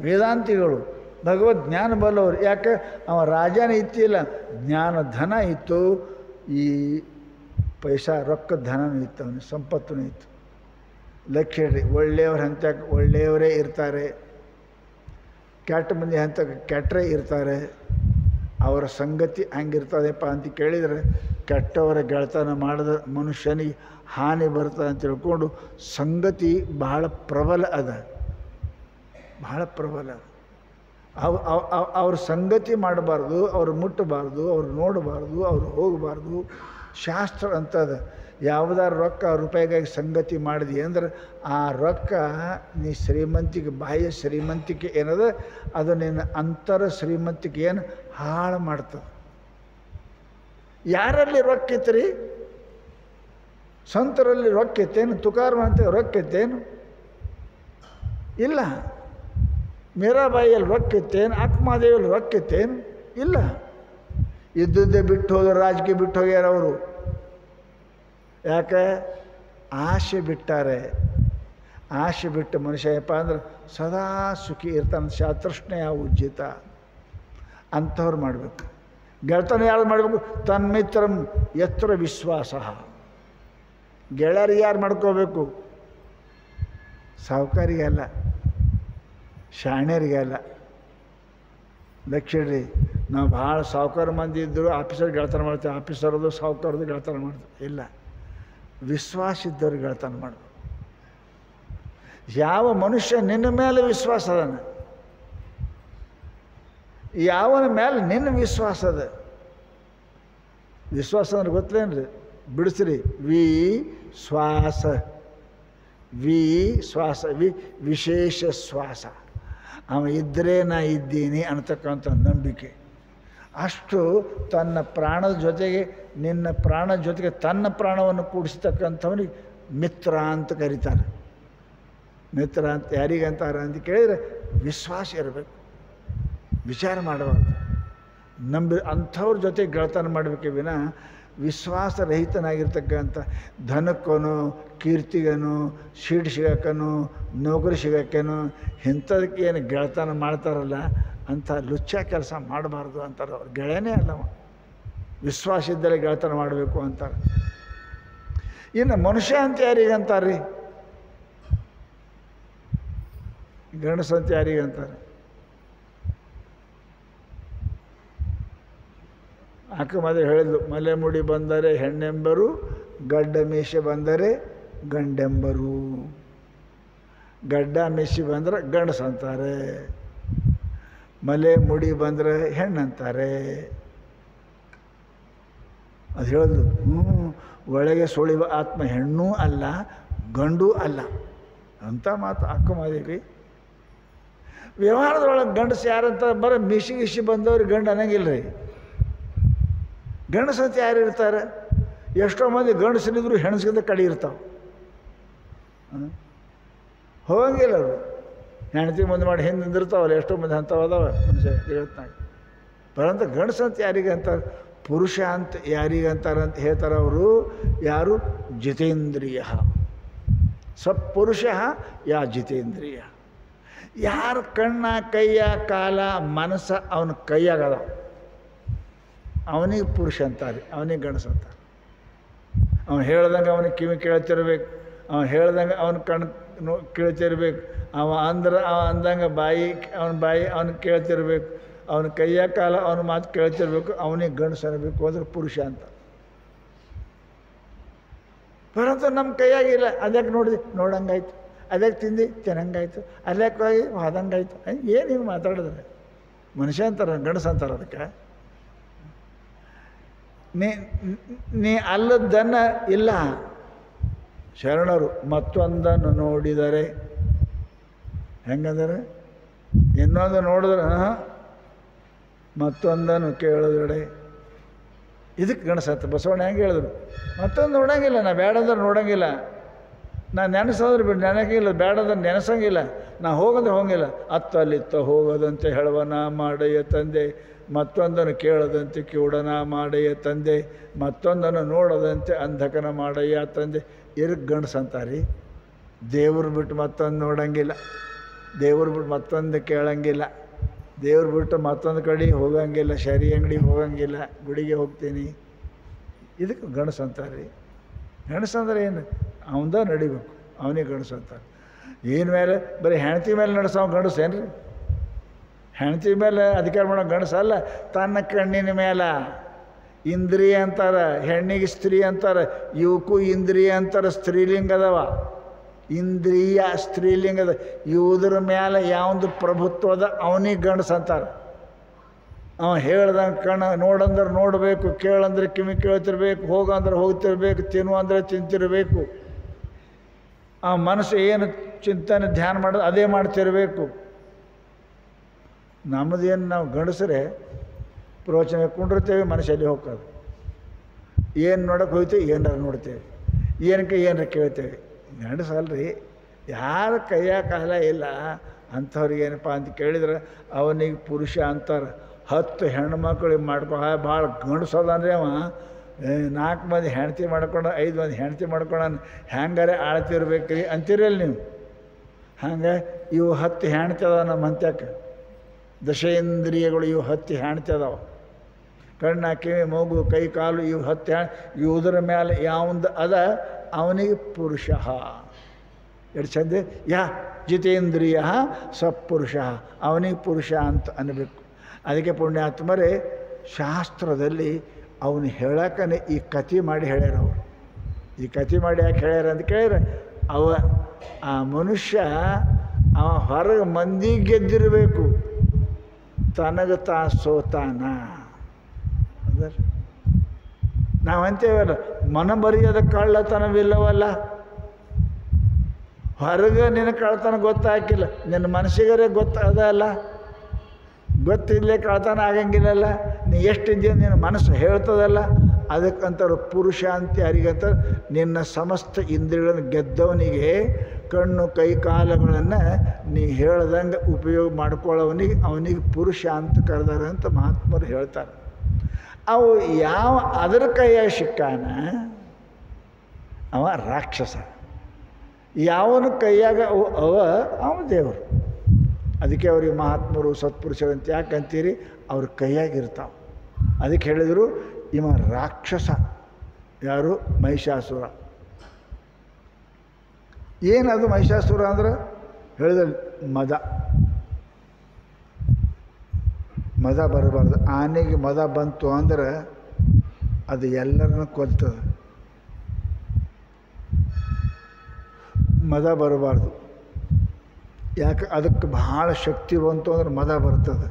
ವೇದಾಂತಿಗಳು, ಭಗವದ್ ಜ್ಞಾನ ಬಲ್ಲವರು. ಯಾಕೆ ಅವ ರಾಜನೇ ಇತ್ತಿಲ್ಲ, ಜ್ಞಾನ ಧನ ಇತ್ತು, ಈ ಪೈಸಾ ರೊಕ್ಕದ ಧನನೂ ಇತ್ತು, ಅವನಿಗೆ ಸಂಪತ್ತೂ ಇತ್ತು. ಲಕ್ಷ್ಯ ಒಳ್ಳೆಯವ್ರ ಹಂತಕ್ಕೆ ಒಳ್ಳೆಯವರೇ ಇರ್ತಾರೆ, ಕೆಟ್ಟ ಮಂದಿ ಹಂತಕ್ಕೆ ಕೆಟ್ಟರೇ ಇರ್ತಾರೆ. ಅವರ ಸಂಗತಿ ಹಂಗಿರ್ತದೆಪ್ಪ ಅಂತ ಕೇಳಿದರೆ, ಕೆಟ್ಟವರ ಗೆಳೆತನ ಮಾಡಿದ ಮನುಷ್ಯನಿಗೆ ಹಾನಿ ಬರ್ತದೆ ಅಂತ ತಿಳ್ಕೊಂಡು ಸಂಗತಿ ಬಹಳ ಪ್ರಬಲ ಅದ, ಬಹಳ ಪ್ರಬಲ. ಅವ್ರ ಸಂಗತಿ ಮಾಡಬಾರ್ದು, ಅವ್ರು ಮುಟ್ಟಬಾರ್ದು, ಅವ್ರು ನೋಡಬಾರ್ದು, ಅವ್ರು ಹೋಗಬಾರ್ದು. ಶಾಸ್ತ್ರ ಅಂತದ, ಯಾವುದಾರು ರೊಕ್ಕ ರೂಪಾಯಿಗಾಗಿ ಸಂಗತಿ ಮಾಡಿದೆ ಅಂದ್ರೆ ಆ ರೊಕ್ಕ ನೀ ಶ್ರೀಮಂತಿಕೆ, ಬಾಹ್ಯ ಶ್ರೀಮಂತಿಕೆ ಏನದ ಅದು ನಿನ್ನ ಅಂತರ ಶ್ರೀಮಂತಿಕೆ ಏನು ಹಾಳು ಮಾಡ್ತದೆ. ಯಾರಲ್ಲಿ ರೊಕ್ಕ ಇತ್ತರಿ? ಸಂತರಲ್ಲಿ ರೊಕ್ಕ ಇತ್ತೇನು? ತುಕಾರಾಮ್ ಅಂತ ರೊಕ್ಕ ಇತ್ತೇನು? ಇಲ್ಲ. ಮೀರಾಬಾಯಿಯಲ್ಲಿ ರೊಕ್ಕ ಇತ್ತೇನು? ಅಕ್ಕಮಹಾದೇವಿಯಲ್ಲಿ ರೊಕ್ಕ ಇತ್ತೇನು? ಇಲ್ಲ. ಇದ್ದದ್ದೇ ಬಿಟ್ಟು ಹೋದ್ರು, ರಾಜಕೀಯ ಬಿಟ್ಟು ಹೋಗ್ಯಾರ ಅವರು. ಯಾಕೆ? ಆಸೆ ಬಿಟ್ಟಾರೆ. ಆಸೆ ಬಿಟ್ಟು ಮನುಷ್ಯ ಏನಪ್ಪ ಅಂದ್ರೆ ಸದಾ ಸುಖಿ ಇರ್ತಾನೆ. ಶಾತೃಷ್ಣೆಯ ಉಜ್ಜಿತ ಅಂಥವ್ರು ಮಾಡಬೇಕು. ಗೆಳೆತನ ಯಾರು ಮಾಡಬೇಕು? ತನ್ಮಿತ್ರಂ ಯತ್ರ ವಿಶ್ವಾಸ. ಗೆಳೆಯರಿಗೆ ಯಾರು ಮಾಡ್ಕೋಬೇಕು? ಸಾಹುಕಾರಿಗಲ್ಲ, ಶಾಣ್ಯರಿಗಲ್ಲ. ಲಕ್ಷ್ಯರಿ ನಾವು ಭಾಳ ಸಾಹುಕಾರ ಮಂದಿ ಇದ್ದರು ಆಫೀಸರ್ ಗೆಳೆತನ ಮಾಡ್ತೀವಿ, ಆಫೀಸರ್ದು ಸಾಹುಕಾರದು ಗೆಳೆತನ ಮಾಡ್ತೀವಿ. ಇಲ್ಲ, ವಿಶ್ವಾಸ ಇದ್ದವ್ರಿಗೆ ಗೆಳೆತನ ಮಾಡಬೇಕು. ಯಾವ ಮನುಷ್ಯ ನಿನ್ನ ಮೇಲೆ ವಿಶ್ವಾಸ ಅದನ್ನು, ಯಾವನ ಮೇಲೆ ನಿನ್ನ ವಿಶ್ವಾಸ ಅದ. ವಿಶ್ವಾಸ ಅಂದ್ರೆ ಗೊತ್ತೇನ್ರಿ? ಬಿಡಿಸ್ರಿ. ಶ್ವಾಸ ಶ್ವಾಸ ವಿಶೇಷ ಶ್ವಾಸ. ಅವ ಇದ್ದರೆ ನಾ ಇದ್ದೀನಿ ಅನ್ನತಕ್ಕಂಥ ನಂಬಿಕೆ. ಅಷ್ಟು ತನ್ನ ಪ್ರಾಣದ ಜೊತೆಗೆ, ನಿನ್ನ ಪ್ರಾಣದ ಜೊತೆಗೆ ತನ್ನ ಪ್ರಾಣವನ್ನು ಕೂಡಿಸ್ತಕ್ಕಂಥವನಿಗೆ ಮಿತ್ರ ಅಂತ ಕರೀತಾರೆ. ಮಿತ್ರ ಅಂತ ಯಾರಿಗಂತಾರೆ ಅಂತ ಕೇಳಿದರೆ ವಿಶ್ವಾಸ ಇರಬೇಕು, ವಿಚಾರ ಮಾಡಬಾರ್ದು, ಅಂಥವ್ರ ಜೊತೆ ಗೆಳೆತನ ಮಾಡಬೇಕೆ ವಿನ ವಿಶ್ವಾಸರಹಿತನಾಗಿರ್ತಕ್ಕಂಥ ಧನಕ್ಕನೋ ಕೀರ್ತಿಗನೋ ಸೀಟ್ ಸಿಗಕ್ಕನೋ ನೌಕರಿ ಸಿಗಕ್ಕೇನೋ ಇಂಥದಕ್ಕೆ ಏನು ಗೆಳೆತನ ಮಾಡ್ತಾರಲ್ಲ ಅಂಥ ಲುಚ್ಚ ಕೆಲಸ ಮಾಡಬಾರ್ದು ಅಂತಾರೆ. ಅವ್ರು ಗೆಳೆಯನೇ ಅಲ್ಲವ, ವಿಶ್ವಾಸ ಇದ್ದರೆ ಗೆಳೆತನ ಮಾಡಬೇಕು ಅಂತಾರೆ. ಇನ್ನು ಮನುಷ್ಯ ಅಂತ ಯಾರಿಗಂತಾರೆ ರೀ? ಗಂಡಸಂತ ಯಾರಿಗಂತಾರೆ? ಅಕ್ಕಮಹಾದೇವಿ ಹೇಳಿದ್ಲು, ಮಲೆ ಮುಡಿ ಬಂದರೆ ಹೆಣ್ಣೆಂಬರು, ಗಡ್ಡ ಮೀಸೆ ಬಂದರೆ ಗಂಡೆಂಬರು. ಗಡ್ಡ ಮೀಸೆ ಬಂದರೆ ಗಂಡಸಂತಾರೆ, ಮಲೆ ಮುಡಿ ಬಂದರೆ ಹೆಣ್ಣಂತಾರೆ. ಅದು ಹೇಳಿದ್ಲು. ಒಳಗೆ ಸುಳಿವ ಆತ್ಮ ಹೆಣ್ಣೂ ಅಲ್ಲ ಗಂಡೂ ಅಲ್ಲ ಅಂತ ಮಾತು ಅಕ್ಕಮಹಾದೇವಿ. ವ್ಯವಹಾರದೊಳಗೆ ಗಂಡಸು ಯಾರಂತ ಬರೋ ಮಿಶಿ ಬಂದವ್ರಿಗೆ ಗಂಡು ಅನ್ನಂಗಿಲ್ಲ ರೀ. ಗಂಡಸಂತ ಯಾರು ಇರ್ತಾರೆ? ಎಷ್ಟೋ ಮಂದಿ ಗಂಡಸನಿದ್ರು ಹೆಣಸ್ಗಿಂತ ಕಡಿ ಇರ್ತಾವೆ. ಹೋಗಂಗಿಲ್ಲ ಅವರು. ಹೆಣ್ತಿ ಮುಂದೆ ಮಾಡಿ ಹಿಂದೆ ನಿಂದಿರ್ತಾವಲ್ಲ, ಎಷ್ಟೋ ಮಂದಿ ಅಂಥವು ಅದಾವ ಮನುಷ್ಯ ಜಗತ್ನಾಗ. ಬರಂತ ಗಂಡಸಂತ ಯಾರಿಗೆ ಅಂತಾರೆ? ಪುರುಷ ಅಂತ ಯಾರಿಗೆ ಅಂತಾರಂತ ಹೇಳ್ತಾರೆ ಅವರು. ಯಾರು? ಜಿತೇಂದ್ರಿಯ. ಸತ್ಪುರುಷ ಯಾ ಜಿತೇಂದ್ರಿಯ. ಯಾರ ಕಣ್ಣ ಕೈಯ ಕಾಲ ಮನಸ್ಸ ಅವನ ಕೈಯಾಗದ ಅವನಿಗೆ ಪುರುಷ ಅಂತಾರೆ, ಅವನಿಗೆ ಗಂಡಸ ಅಂತಾರೆ. ಅವನು ಹೇಳ್ದಂಗೆ ಅವನಿಗೆ ಕಿವಿ ಕೇಳ್ತಿರ್ಬೇಕು, ಅವನು ಹೇಳ್ದಂಗೆ ಅವನ ಕಣ್ಣು ಕೇಳ್ತಿರ್ಬೇಕು, ಅವ ಅಂದಂಗೆ ಅವನ ಬಾಯಿ ಅವನಿಗೆ ಕೇಳ್ತಿರ್ಬೇಕು, ಅವನ ಕೈಯ ಕಾಲ ಅವನ ಮಾತು ಕೇಳ್ತಿರ್ಬೇಕು, ಅವನಿಗೆ ಗಂಡಸ ಅನ್ನಬೇಕು ಅಂದ್ರೆ ಪುರುಷ ಅಂತ. ಬರಂತ ನಮ್ಮ ಕೈಯಾಗಿಲ್ಲ. ಅದಕ್ಕೆ ನೋಡಿದೆ ನೋಡಂಗಾಯ್ತು, ಅದಕ್ಕೆ ತಿಂದು ತಿನ್ನಂಗಾಯ್ತು, ಅಲ್ಲಕ್ಕೆ ಹೋಗಿ ಹೋದಂಗಾಯ್ತು. ಏನು ಹಿಂಗೆ ಮಾತಾಡಿದ್ರೆ ಮನುಷ್ಯ ಅಂತಾರೆ, ಗಂಡಸ ಅಂತಾರೆ ಅದಕ್ಕೆ. ನೀ ಅಲ್ಲದ್ದನ್ನು ಇಲ್ಲ. ಶರಣರು ಮತ್ತೊಂದನ್ನು ನೋಡಿದರೆ ಹೆಂಗಂದರೆ, ಇನ್ನೊಂದು ನೋಡಿದ್ರೆ ಮತ್ತೊಂದನ್ನು ಕೇಳಿದ್ರೆ ಇದಕ್ಕೆ ಗಣಸತ್ತ. ಬಸವಣ್ಣ ಹೆಂಗೆ ಹೇಳಿದ್ರು? ಮತ್ತೊಂದು ನೋಡೋಂಗಿಲ್ಲ, ನಾ ಬೇಡಂದ್ರೆ ನೋಡೋಂಗಿಲ್ಲ, ನಾನು ನೆನೆಸೋದ್ರೆ ಬಿಟ್ಟು ನೆನಗಿಲ್ಲ, ಬೇಡಂದ್ರೆ ನೆನೆಸೋಂಗಿಲ್ಲ, ನಾ ಹೋಗಂದ್ರೆ ಹೋಗಿಲ್ಲ. ಅತ್ತಲಿತ್ತ ಹೋಗದಂತೆ ಹೇಳುವನ ಮಾಡಯ್ಯ ತಂದೆ, ಮತ್ತೊಂದನ್ನು ಕೇಳದಂತೆ ಕಿವುಡನ ಮಾಡಯ್ಯ ತಂದೆ, ಮತ್ತೊಂದನ್ನು ನೋಡದಂತೆ ಅಂಧಕನ ಮಾಡಯ್ಯ ತಂದೆ. ಗಂಡಸು ಅಂತಾರಿ. ದೇವ್ರು ಬಿಟ್ಟು ಮತ್ತೊಂದು ನೋಡಂಗಿಲ್ಲ, ದೇವ್ರು ಬಿಟ್ಟು ಮತ್ತೊಂದು ಕೇಳಂಗಿಲ್ಲ, ದೇವ್ರು ಬಿಟ್ಟು ಮತ್ತೊಂದು ಕಡೆ ಹೋಗಂಗಿಲ್ಲ, ಶರಿ ಅಂಗಡಿಗೆ ಹೋಗಂಗಿಲ್ಲ, ಗುಡಿಗೆ ಹೋಗ್ತೀನಿ. ಇದಕ್ಕೆ ಗಂಡಸು ಅಂತಾರೆ. ಗಂಡಸು ಅಂದ್ರೆ ಏನು? ಅವನದ ನಡಿಬೇಕು, ಅವನಿಗೆ ಗಂಡಸು ಅಂತಾರೆ. ಏನು ಮೇಲೆ ಬರೀ ಹೆಂಡತಿ ಮೇಲೆ ನಡೆಸೋ ಗಂಡಸು ಏನ್ರಿ? ಹೆಂಡತಿ ಮೇಲೆ ಅಧಿಕಾರ ಮಾಡೋ ಗಂಡಸು ಅಲ್ಲ. ತನ್ನ ಕಣ್ಣಿನ ಮೇಲೆ ಇಂದ್ರಿಯ ಅಂತಾರೆ, ಹೆಣ್ಣಿಗೆ ಸ್ತ್ರೀ ಅಂತಾರೆ, ಇವಕ್ಕೂ ಇಂದ್ರಿಯ ಅಂತಾರೆ, ಸ್ತ್ರೀಲಿಂಗ ಅದಾವ. ಇಂದ್ರಿಯ ಸ್ತ್ರೀಲಿಂಗದ ಇವುದ್ರ ಮೇಲೆ ಯಾವೊಂದು ಪ್ರಭುತ್ವದ ಅವನಿಗೆ ಗಂಡಸು ಅಂತಾರೆ. ಅವ ಹೇಳ್ದಂಗೆ ಕಣ್ಣು ನೋಡಂದ್ರೆ ನೋಡಬೇಕು, ಕೇಳಂದ್ರೆ ಕಿವಿ ಕೇಳ್ತಿರ್ಬೇಕು, ಹೋಗಂದ್ರೆ ಹೋಗ್ತಿರ್ಬೇಕು, ತಿನ್ನು ಅಂದರೆ ತಿಂತಿರಬೇಕು. ಆ ಮನಸ್ಸು ಏನು ಚಿಂತನೆ ಧ್ಯಾನ ಮಾಡೋದು ಅದೇ ಮಾಡ್ತಿರಬೇಕು. ನಮ್ಮದೇನು ನಾವು ಗಂಡಸರೇ ಪ್ರವಚನ ಕುಂಡಿರ್ತೇವೆ, ಮನಸ್ಸಲ್ಲಿ ಹೋಗೋದು. ಏನು ನೋಡೋಕೆ ಹೋಗ್ತೀವಿ, ಏನಾರು ನೋಡ್ತೇವೆ, ಏನಕ್ಕೆ ಏನಾರು ಕೇಳ್ತೇವೆ. ಗಂಡಸಲ್ರಿ. ಯಾರ ಕೈಯ ಕಾಲ ಇಲ್ಲ ಅಂಥವ್ರಿಗೆ ಏನಪ್ಪ ಅಂತ ಕೇಳಿದ್ರೆ ಅವನಿಗೆ ಪುರುಷ ಅಂತಾರೆ. 10 ಹೆಣ್ಮಕ್ಳಿಗೆ ಭಾಳ ಗಂಡಸೋದನ್ರಿ ಅವ. 4 ಮಂದಿ ಹೆಂಡತಿ ಮಾಡ್ಕೊಂಡು 5 ಮಂದಿ ಹೆಂಡತಿ ಮಾಡ್ಕೊಂಡು ಹೆಂಗಾರೆ ಆಳ್ತಿರ್ಬೇಕ್ರಿ ಅಂತೀರಲ್ಲ ನೀವು. ಹಂಗೆ ಇವು 10 ಹೆಣ್ತಿ ಅದಾವ ನಮ್ಮ ಅಂತ್ಯಕ್ಕೆ. ದಶೇಂದ್ರಿಯಗಳು ಇವು 10 ಹೆಣ್ತಿ ಅದಾವ. ಕಣ್ಣು ಕಿವಿ ಮೂಗು ಕೈ ಕಾಲು ಇವು 10 ಇವುದ್ರ ಮೇಲೆ ಯಾವಂದು ಅದ ಅವನಿಗೆ ಪುರುಷ. ಎಷ್ಟು ಚಂದ ಯಾ ಜಿತೇಂದ್ರಿಯ ಸಪುರುಷ, ಅವನಿಗೆ ಪುರುಷ ಅಂತ ಅನ್ನಬೇಕು. ಅದಕ್ಕೆ ಪುಣ್ಯಾತ್ಮರೇ ಶಾಸ್ತ್ರದಲ್ಲಿ ಅವನು ಹೇಳಕ್ಕನೆ ಈ ಕಥೆ ಮಾಡಿ ಹೇಳ್ಯಾರ. ಅವರು ಈ ಕಥೆ ಮಾಡಿ ಯಾಕೆ ಹೇಳ್ಯಾರ ಅಂತ ಕೇಳಿದ್ರೆ, ಆ ಮನುಷ್ಯ ಅವ ಹೊರಗೆ ಮಂದಿ ಗೆದ್ದಿರಬೇಕು, ತನಗೆ ತಾ ಸೋತಾನ. ಅದರ ನಾವಂತೇವಲ್ಲ, ಮನ ಬರೆಯೋದ ಕಳ್ಳತನವಿಲ್ಲವಲ್ಲ. ಹೊರಗೆ ನಿನ್ನ ಕಳ್ಳತನ ಗೊತ್ತಾಗಿಲ್ಲ, ನಿನ್ನ ಮನಸ್ಸಿಗರೇ ಗೊತ್ತಾದಲ್ಲ. ಗೊತ್ತಿಲ್ಲೇ ಕಳ್ತನ ಆಗಂಗಿಲ್ಲಲ್ಲ. ನೀ ಎಷ್ಟಿದ್ಯಾ ನಿನ್ನ ಮನಸ್ಸು ಹೇಳ್ತದಲ್ಲ. ಅದಕ್ಕಂತಾರೆ ಪುರುಷ ಅಂತ. ಯಾರಿಗಂತಾರೆ? ನಿನ್ನ ಸಮಸ್ತ ಇಂದ್ರಿಯಗಳನ್ನು ಗೆದ್ದವನಿಗೆ, ಕಣ್ಣು ಕೈ ಕಾಲುಗಳನ್ನು ನೀ ಹೇಳ್ದಂಗೆ ಉಪಯೋಗ ಮಾಡ್ಕೊಳ್ಳೋವನಿಗೆ ಅವನಿಗೆ ಪುರುಷ ಅಂತ ಕರೆದಾರೆ ಅಂತ ಮಹಾತ್ಮರು ಹೇಳ್ತಾರೆ. ಅವು ಯಾವ ಅದರ ಕೈಯಾಗ ಸಿಕ್ಕಾನ ಅವ ರಾಕ್ಷಸ, ಯಾವನ ಕೈಯಾಗ ಅವ ದೇವರು. ಅದಕ್ಕೆ ಅವ್ರಿಗೆ ಮಹಾತ್ಮರು ಸತ್ಪುರುಷರು ಅಂತ ಯಾಕೆ ಅಂತೀರಿ? ಅವ್ರ ಕೈಯಾಗಿರ್ತಾವೆ. ಅದಕ್ಕೆ ಹೇಳಿದರು ಇವ ರಾಕ್ಷಸ. ಯಾರು? ಮಹಿಷಾಸುರ. ಏನದು ಮಹಿಷಾಸುರ ಅಂದ್ರೆ? ಹೇಳಿದ ಮದ. ಮದ ಬರಬಾರ್ದು. ಆನೆಗೆ ಮದ ಬಂತು ಅಂದ್ರೆ ಅದು ಎಲ್ಲರನ್ನ ಕೊಲ್ತದೆ. ಮದ ಬರಬಾರ್ದು. ಯಾಕೆ? ಅದಕ್ಕೆ ಭಾಳ ಶಕ್ತಿ ಬಂತು ಅಂದ್ರೆ ಮದ ಬರ್ತದೆ.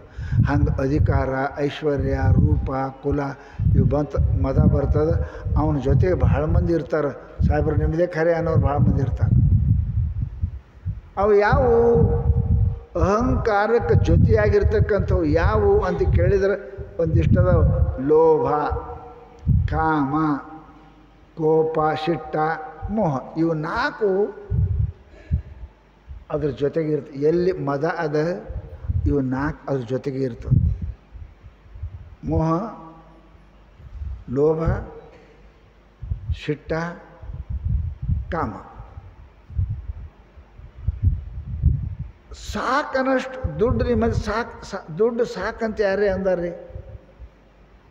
ಹಂಗೆ ಅಧಿಕಾರ, ಐಶ್ವರ್ಯ, ರೂಪ, ಕುಲ ಇವು ಬಂತು ಮದ ಬರ್ತದೆ. ಅವನ ಜೊತೆಗೆ ಭಾಳ ಮಂದಿ ಇರ್ತಾರೆ. ಸಾಹೇಬ್ರು ನಿಮ್ಮದೇ ಖರೆ ಅನ್ನೋರು ಭಾಳ ಮಂದಿ ಇರ್ತಾರೆ. ಅವು ಯಾವುವು? ಅಹಂಕಾರಕ್ಕೆ ಜೊತೆಯಾಗಿರ್ತಕ್ಕಂಥವು ಯಾವುವು ಅಂತ ಕೇಳಿದ್ರೆ ಒಂದಿಷ್ಟದ ಲೋಭ, ಕಾಮ, ಕೋಪ, ಶಿಟ್ಟ, ಮೋಹ. ಇವು 4 ಅದ್ರ ಜೊತೆಗೆ ಇರ್ತದೆ. ಎಲ್ಲಿ ಮದ ಅದ ಇವು 4 ಅದ್ರ ಜೊತೆಗೆ ಇರ್ತದೆ. ಮೋಹ, ಲೋಭ, ಶಿಟ್ಟ, ಕಾಮ. ಸಾಕನಷ್ಟು ದುಡ್ಡು ನಿಮಗೆ ದುಡ್ಡು ಸಾಕಂತ ಯಾರೇ ಅಂದಾರ್ರಿ?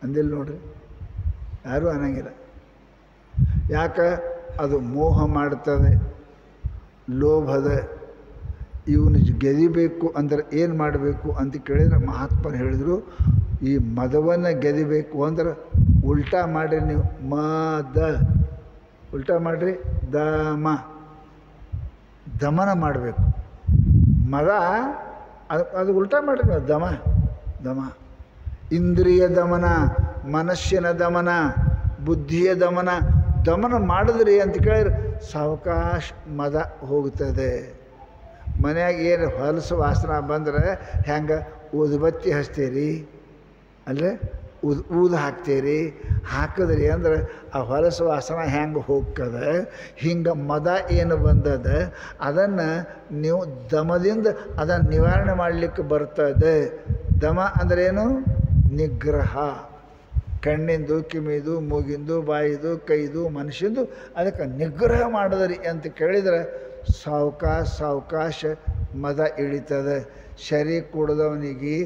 ಅಂದಿಲ್ಲ ನೋಡ್ರಿ, ಯಾರೂ ಅನ್ನಂಗಿಲ್ಲ. ಯಾಕೆ? ಅದು ಮೋಹ ಮಾಡ್ತದೆ, ಲೋಭದ. ಇವನು ಗೆದಿಬೇಕು ಅಂದ್ರೆ ಏನು ಮಾಡಬೇಕು ಅಂತ ಕೇಳಿದ್ರೆ ಮಹಾತ್ಮರು ಹೇಳಿದರು, ಈ ಮದವನ್ನು ಗೆದಿಬೇಕು ಅಂದ್ರೆ ಉಲ್ಟಾ ಮಾಡಿರಿ ನೀವು. ಮದ ಉಲ್ಟಾ ಮಾಡಿರಿ, ದಮನ ಮಾಡಬೇಕು. ಮದ ಅದು ಉಲ್ಟಾ ಮಾಡಿರಿ ನೀವು. ದಮ ಇಂದ್ರಿಯ ದಮನ, ಮನಸ್ಸಿನ ದಮನ, ಬುದ್ಧಿಯ ದಮನ ಮಾಡಿದ್ರಿ ಅಂತ ಕೇಳಿದ್ರೆ ಸಾವಕಾಶ ಮದ ಹೋಗ್ತದೆ. ಮನ್ಯಾಗ ಏನು ಹೊಲಸು ವಾಸನ ಬಂದ್ರೆ ಹೆಂಗೆ ಊದುಬತ್ತಿ ಹಚ್ತೀರಿ ಅಲ್ಲೇ? ಊದು ಹಾಕ್ತೀರಿ, ಹಾಕಿದ್ರಿ ಅಂದ್ರೆ ಆ ಹೊಲಸು ವಾಸನ ಹೆಂಗೆ ಹೋಗ್ತದ, ಹಿಂಗೆ ಮದ ಏನು ಬಂದದ ಅದನ್ನು ನೀವು ದಮದಿಂದ ಅದನ್ನು ನಿವಾರಣೆ ಮಾಡಲಿಕ್ಕೆ ಬರ್ತದೆ. ದಮ ಅಂದ್ರೇನು? ನಿಗ್ರಹ. ಕಣ್ಣಿಂದು, ಕಿವಿದು, ಮೂಗಿಂದು, ಬಾಯಿದು, ಕೈದು, ಮನುಷ್ಯಂದು ಅದಕ್ಕೆ ನಿಗ್ರಹ ಮಾಡಿದ್ರಿ ಅಂತ ಕೇಳಿದರೆ ಸಾವಕಾಶ ಮದ ಇಳಿತದೆ. ಶರೀರ ಕುಡ್ದವನಿಗೆ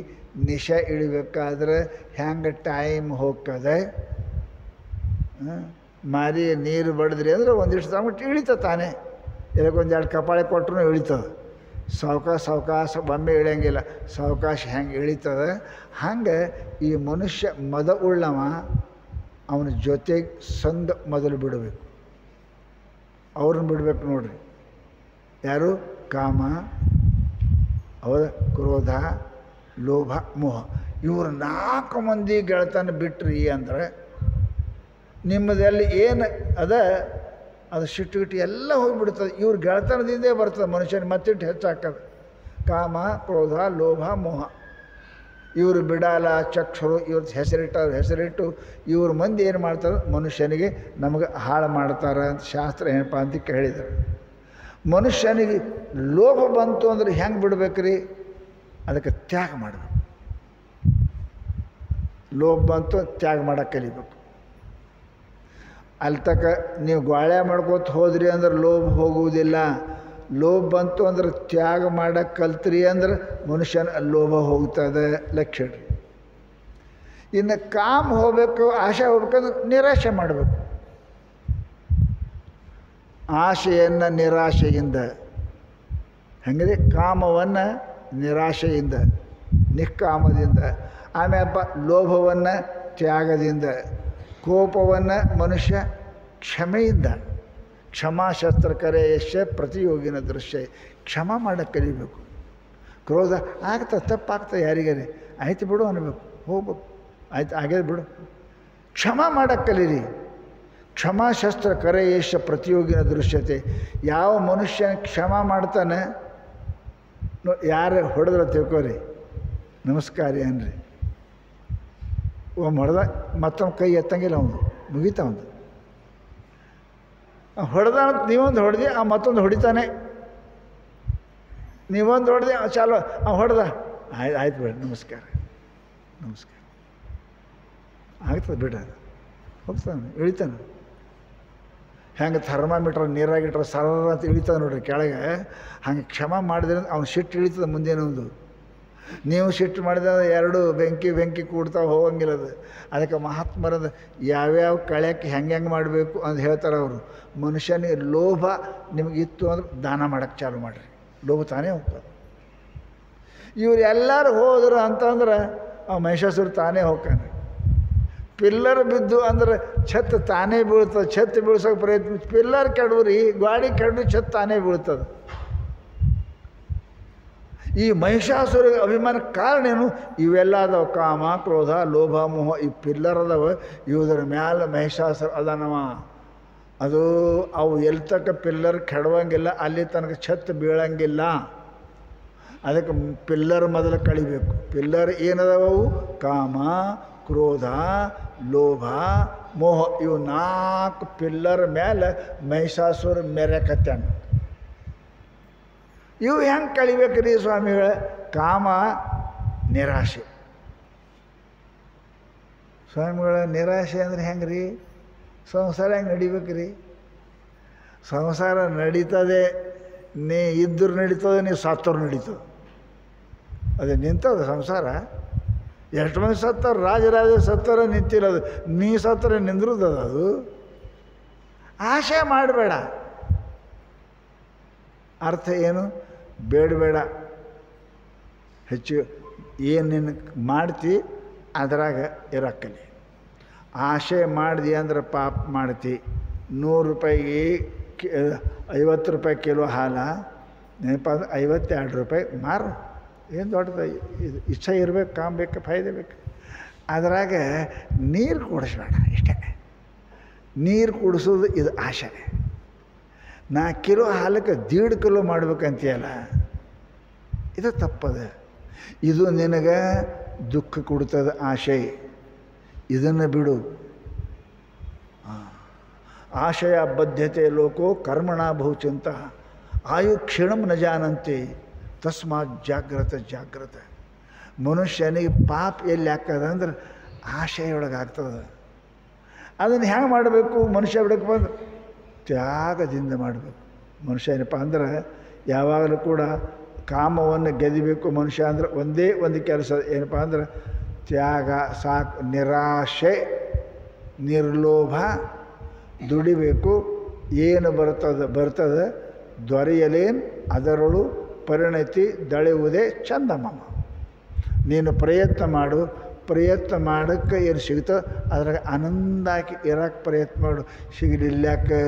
ನಿಶ ಇಳಿಬೇಕಾದ್ರೆ ಹೆಂಗೆ ಟೈಮ್ ಹೋಗ್ತದೆ. ಮಾರಿ ನೀರು ಬಡಿದ್ರಿ ಅಂದ್ರೆ ಒಂದಿಷ್ಟು ತಗೊಂಬಿಟ್ಟು ಇಳಿತದೆ ತಾನೇ. ಇದಕ್ಕೊಂದು 2 ಕಪಾಳಿ ಕೊಟ್ಟರು ಇಳಿತದೆ. ಸಾವಕಾಶ ಒಮ್ಮೆ ಇಳಿಯಂಗಿಲ್ಲ, ಸಾವಕಾಶ ಹೆಂಗೆ ಇಳಿತದೆ ಹಂಗೆ ಈ ಮನುಷ್ಯ ಮದ ಉಳ್ಳವ ಅವನ ಜೊತೆಗೆ ಸಂಘ ಮೊದಲು ಬಿಡಬೇಕು. ಅವ್ರನ್ನ ಬಿಡಬೇಕು ನೋಡ್ರಿ. ಯಾರು? ಕಾಮ, ಅವರ ಕ್ರೋಧ, ಲೋಭ, ಮೋಹ. ಇವರು 4 ಮಂದಿ ಗೆಳತನ ಬಿಟ್ರಿ ಅಂದ್ರೆ ನಿಮ್ಮದಲ್ಲಿ ಏನು ಅದು ಸಿಟ್ಟು ಎಲ್ಲ ಹೋಗಿಬಿಡ್ತದೆ. ಇವ್ರ ಗೆಳತನದಿಂದೇ ಬರ್ತದೆ ಮನುಷ್ಯನ ಮತ್ತಿಟ್ಟು ಹೆಚ್ಚಾಕದು. ಕಾಮ, ಕ್ರೋಧ, ಲೋಭ, ಮೋಹ ಇವರು ಬಿಡಾಲ, ಚಕ್ಷರು ಇವ್ರ ಹೆಸರಿಟ್ಟು ಇವ್ರ ಮಂದಿ ಏನು ಮಾಡ್ತಾರೆ? ಮನುಷ್ಯನಿಗೆ ನಮಗೆ ಹಾಳು ಮಾಡ್ತಾರೆ ಅಂತ ಶಾಸ್ತ್ರ ಏನಪ್ಪ ಅಂತ ಕೇಳಿದರು. ಮನುಷ್ಯನಿಗೆ ಲೋಭ ಬಂತು ಅಂದ್ರೆ ಹೆಂಗೆ ಬಿಡ್ಬೇಕ್ರಿ? ಅದಕ್ಕೆ ತ್ಯಾಗ ಮಾಡಬೇಕು. ಲೋಭ ಬಂತು ತ್ಯಾಗ ಮಾಡೋಕ್ಕೆ ಕಲಿಬೇಕು. ಅಲ್ಲಿ ತಕ್ಕ ನೀವು ಗೋಳೆ ಮಾಡ್ಕೋತ ಹೋದ್ರಿ ಅಂದ್ರೆ ಲೋಭ ಹೋಗುವುದಿಲ್ಲ. ಲೋಭ ಬಂತು ಅಂದ್ರೆ ತ್ಯಾಗ ಮಾಡೋಕ್ಕೆ ಕಲ್ತ್ರಿ ಅಂದ್ರೆ ಮನುಷ್ಯನ ಲೋಭ ಹೋಗ್ತದೆ. ಲಕ್ಷ್ಯ ಇಡ್ರಿ. ಇನ್ನು ಕಾಮ ಹೋಗಬೇಕು, ಆಶೆ ಹೋಗ್ಬೇಕಂದ್ರೆ ನಿರಾಶೆ ಮಾಡಬೇಕು. ಆಶೆಯನ್ನು ನಿರಾಶೆಯಿಂದ, ಹೆಂಗಿದೆ? ಕಾಮವನ್ನು ನಿರಾಶೆಯಿಂದ, ನಿಷ್ಕಾಮದಿಂದ, ಆಮೇಲೆ ಲೋಭವನ್ನು ತ್ಯಾಗದಿಂದ, ಕೋಪವನ್ನು ಮನುಷ್ಯ ಕ್ಷಮೆಯಿಂದ. ಕ್ಷಮಾಶಸ್ತ್ರಕರೆ ಯಶ ಪ್ರತಿಯೋಗಿನ ದೃಶ್ಯ. ಕ್ಷಮ ಮಾಡೋಕ್ಕೆ ಕಲಿಬೇಕು. ಕ್ರೋಧ ಆಗ್ತದೆ, ತಪ್ಪಾಗ್ತದೆ, ಯಾರಿಗಾರೆ ಆಯ್ತು ಬಿಡು ಅನ್ಬೇಕು, ಹೋಗ್ಬೇಕು, ಆಯ್ತು ಆಗ್ಯದ ಬಿಡು. ಕ್ಷಮ ಮಾಡೋಕ್ಕೆ ಕಲೀರಿ. ಕ್ಷಮಾಶಸ್ತ್ರ ಕರೆಯೇಶ ಪ್ರತಿಯೋಗಿನ ದೃಶ್ಯತೆ. ಯಾವ ಮನುಷ್ಯನ ಕ್ಷಮ ಮಾಡ್ತಾನೆ, ಯಾರು ಹೊಡೆದ್ರೆ ತಿಳ್ಕೊರಿ ನಮಸ್ಕಾರಿ ಅನ್ರಿ. ಹೊಡೆದ ಮತ್ತೊಂದು ಕೈ ಎತ್ತಂಗಿಲ್ಲ, ಅವನು ಮುಗೀತ. ಒಂದು ಹೊಡೆದ ನೀವೊಂದು ಹೊಡೆದಿ, ಆ ಮತ್ತೊಂದು ಹೊಡಿತಾನೆ. ನೀವೊಂದು ಹೊಡೆದಿ, ಚಾಲು ಹೊಡೆದ, ಆಯ್ತು ಬೇಡ, ನಮಸ್ಕಾರ ಆಗ್ತದೆ ಬಿಡ, ಹೋಗ್ತಾನೆ, ಇಳಿತಾನೆ. ಹೆಂಗೆ ಥರ್ಮಾಮೀಟ್ರ್ ನೀರಾಗಿಟ್ರೆ ಸರ ಅಂತ ಇಳಿತದೆ ನೋಡ್ರಿ ಕೆಳಗೆ, ಹಂಗೆ ಕ್ಷಮ ಮಾಡಿದ್ರೆ ಅವ್ನು ಸಿಟ್ಟು ಇಳಿತದೆ ಮುಂದೇನೊಂದು. ನೀವು ಸಿಟ್ಟು ಮಾಡಿದ್ರೆ 2 ಬೆಂಕಿ ಕೂಡ್ತಾವೆ, ಹೋಗಂಗಿಲ್ಲ ಅದು. ಅದಕ್ಕೆ ಮಹಾತ್ಮರದ ಯಾವ್ಯಾವ ಕಳ್ಯಕ್ಕೆ ಹೆಂಗೆ ಮಾಡಬೇಕು ಅಂತ ಹೇಳ್ತಾರೆ ಅವರು. ಮನುಷ್ಯನಿಗೆ ಲೋಭ ನಿಮಗಿತ್ತು ಅಂದ್ರೆ ದಾನ ಮಾಡೋಕ್ಕೆ ಚಾಲು ಮಾಡಿರಿ, ಲೋಭ ತಾನೇ ಹೋಗ್ತದೆ. ಇವ್ರು ಎಲ್ಲರೂ ಹೋದ್ರು ಅಂತಂದ್ರೆ ಮಹಿಷಾಸುರ ತಾನೇ ಹೋಗ್ತಾನೆ. ಪಿಲ್ಲರ್ ಬಿದ್ದು ಅಂದ್ರೆ ಛತ್ ತಾನೇ ಬೀಳ್ತದೆ. ಛತ್ ಬೀಳ್ಸೋಕೆ ಪ್ರಯತ್ನ, ಪಿಲ್ಲರ್ ಕೆಡವ್ರಿ, ಗಾಡಿ ಕೆಡವಿ ಛತ್ ತಾನೇ ಬೀಳ್ತದೆ. ಈ ಮಹಿಷಾಸುರ ಅಭಿಮಾನ ಕಾರಣ ಏನು? ಇವೆಲ್ಲ ಅದಾವ, ಕಾಮ, ಕ್ರೋಧ, ಲೋಭ, ಮೋಹ. ಈ ಪಿಲ್ಲರ್ ಅದಾವ, ಇವುದರ ಮ್ಯಾಲೆ ಮಹಿಷಾಸುರ ಅದನವ. ಅದು ಅವು ಎಲ್ಲಿ ತನಕ ಪಿಲ್ಲರ್ ಕೆಡವಂಗಿಲ್ಲ, ಅಲ್ಲಿ ತನಕ ಛತ್ ಬೀಳಂಗಿಲ್ಲ. ಅದಕ್ಕೆ ಪಿಲ್ಲರ್ ಮೊದಲು ಕಳಿಬೇಕು. ಪಿಲ್ಲರ್ ಏನದಾವವು? ಕಾಮ, ಕ್ರೋಧ, ಲೋಭ, ಮೋಹ. ಇವು 4 ಪಿಲ್ಲರ್ ಮೇಲೆ ಮಹಿಷಾಸುರ ಮೆರೆಕತ್ಯಾನ. ಇವು ಹೆಂಗೆ ಕಳಿಬೇಕ್ರಿ ಸ್ವಾಮಿಗಳ? ಕಾಮ, ನಿರಾಶೆ. ಸ್ವಾಮಿಗಳ ನಿರಾಶೆ ಅಂದ್ರೆ ಹೆಂಗೆ ರೀ? ಸಂಸಾರ ಹೆಂಗೆ ನಡಿಬೇಕ್ರಿ? ಸಂಸಾರ ನಡೀತದೆ, ನೀ ಇದ್ದರೂ ನಡೀತದೆ, ನೀವು ಸತ್ತವ್ರು ನಡೀತದೆ. ಅದೇ ನಿಂತದ ಸಂಸಾರ. ಎಷ್ಟು ಮಂದಿ ಸತ್ತವ್ರು? ರಾಜರಾಜ ಸತ್ತವ್ರೆ ನಿಂತಿರೋದು, ನೀ ಸತ್ತರೆ ನಿಂದ್ರದದ. ಅದು ಆಶೆ ಮಾಡಬೇಡ. ಅರ್ಥ ಏನು? ಬೇಡ ಹೆಚ್ಚು ಏನು ನಿನ್ನ ಮಾಡ್ತಿ ಅದ್ರಾಗ ಇರಕ್ಕಲಿ. ಆಶೆ ಮಾಡ್ದಿ ಅಂದ್ರೆ ಪಾಪ ಮಾಡ್ತಿ. 100 ರೂಪಾಯಿಗೆ 50 ರೂಪಾಯಿ ಕಿಲೋ ಹಾಲ ನೆನಪ ಅಂದ್ರೆ 52 ರೂಪಾಯಿ ಮಾರು. ಏನು ದೊಡ್ಡದು ಇದು? ಇಚ್ಛೆ ಇರಬೇಕು, ಕಾಮ ಬೇಕು, ಫಾಯ್ದೆ ಬೇಕು. ಅದ್ರಾಗ ನೀರು ಕುಡಿಸ್ಬೇಡ. ಇಷ್ಟೇ ನೀರು ಕುಡಿಸೋದು ಇದು ಆಶೆ. 4 ಕಿಲೋ ಹಾಲಕ್ಕೆ 1.5 ಕಿಲೋ ಮಾಡ್ಬೇಕಂತೀಯಲ್ಲ, ಇದು ತಪ್ಪದ. ಇದು ನಿನಗೆ ದುಃಖ ಕೊಡ್ತದೆ ಆಶೆ. ಇದನ್ನು ಬಿಡು. ಆಶಯ ಬದ್ಧತೆ ಲೋಕೋ ಕರ್ಮಣ ಬಹುಚಿಂತ ಆಯು ಕ್ಷೀಣಂ ನ ಜಾನಂತೆ ತಸ್ಮಾತ್ ಜಾಗ್ರತ ಜಾಗ್ರತ. ಮನುಷ್ಯನಿಗೆ ಪಾಪ ಎಲ್ಲಿ ಆಗ್ತದೆ ಅಂದ್ರೆ ಆಶೆಯೊಳಗೆ ಆಗ್ತದೆ. ಅದನ್ನು ಹೆಂಗೆ ಮಾಡಬೇಕು? ಮನುಷ್ಯ ಬಿಡಕ್ಕೆ ಬಂದು ತ್ಯಾಗದಿಂದ ಮಾಡಬೇಕು. ಮನುಷ್ಯ ಏನಪ್ಪ ಅಂದ್ರೆ ಯಾವಾಗಲೂ ಕೂಡ ಕಾಮವನ್ನು ಗೆದಿಬೇಕು. ಮನುಷ್ಯ ಅಂದ್ರೆ ಒಂದೇ ಒಂದು ಕೆಲಸ ಏನಪ್ಪ ಅಂದ್ರೆ ತ್ಯಾಗ ಸಾಕು. ನಿರಾಶೆ, ನಿರ್ಲೋಭ, ದುಡಿಬೇಕು. ಏನು ಬರ್ತದೆ ದೊರೆಯಲೇನು ಅದರಳು ಪರಿಣತಿ ದಳೆಯುವುದೇ ಚಂದಮಾಮ. ನೀನು ಪ್ರಯತ್ನ ಮಾಡು. ಪ್ರಯತ್ನ ಮಾಡೋಕ್ಕೆ ಏನು ಸಿಗ್ತದೆ ಅದ್ರಾಗ ಆನಂದಾಕಿ ಇರೋಕ್ಕೆ ಪ್ರಯತ್ನ ಮಾಡು. ಸಿಗಲಿಲ್ಲಕ್ಕೆ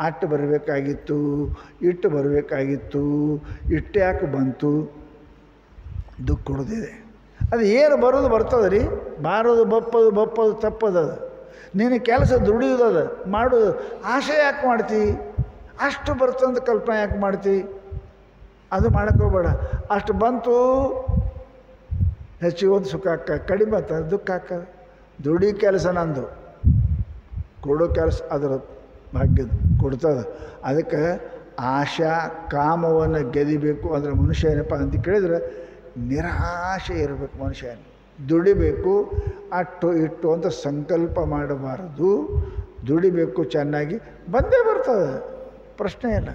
ಅಟ್ಟು ಬರಬೇಕಾಗಿತ್ತು, ಇಟ್ಟು ಬರಬೇಕಾಗಿತ್ತು, ಇಟ್ಟು ಯಾಕೆ ಬಂತು, ದುಃಖ ಕೊಡೋದಿದೆ. ಅದು ಏನು ಬರೋದು ಬರ್ತದೆ ರೀ. ಬಾರೋದು ಬಪ್ಪದು ತಪ್ಪದದು. ನೀನು ಕೆಲಸ ದುಡಿಯೋದದ ಮಾಡೋದು. ಆಸೆ ಯಾಕೆ ಮಾಡ್ತಿ? ಅಷ್ಟು ಬರ್ತಂತ ಕಲ್ಪನೆ ಯಾಕೆ ಮಾಡ್ತಿ? ಅದು ಮಾಡೋಕ್ಕೆ ಹೋಗ್ಬೇಡ. ಅಷ್ಟು ಬಂತು ಹೆಚ್ಚಿಗೆ ಒಂದು ಸುಖ ಹಾಕ, ಕಡಿಮೆ ಆಗ್ತದೆ ದುಃಖ ಹಾಕದು. ದುಡಿ ಕೆಲಸ ನಂದು, ಕೊಡೋ ಕೆಲಸ ಅದರ ಭಾಗ್ಯದ ಕೊಡ್ತದೆ. ಅದಕ್ಕೆ ಆಶಾ ಕಾಮವನ್ನು ಗೆದಿಬೇಕು ಅಂದರೆ ಮನುಷ್ಯ ಏನಪ್ಪ ಅಂತ ಕೇಳಿದರೆ ನಿರಾಶೆ ಇರಬೇಕು. ಮನುಷ್ಯ ದುಡಿಬೇಕು, ಅಟ್ಟು ಇಟ್ಟು ಅಂತ ಸಂಕಲ್ಪ ಮಾಡಬಾರದು. ದುಡಿಬೇಕು, ಚೆನ್ನಾಗಿ ಬಂದೇ ಬರ್ತದೆ, ಪ್ರಶ್ನೆ ಇಲ್ಲ.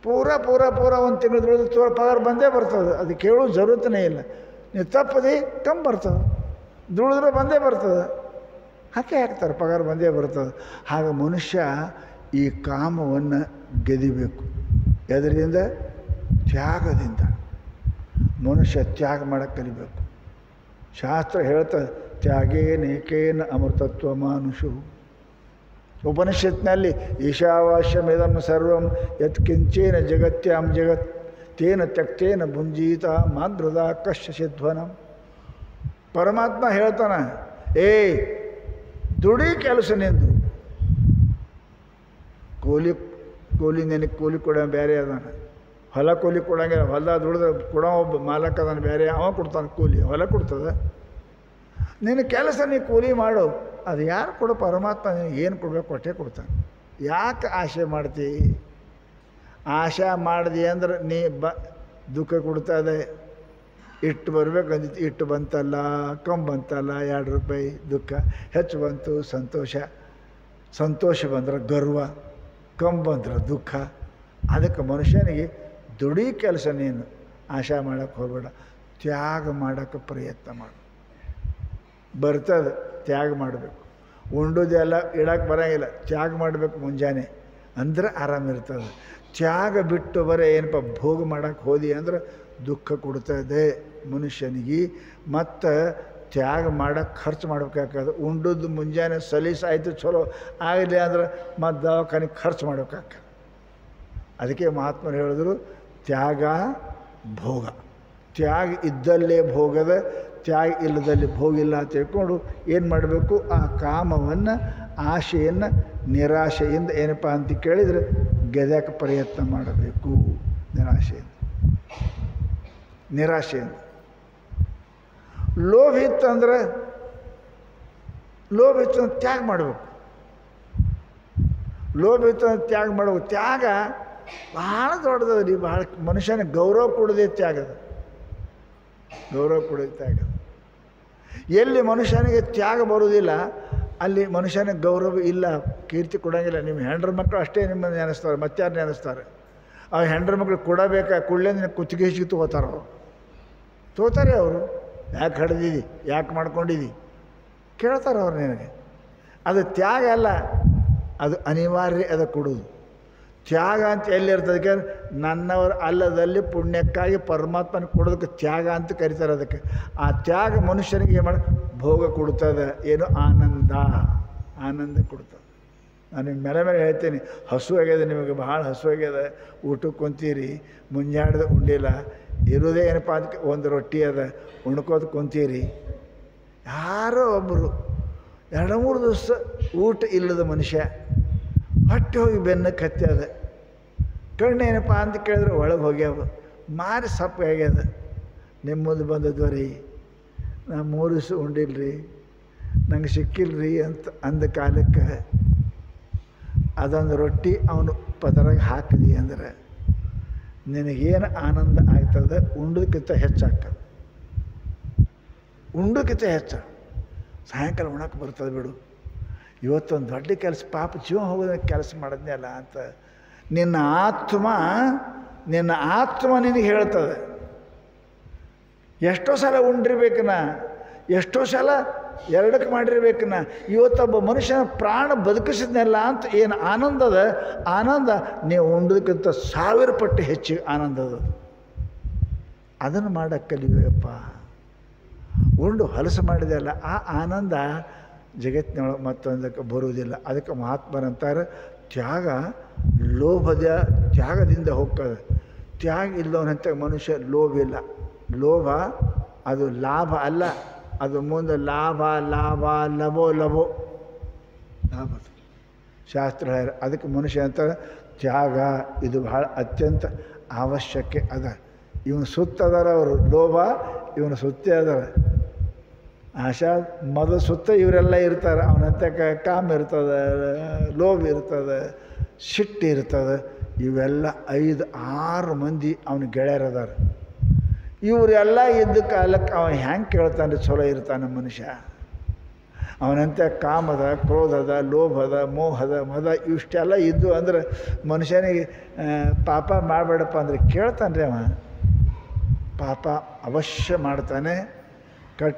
ಪೂರ ಒಂದು ತಿಂಗಳು ಪಗಾರ ಬಂದೇ ಬರ್ತದೆ. ಅದು ಕೇಳೋ ಜರೂರತನೇ ಇಲ್ಲ. ನೀವು ತಪ್ಪದಿ ಕಮ್ಮಿ ಬರ್ತದೆ, ದುಡಿದ್ರೆ ಬಂದೇ ಬರ್ತದೆ. ಹಾಕ್ತಾರೆ, ಪಗಾರ ಬಂದೇ ಬರ್ತದೆ. ಹಾಗೆ ಮನುಷ್ಯ ಈ ಕಾಮವನ್ನು ಗೆದಿಬೇಕು. ಎದರಿಂದ? ತ್ಯಾಗದಿಂದ. ಮನುಷ್ಯ ತ್ಯಾಗ ಮಾಡೋಕ್ಕೆ ಕಲಿಬೇಕು. ಶಾಸ್ತ್ರ ಹೇಳ್ತದೆ ತ್ಯಾಗೇನೇಕೇನ ಅಮೃತತ್ವ ಮಾನುಷು. ಉಪನಿಷತ್ನಲ್ಲಿ ಈಶಾವಾಸ್ಯಮಿದಂ ಸರ್ವಂ ಯತ್ಕಿಂಚೇನ ಜಗತ್ಯಾಂ ಜಗತ್ ತೇನ ತ್ಯಕ್ತೇನ ಭುಂಜೀತ ಮಾಗೃದ ಕಶ್ಯ ಸಿದ್ವನಂ. ಪರಮಾತ್ಮ ಹೇಳ್ತಾನೆ, ದುಡಿ ಕೆಲಸ ನಿಂದು. ಕೂಲಿ ನಿನಗೆ ಕೂಲಿ ಕೊಡೋ ಬೇರೆ ಅದಾನ. ಹೊಲ ಕೂಲಿ ಕೊಡಂಗಿಲ್ಲ. ಹೊಲ ದುಡಿದ್ರೆ ಕೊಡೋ ಒಬ್ಬ ಮಾಲಕ ಅದಾನ ಬೇರೆ, ಅವ ಕೊಡ್ತಾನೆ ಕೂಲಿ. ಹೊಲ ಕೊಡ್ತದೆ. ನಿನ್ನ ಕೆಲಸ ನೀ ಕೂಲಿ ಮಾಡು. ಅದು ಯಾರು ಕೊಡು? ಪರಮಾತ್ಮ ನಿನಗೆ ಏನು ಕೊಡಬೇಕು ಕೊಟ್ಟೇ ಕೊಡ್ತಾನೆ. ಯಾಕೆ ಆಸೆ ಮಾಡ್ತಿ? ಆಶೆ ಮಾಡಿದೆ ಅಂದ್ರೆ ನೀ ದುಃಖ ಕೊಡ್ತದೆ. ಇಟ್ಟು ಬರ್ಬೇಕಂದಿತ್ತು, ಇಟ್ಟು ಬಂತಲ್ಲ, ಕಮ್ಮಿ ಬಂತಲ್ಲ, 2 ರೂಪಾಯಿ ದುಃಖ. ಹೆಚ್ಚು ಬಂತು ಸಂತೋಷ ಬಂದ್ರೆ ಗರ್ವ, ಕಮ್ಮಿ ಬಂದ್ರೆ ದುಃಖ. ಅದಕ್ಕೆ ಮನುಷ್ಯನಿಗೆ ದುಡಿ ಕೆಲಸ ನೀನು ಆಶೆ ಮಾಡೋಕ್ಕೆ ಹೋಗಬೇಡ. ತ್ಯಾಗ ಮಾಡೋಕ್ಕೆ ಪ್ರಯತ್ನ ಮಾಡು. ಬರ್ತದೆ, ತ್ಯಾಗ ಮಾಡಬೇಕು. ಉಂಡೋದೆಲ್ಲ ಇಡಕ್ಕೆ ಬರೋಂಗಿಲ್ಲ, ತ್ಯಾಗ ಮಾಡಬೇಕು ಮುಂಜಾನೆ, ಅಂದ್ರೆ ಆರಾಮಿರ್ತದೆ. ತ್ಯಾಗ ಬಿಟ್ಟು ಬರೀ ಏನಪ್ಪ ಭೋಗ ಮಾಡೋಕ್ಕೆ ಹೋದಿ ಅಂದ್ರೆ ದುಃಖ ಕೊಡ್ತದೆ ಮನುಷ್ಯನಿಗೆ. ಮತ್ತು ತ್ಯಾಗ ಮಾಡೋಕ್ಕೆ ಖರ್ಚು ಮಾಡ್ಬೇಕಾಗ್ತದೆ. ಉಂಡದ್ದು ಮುಂಜಾನೆ ಸಲೀಸಾಯಿತು ಚಲೋ ಆಗಲಿ ಅಂದ್ರೆ ಮತ್ತು ದವಾಖಾನೆಗೆ ಖರ್ಚು ಮಾಡ್ಬೇಕಾಗ್ತದೆ. ಅದಕ್ಕೆ ಮಹಾತ್ಮರು ಹೇಳಿದ್ರು ತ್ಯಾಗ ಭೋಗ. ತ್ಯಾಗ ಇದ್ದಲ್ಲೇ ಭೋಗದ, ತ್ಯಾಗ ಇಲ್ಲದಲ್ಲಿ ಭೋಗಿಲ್ಲ ಅಂತ ತಿಳ್ಕೊಂಡು ಏನು ಮಾಡಬೇಕು? ಆ ಕಾಮವನ್ನು, ಆಶೆಯನ್ನು ನಿರಾಶೆಯಿಂದ ಏನಪ್ಪ ಅಂತ ಕೇಳಿದರೆ ಗೆದಕ್ಕೆ ಪ್ರಯತ್ನ ಮಾಡಬೇಕು. ನಿರಾಶೆಯಿಂದ ಲೋಭ ಇತ್ತಂದ್ರೆ ತ್ಯಾಗ ಮಾಡಬೇಕು. ಲೋಭ ಇತ್ತಂದ್ರೆ ತ್ಯಾಗ ಮಾಡಬೇಕು. ತ್ಯಾಗ ಭಾಳ ದೊಡ್ಡದ ರೀ. ಭಾಳ ಮನುಷ್ಯನ ಗೌರವ ಕೊಡೋದೇ ತ್ಯಾಗದ. ಗೌರವ ಕೊಡೋದೇ ತ್ಯಾಗದ. ಎಲ್ಲಿ ಮನುಷ್ಯನಿಗೆ ತ್ಯಾಗ ಬರೋದಿಲ್ಲ ಅಲ್ಲಿ ಮನುಷ್ಯನಿಗೆ ಗೌರವ ಇಲ್ಲ, ಕೀರ್ತಿ ಕೊಡೋಂಗಿಲ್ಲ. ನಿಮ್ಮ ಹೆಂಡ್ರ ಮಕ್ಕಳು ಅಷ್ಟೇ ನಿಮ್ಮನ್ನು ನೆನೆಸ್ತಾರೆ, ಮತ್ತಾರು ನೆನೆಸ್ತಾರೆ. ಆ ಹೆಂಡ್ರ ಮಕ್ಕಳು ಕೊಡಬೇಕಾ? ಕೂಡಲೇ ನಿನಗೆ ಕುತ್ತಿಗೆ ಹೆಚ್ಚಿಗೆ ತಗೋತಾರೆ ಅವರು. ಯಾಕೆ ಹಡ್ದಿದ್ದಿ, ಯಾಕೆ ಮಾಡ್ಕೊಂಡಿದ್ದಿ ಕೇಳ್ತಾರೆ ಅವ್ರು ನಿನಗೆ. ಅದು ತ್ಯಾಗ ಅಲ್ಲ, ಅದು ಅನಿವಾರ್ಯ. ಅದು ಕೊಡೋದು ತ್ಯಾಗ ಅಂತ ಎಲ್ಲಿರ್ತದಕ್ಕೆ ನನ್ನವರು ಅಲ್ಲದಲ್ಲಿ ಪುಣ್ಯಕ್ಕಾಗಿ ಪರಮಾತ್ಮನ ಕೊಡೋದಕ್ಕೆ ತ್ಯಾಗ ಅಂತ ಕರೀತಾರೆ. ಅದಕ್ಕೆ ಆ ತ್ಯಾಗ ಮನುಷ್ಯನಿಗೆ ಏನು ಮಾಡಿ ಭೋಗ ಕೊಡ್ತದೆ. ಏನು? ಆನಂದ ಕೊಡ್ತದೆ. ನಾನು ನಿಮ್ಗೆ ಮೇಲೆ ಹೇಳ್ತೀನಿ, ಹಸುವಾಗ್ಯದ, ನಿಮಗೆ ಭಾಳ ಹಸುವಾಗ್ಯದ, ಊಟಕ್ಕೆ ಕುಂತೀರಿ, ಮುಂಜಾಡ್ದು ಉಂಡಿಲ್ಲ, ಇರೋದೇ ಏನಪ್ಪ ಅಂತ ಒಂದು ರೊಟ್ಟಿ ಅದ, ಉಣ್ಕೋತ ಕುಂತೀರಿ. ಯಾರೋ ಒಬ್ಬರು 2-3 ದಿವಸ ಊಟ ಇಲ್ಲದ ಮನುಷ್ಯ ಹೊಟ್ಟೆ ಹೋಗಿ ಬೆನ್ನಕ್ಕೆ ಹತ್ಯದ. ಕಣ್ಣೇನಪ್ಪ ಅಂತ ಕೇಳಿದ್ರೆ ಒಳಗೆ ಹೋಗ್ಯಾವ, ಮಾರಿ ಸಪ್ಪು ಆಗ್ಯದ. ನಿಮ್ಮ ಮುಂದೆ ಬಂದದ್ವರಿ, ನಾ 3 ದಿವಸ ಉಂಡಿಲ್ರಿ, ನಂಗೆ ಸಿಕ್ಕಿಲ್ರಿ ಅಂತ ಅಂದ ಕಾಲಕ್ಕೆ ಅದೊಂದು ರೊಟ್ಟಿ ಅವನು ಪದರಾಗ ಹಾಕಿದಿ ಅಂದ್ರೆ ನಿನಗೇನು ಆನಂದ ಆಗ್ತದೆ ಉಂಡೋದಕ್ಕಿಂತ ಹೆಚ್ಚಾಗ್ತದೆ. ಉಂಡೋಕ್ಕಿಂತ ಹೆಚ್ಚು ಸಾಯಂಕಾಲ ಉಣಕ್ಕೆ ಬರ್ತದೆ ಬಿಡು, ಇವತ್ತೊಂದು ದೊಡ್ಡ ಕೆಲಸ, ಪಾಪ ಜೀವ ಹೋಗೋದಕ್ಕೆ ಕೆಲಸ ಮಾಡಿದ್ನೇ ಅಲ್ಲ ಅಂತ ನಿನ್ನ ಆತ್ಮ ನಿನಗೆ ಹೇಳ್ತದೆ. ಎಷ್ಟೋ ಸಲ ಉಂಡಿರ್ಬೇಕನ, ಎಷ್ಟೋ ಸಲ ಎರಡಕ್ಕೆ ಮಾಡಿರ್ಬೇಕನ, ಇವತ್ತೊಬ್ಬ ಮನುಷ್ಯನ ಪ್ರಾಣ ಬದುಕಿಸಿದ್ನಲ್ಲ ಅಂತ ಏನು ಆನಂದ ನೀವು ಉಂಡೋದಕ್ಕಿಂತ 1000 ಪಟ್ಟು ಹೆಚ್ಚಿಗೆ ಆನಂದದ. ಅದನ್ನು ಮಾಡೋಕ್ಕೆ ಕಲಿಯಪ್ಪ. ಉಂಡು ಹೊಲಸು ಮಾಡಿದೆಯಲ್ಲ ಆ ಆನಂದ ಜಗತ್ತಿನೊಳಗೆ ಮತ್ತೊಂದಕ್ಕೆ ಬರುವುದಿಲ್ಲ. ಅದಕ್ಕೆ ಮಹಾತ್ಮರಂತಾರೆ ತ್ಯಾಗದಿಂದ ಹೋಗ್ತದೆ. ತ್ಯಾಗ ಇಲ್ಲವನಂತ ಮನುಷ್ಯ ಲೋಭಿಲ್ಲ. ಲೋಭ ಅದು ಲಾಭ ಅಲ್ಲ, ಅದು ಮುಂದೆ ಲಾಭ ಲಭೋ ಶಾಸ್ತ್ರ ಹೇಳ್ಯಾರ. ಅದಕ್ಕೆ ಮನುಷ್ಯ ಅಂತಾರೆ ತ್ಯಾಗ ಇದು ಬಹಳ ಅತ್ಯಂತ ಅವಶ್ಯಕ ಅದ. ಇವನು ಸುತ್ತದಾರ ಅವರು ಲೋಭ, ಇವನು ಸುತ್ತೇ ಅದಾರ ಆಶಾ. ಮೊದಲು ಸುತ್ತ ಇವರೆಲ್ಲ ಇರ್ತಾರೆ. ಅವನಂತ ಕಾಮ ಇರ್ತದೆ, ಲೋಭ ಇರ್ತದೆ, ಸಿಟ್ಟು ಇರ್ತದೆ. ಇವೆಲ್ಲ 5-6 ಮಂದಿ ಅವನ ಗೆಳೆಯರದಾರ. ಇವರೆಲ್ಲ ಇದ್ದ ಕಾಲಕ್ಕೆ ಅವನು ಹೆಂಗೆ ಕೇಳ್ತಾನೆ ಚಲೋ ಇರ್ತಾನೆ ಮನುಷ್ಯ. ಅವನಂತೆ ಕಾಮದ, ಕ್ರೋಧದ, ಲೋಭದ, ಮೋಹದ, ಮದ ಇಷ್ಟೆಲ್ಲ ಇದ್ದು ಅಂದ್ರೆ ಮನುಷ್ಯನಿಗೆ ಪಾಪ ಮಾಡಬೇಡಪ್ಪ ಅಂದರೆ ಕೇಳ್ತಾನೆ ರೀ. ಅವ ಪಾಪ ಅವಶ್ಯ ಮಾಡ್ತಾನೆ.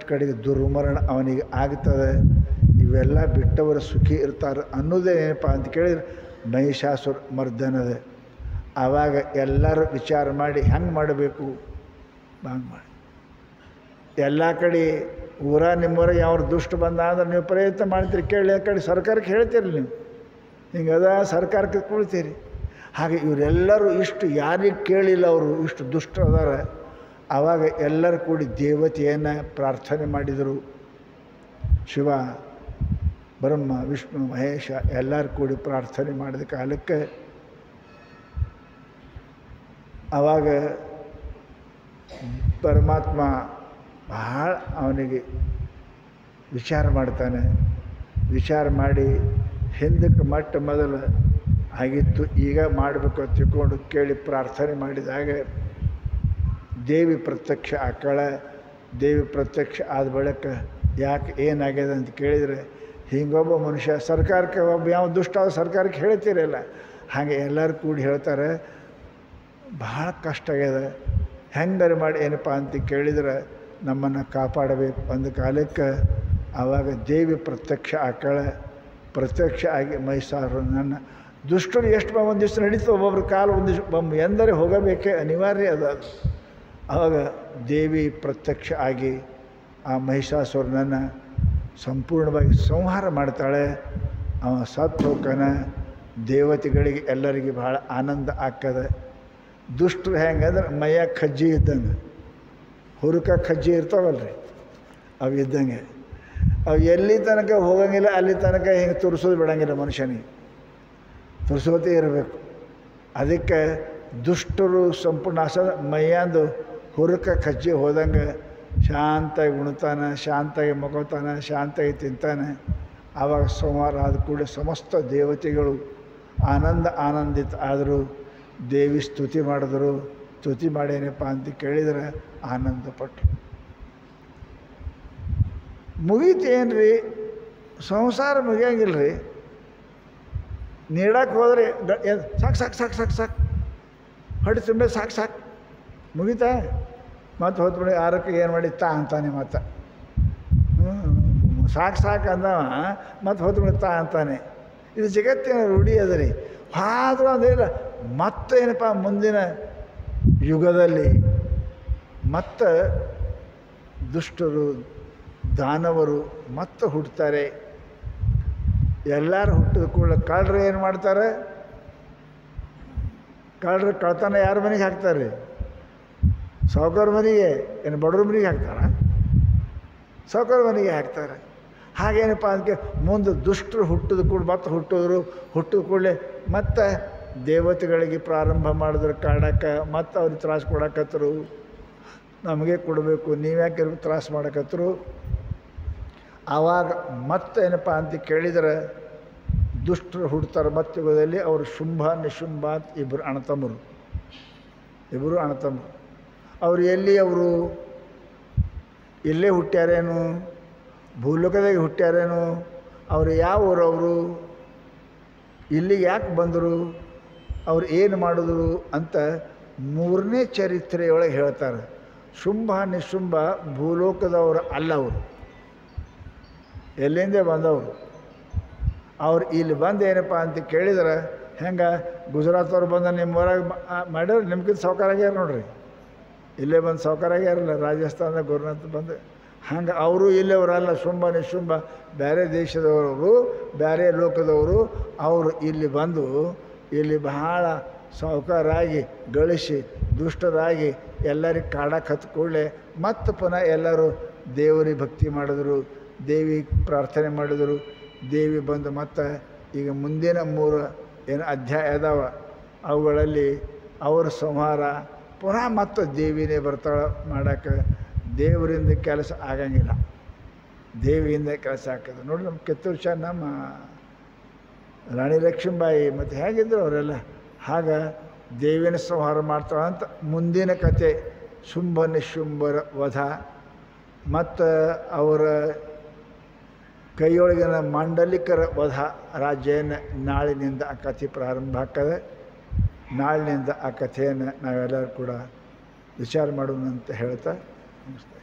ಕಡೆಗೆ ದುರ್ಮರಣ ಅವನಿಗೆ ಆಗ್ತದೆ. ಇವೆಲ್ಲ ಬಿಟ್ಟವರು ಸುಖಿ ಇರ್ತಾರೆ ಅನ್ನೋದೇ ಏನಪ್ಪ ಅಂತ ಕೇಳಿದ್ರೆ ಮಹಿಷಾಸುರ ಮರ್ದನದ. ಆವಾಗ ಎಲ್ಲರೂ ವಿಚಾರ ಮಾಡಿ ಹೆಂಗೆ ಮಾಡಬೇಕು ಹಂಗೆ ಮಾಡಿ. ಎಲ್ಲ ಕಡೆ ನಿಮ್ಮೂರ ಯಾವ ದುಷ್ಟ ಬಂದ ಅಂದ್ರೆ ನೀವು ಪ್ರಯತ್ನ ಮಾಡ್ತೀರಿ, ಕೇಳಿ ಕಡೆ ಸರ್ಕಾರಕ್ಕೆ ಹೇಳ್ತೀರಿ, ನೀವು ಹಿಂಗದ ಸರ್ಕಾರಕ್ಕೆ ಕೊಡ್ತೀರಿ. ಹಾಗೆ ಇವರೆಲ್ಲರೂ ಇಷ್ಟು ಯಾರಿಗೆ ಕೇಳಿಲ್ಲ, ಅವರು ಇಷ್ಟು ದುಷ್ಟ ಅದಾರ. ಆವಾಗ ಎಲ್ಲರೂ ಕೂಡಿ ದೇವತೆಯನ್ನು ಪ್ರಾರ್ಥನೆ ಮಾಡಿದರು. ಶಿವ, ಬ್ರಹ್ಮ, ವಿಷ್ಣು, ಮಹೇಶ ಎಲ್ಲರೂ ಕೂಡಿ ಪ್ರಾರ್ಥನೆ ಮಾಡಿದ ಕಾಲಕ್ಕೆ ಆವಾಗ ಪರಮಾತ್ಮ ಬಹಳ ಅವನಿಗೆ ವಿಚಾರ ಮಾಡ್ತಾನೆ. ವಿಚಾರ ಮಾಡಿ ಹಿಂದಕ್ಕೆ ಮೊದಲು ಆಗಿತ್ತು, ಈಗ ಮಾಡಬೇಕು ಅಂತ ತಿಳ್ಕೊಂಡು ಕೇಳಿ ಪ್ರಾರ್ಥನೆ ಮಾಡಿದಾಗ ದೇವಿ ಪ್ರತ್ಯಕ್ಷ ಆಕಳ. ದೇವಿ ಪ್ರತ್ಯಕ್ಷ ಆದ ಬಳಿಕ ಯಾಕೆ ಏನಾಗ್ಯದ ಅಂತ ಕೇಳಿದರೆ, ಹಿಂಗೊಬ್ಬ ಮನುಷ್ಯ ಸರ್ಕಾರಕ್ಕೆ ಒಬ್ಬ ಯಾವ ದುಷ್ಟ ಸರ್ಕಾರಕ್ಕೆ ಹೇಳ್ತೀರಲ್ಲ, ಹಾಗೆ ಎಲ್ಲರೂ ಕೂಡಿ ಹೇಳ್ತಾರೆ ಭಾಳ ಕಷ್ಟ ಆಗ್ಯದ, ಹೆಂಗಾರು ಮಾಡಿ ಏನಪ್ಪ ಅಂತ ಕೇಳಿದ್ರೆ ನಮ್ಮನ್ನು ಕಾಪಾಡಬೇಕು ಅಂದ ಕಾಲಕ್ಕೆ ಆವಾಗ ದೇವಿ ಪ್ರತ್ಯಕ್ಷ ಆಕಳ. ಪ್ರತ್ಯಕ್ಷ ಆಗಿ ಮಹಿಷಾಸುರನನ್ನು ದುಷ್ಟರು ಎಷ್ಟು ಒಂದು ದಿವಸ ನಡೀತು, ಒಬ್ಬೊಬ್ರು ಕಾಲು ಒಂದು ಎಂದರೆ ಹೋಗಬೇಕೇ ಅನಿವಾರ್ಯ ಅದು. ಆವಾಗ ದೇವಿ ಪ್ರತ್ಯಕ್ಷ ಆಗಿ ಆ ಮಹಿಷಾಸುರನನ್ನು ಸಂಪೂರ್ಣವಾಗಿ ಸಂಹಾರ ಮಾಡ್ತಾಳೆ. ಅವ ಸತ್ತು ಹೋಗ್ತಾನ. ದೇವತೆಗಳಿಗೆ ಎಲ್ಲರಿಗೆ ಭಾಳ ಆನಂದ ಆಗ್ತದೆ. ದುಷ್ಟರು ಹೆಂಗಂದ್ರೆ ಮೈಯ ಕಜ್ಜಿ ಇದ್ದಂಗೆ, ಹುರುಕ ಕಜ್ಜಿ ಇರ್ತಾವಲ್ರಿ, ಅವು ಇದ್ದಂಗೆ. ಅವು ಎಲ್ಲಿ ತನಕ ಹೋಗಂಗಿಲ್ಲ ಅಲ್ಲಿ ತನಕ ಹಿಂಗೆ ತುರ್ಸೋದು ಬಿಡಂಗಿಲ್ಲ, ಮನುಷ್ಯನಿಗೆ ತುರ್ಸೋತೇ ಇರಬೇಕು. ಅದಕ್ಕೆ ದುಷ್ಟರು ಸಂಪೂರ್ಣ ಮೈಯಾಂದು ಹುರುಕ ಕಜ್ಜಿ ಹೋದಂಗೆ ಶಾಂತಾಗಿ ಉಣ್ತಾನೆ, ಶಾಂತಾಗಿ ಮಗೋತಾನೆ, ಶಾಂತಾಗಿ ತಿಂತಾನೆ. ಆವಾಗ ಸಂಹಾರ ಆದ ಕೂಡ ಸಮಸ್ತ ದೇವತೆಗಳು ಆನಂದಿತ ಆದರು. ದೇವಿ ಸ್ತುತಿ ಮಾಡಿದ್ರು. ಸ್ತುತಿ ಮಾಡೇನಪ್ಪ ಅಂತ ಕೇಳಿದರೆ ಆನಂದಪಟ್ಟರು. ಮುಗೀತೇನ್ರಿ ಸಂಸಾರ ಮುಗಿಯಂಗಿಲ್ಲ ರೀ. ನೀಡಕ್ಕೆ ಹೋದ್ರೆ ಸಾಕು ಹೊಟ್ಟೆ ತುಂಬ ಸಾಕು ಮುಗೀತಾ. ಮತ್ತು ಹೊತ್ಬಿಡಿ ಆರಕ್ಕೆ ಏನು ಮಾಡಿ ಅಂತಾನೆ ಮತ್ತು ಸಾಕು ಅಂದವ ಮತ್ತು ಹೊತ್ಬಿಡಿ ಅಂತಾನೆ. ಇದು ಜಗತ್ತಿನ ರೂಢಿ ಅದ ರೀ. ಆದರೂ ಅದೇನಿಲ್ಲ. ಮತ್ತೇನಪ್ಪ ಮುಂದಿನ ಯುಗದಲ್ಲಿ ಮತ್ತೆ ದುಷ್ಟರು ದಾನವರು ಮತ್ತೆ ಹುಟ್ಟುತ್ತಾರೆ. ಎಲ್ಲರೂ ಹುಟ್ಟಿದ ಕೂಡಲೇ ಕಳ್ಳರು ಏನು ಮಾಡ್ತಾರೆ? ಕಳ್ಳರು ಕಳ್ತನ ಯಾರ ಮನೆಗೆ ಹಾಕ್ತಾರೆ? ಸಾವುಕಾರ ಮನೆಗೆ, ಏನು ಬಡವ್ರ ಮನೆಗೆ ಹಾಕ್ತಾರ? ಸಾವುಕಾರ ಮನೆಗೆ ಹಾಕ್ತಾರೆ. ಹಾಗೇನಪ್ಪ ಅದಕ್ಕೆ ಮುಂದೆ ದುಷ್ಟರು ಹುಟ್ಟಿದ ಕೂಡ ಮತ್ತೆ ಹುಟ್ಟಿದ ಕೂಡಲೇ ಮತ್ತೆ ದೇವತೆಗಳಿಗೆ ಪ್ರಾರಂಭ ಮಾಡಿದ್ರು ಕಾಡಕ್ಕೆ. ಮತ್ತು ಅವ್ರಿಗೆ ತ್ರಾಸು ಕೊಡಕತ್ತರು. ನಮಗೆ ಕೊಡಬೇಕು, ನೀವ್ಯಾಕೆ ತ್ರಾಸು ಮಾಡಕತ್ತರು? ಆವಾಗ ಮತ್ತೇನಪ್ಪ ಅಂತ ಕೇಳಿದರೆ ದುಷ್ಟರು ಹುಡ್ತಾರೆ ಮತ್ತಯುಗದಲ್ಲಿ. ಅವರು ಶುಂಭ ನಿಶುಂಭ ಅಂತ ಇಬ್ಬರು ಅಣ್ಣತಮ್ಮರು. ಅವರು ಎಲ್ಲಿ ಅವರು ಇಲ್ಲೇ ಹುಟ್ಟ್ಯಾರೇನು, ಭೂಲೋಕದಾಗ ಹುಟ್ಟ್ಯಾರೇನು, ಅವರು ಯಾವ ಊರವರು, ಇಲ್ಲಿಗೆ ಯಾಕೆ ಬಂದರು, ಅವ್ರು ಏನು ಮಾಡಿದ್ರು ಅಂತ 3ನೇ ಚರಿತ್ರೆಯೊಳಗೆ ಹೇಳ್ತಾರೆ. ಶುಂಭ ನಿಶುಂಭ ಭೂಲೋಕದವರು ಅಲ್ಲ, ಅವರು ಎಲ್ಲಿಂದ ಬಂದವರು. ಅವ್ರು ಇಲ್ಲಿ ಬಂದು ಏನಪ್ಪ ಅಂತ ಕೇಳಿದ್ರೆ, ಹೆಂಗೆ ಗುಜರಾತವ್ರು ಬಂದು ನಿಮ್ಮ ಊರಾಗ ಮಾಡ್ಯಾರ, ನಿಮ್ಗಿಂತ ಸಾವ್ಕಾರಾಗ್ಯಾರ ನೋಡ್ರಿ. ಇಲ್ಲೇ ಬಂದು ಸಾವ್ಕಾರಾಗ್ಯಾರಲ್ಲ, ರಾಜಸ್ಥಾನದ ಗುರುನಾಥ ಬಂದು. ಹಂಗೆ ಅವರು ಇಲ್ಲಿಯವರಲ್ಲ, ಶುಂಭ ನಿಶುಂಭ ಬೇರೆ ದೇಶದವರು, ಬೇರೆ ಲೋಕದವರು. ಅವರು ಇಲ್ಲಿ ಬಂದು ಇಲ್ಲಿ ಬಹಳ ಸಾಹುಕಾರಾಗಿ ಗಳಿಸಿ ದುಷ್ಟರಾಗಿ ಎಲ್ಲರಿಗೆ ಕಾಡಕ್ಕೆ ಹತ್ತು ಕೂಡಲೇ ಮತ್ತೆ ಪುನಃ ಎಲ್ಲರೂ ದೇವರಿಗೆ ಭಕ್ತಿ ಮಾಡಿದ್ರು, ದೇವಿ ಪ್ರಾರ್ಥನೆ ಮಾಡಿದರು. ದೇವಿ ಬಂದು ಮತ್ತು ಈಗ ಮುಂದಿನ 3 ಏನು ಅಧ್ಯಾಯ ಅದಾವ, ಅವುಗಳಲ್ಲಿ ಅವ್ರ ಸಂಹಾರ ಪುನಃ ಮತ್ತು ದೇವಿನೇ ಬರ್ತಾಳೆ ಮಾಡೋಕ್ಕೆ. ದೇವರಿಂದ ಕೆಲಸ ಆಗಂಗಿಲ್ಲ, ದೇವಿಯಿಂದ ಕೆಲಸ ಆಗ್ತದೆ. ನೋಡಿ ನಮ್ಮ ಕಿತ್ತೂರು ಚೆನ್ನಮ್ಮ, ರಾಣಿ ಲಕ್ಷ್ಮೀಬಾಯಿ ಮತ್ತು ಹೇಗಿದ್ರು ಅವರೆಲ್ಲ, ಆಗ ದೇವಿನ ಸಂಹಾರ ಮಾಡ್ತಾಳೆ ಅಂತ ಮುಂದಿನ ಕತೆ. ಶುಂಭ ನಿಶುಂಭರ ವಧ ಮತ್ತು ಅವರ ಕೈಯೊಳಗಿನ ಮಾಂಡಲಿಕರ ವಧ ರಾಜ್ಯನ ನಾಳಿನಿಂದ ಆ ಕಥೆ ಪ್ರಾರಂಭ ಆಗ್ತದೆ. ನಾಳಿನಿಂದ ಆ ಕಥೆಯನ್ನು ನಾವೆಲ್ಲರೂ ಕೂಡ ವಿಚಾರ ಮಾಡೋಣ ಅಂತ ಹೇಳ್ತಾ ನಮಸ್ತೆ.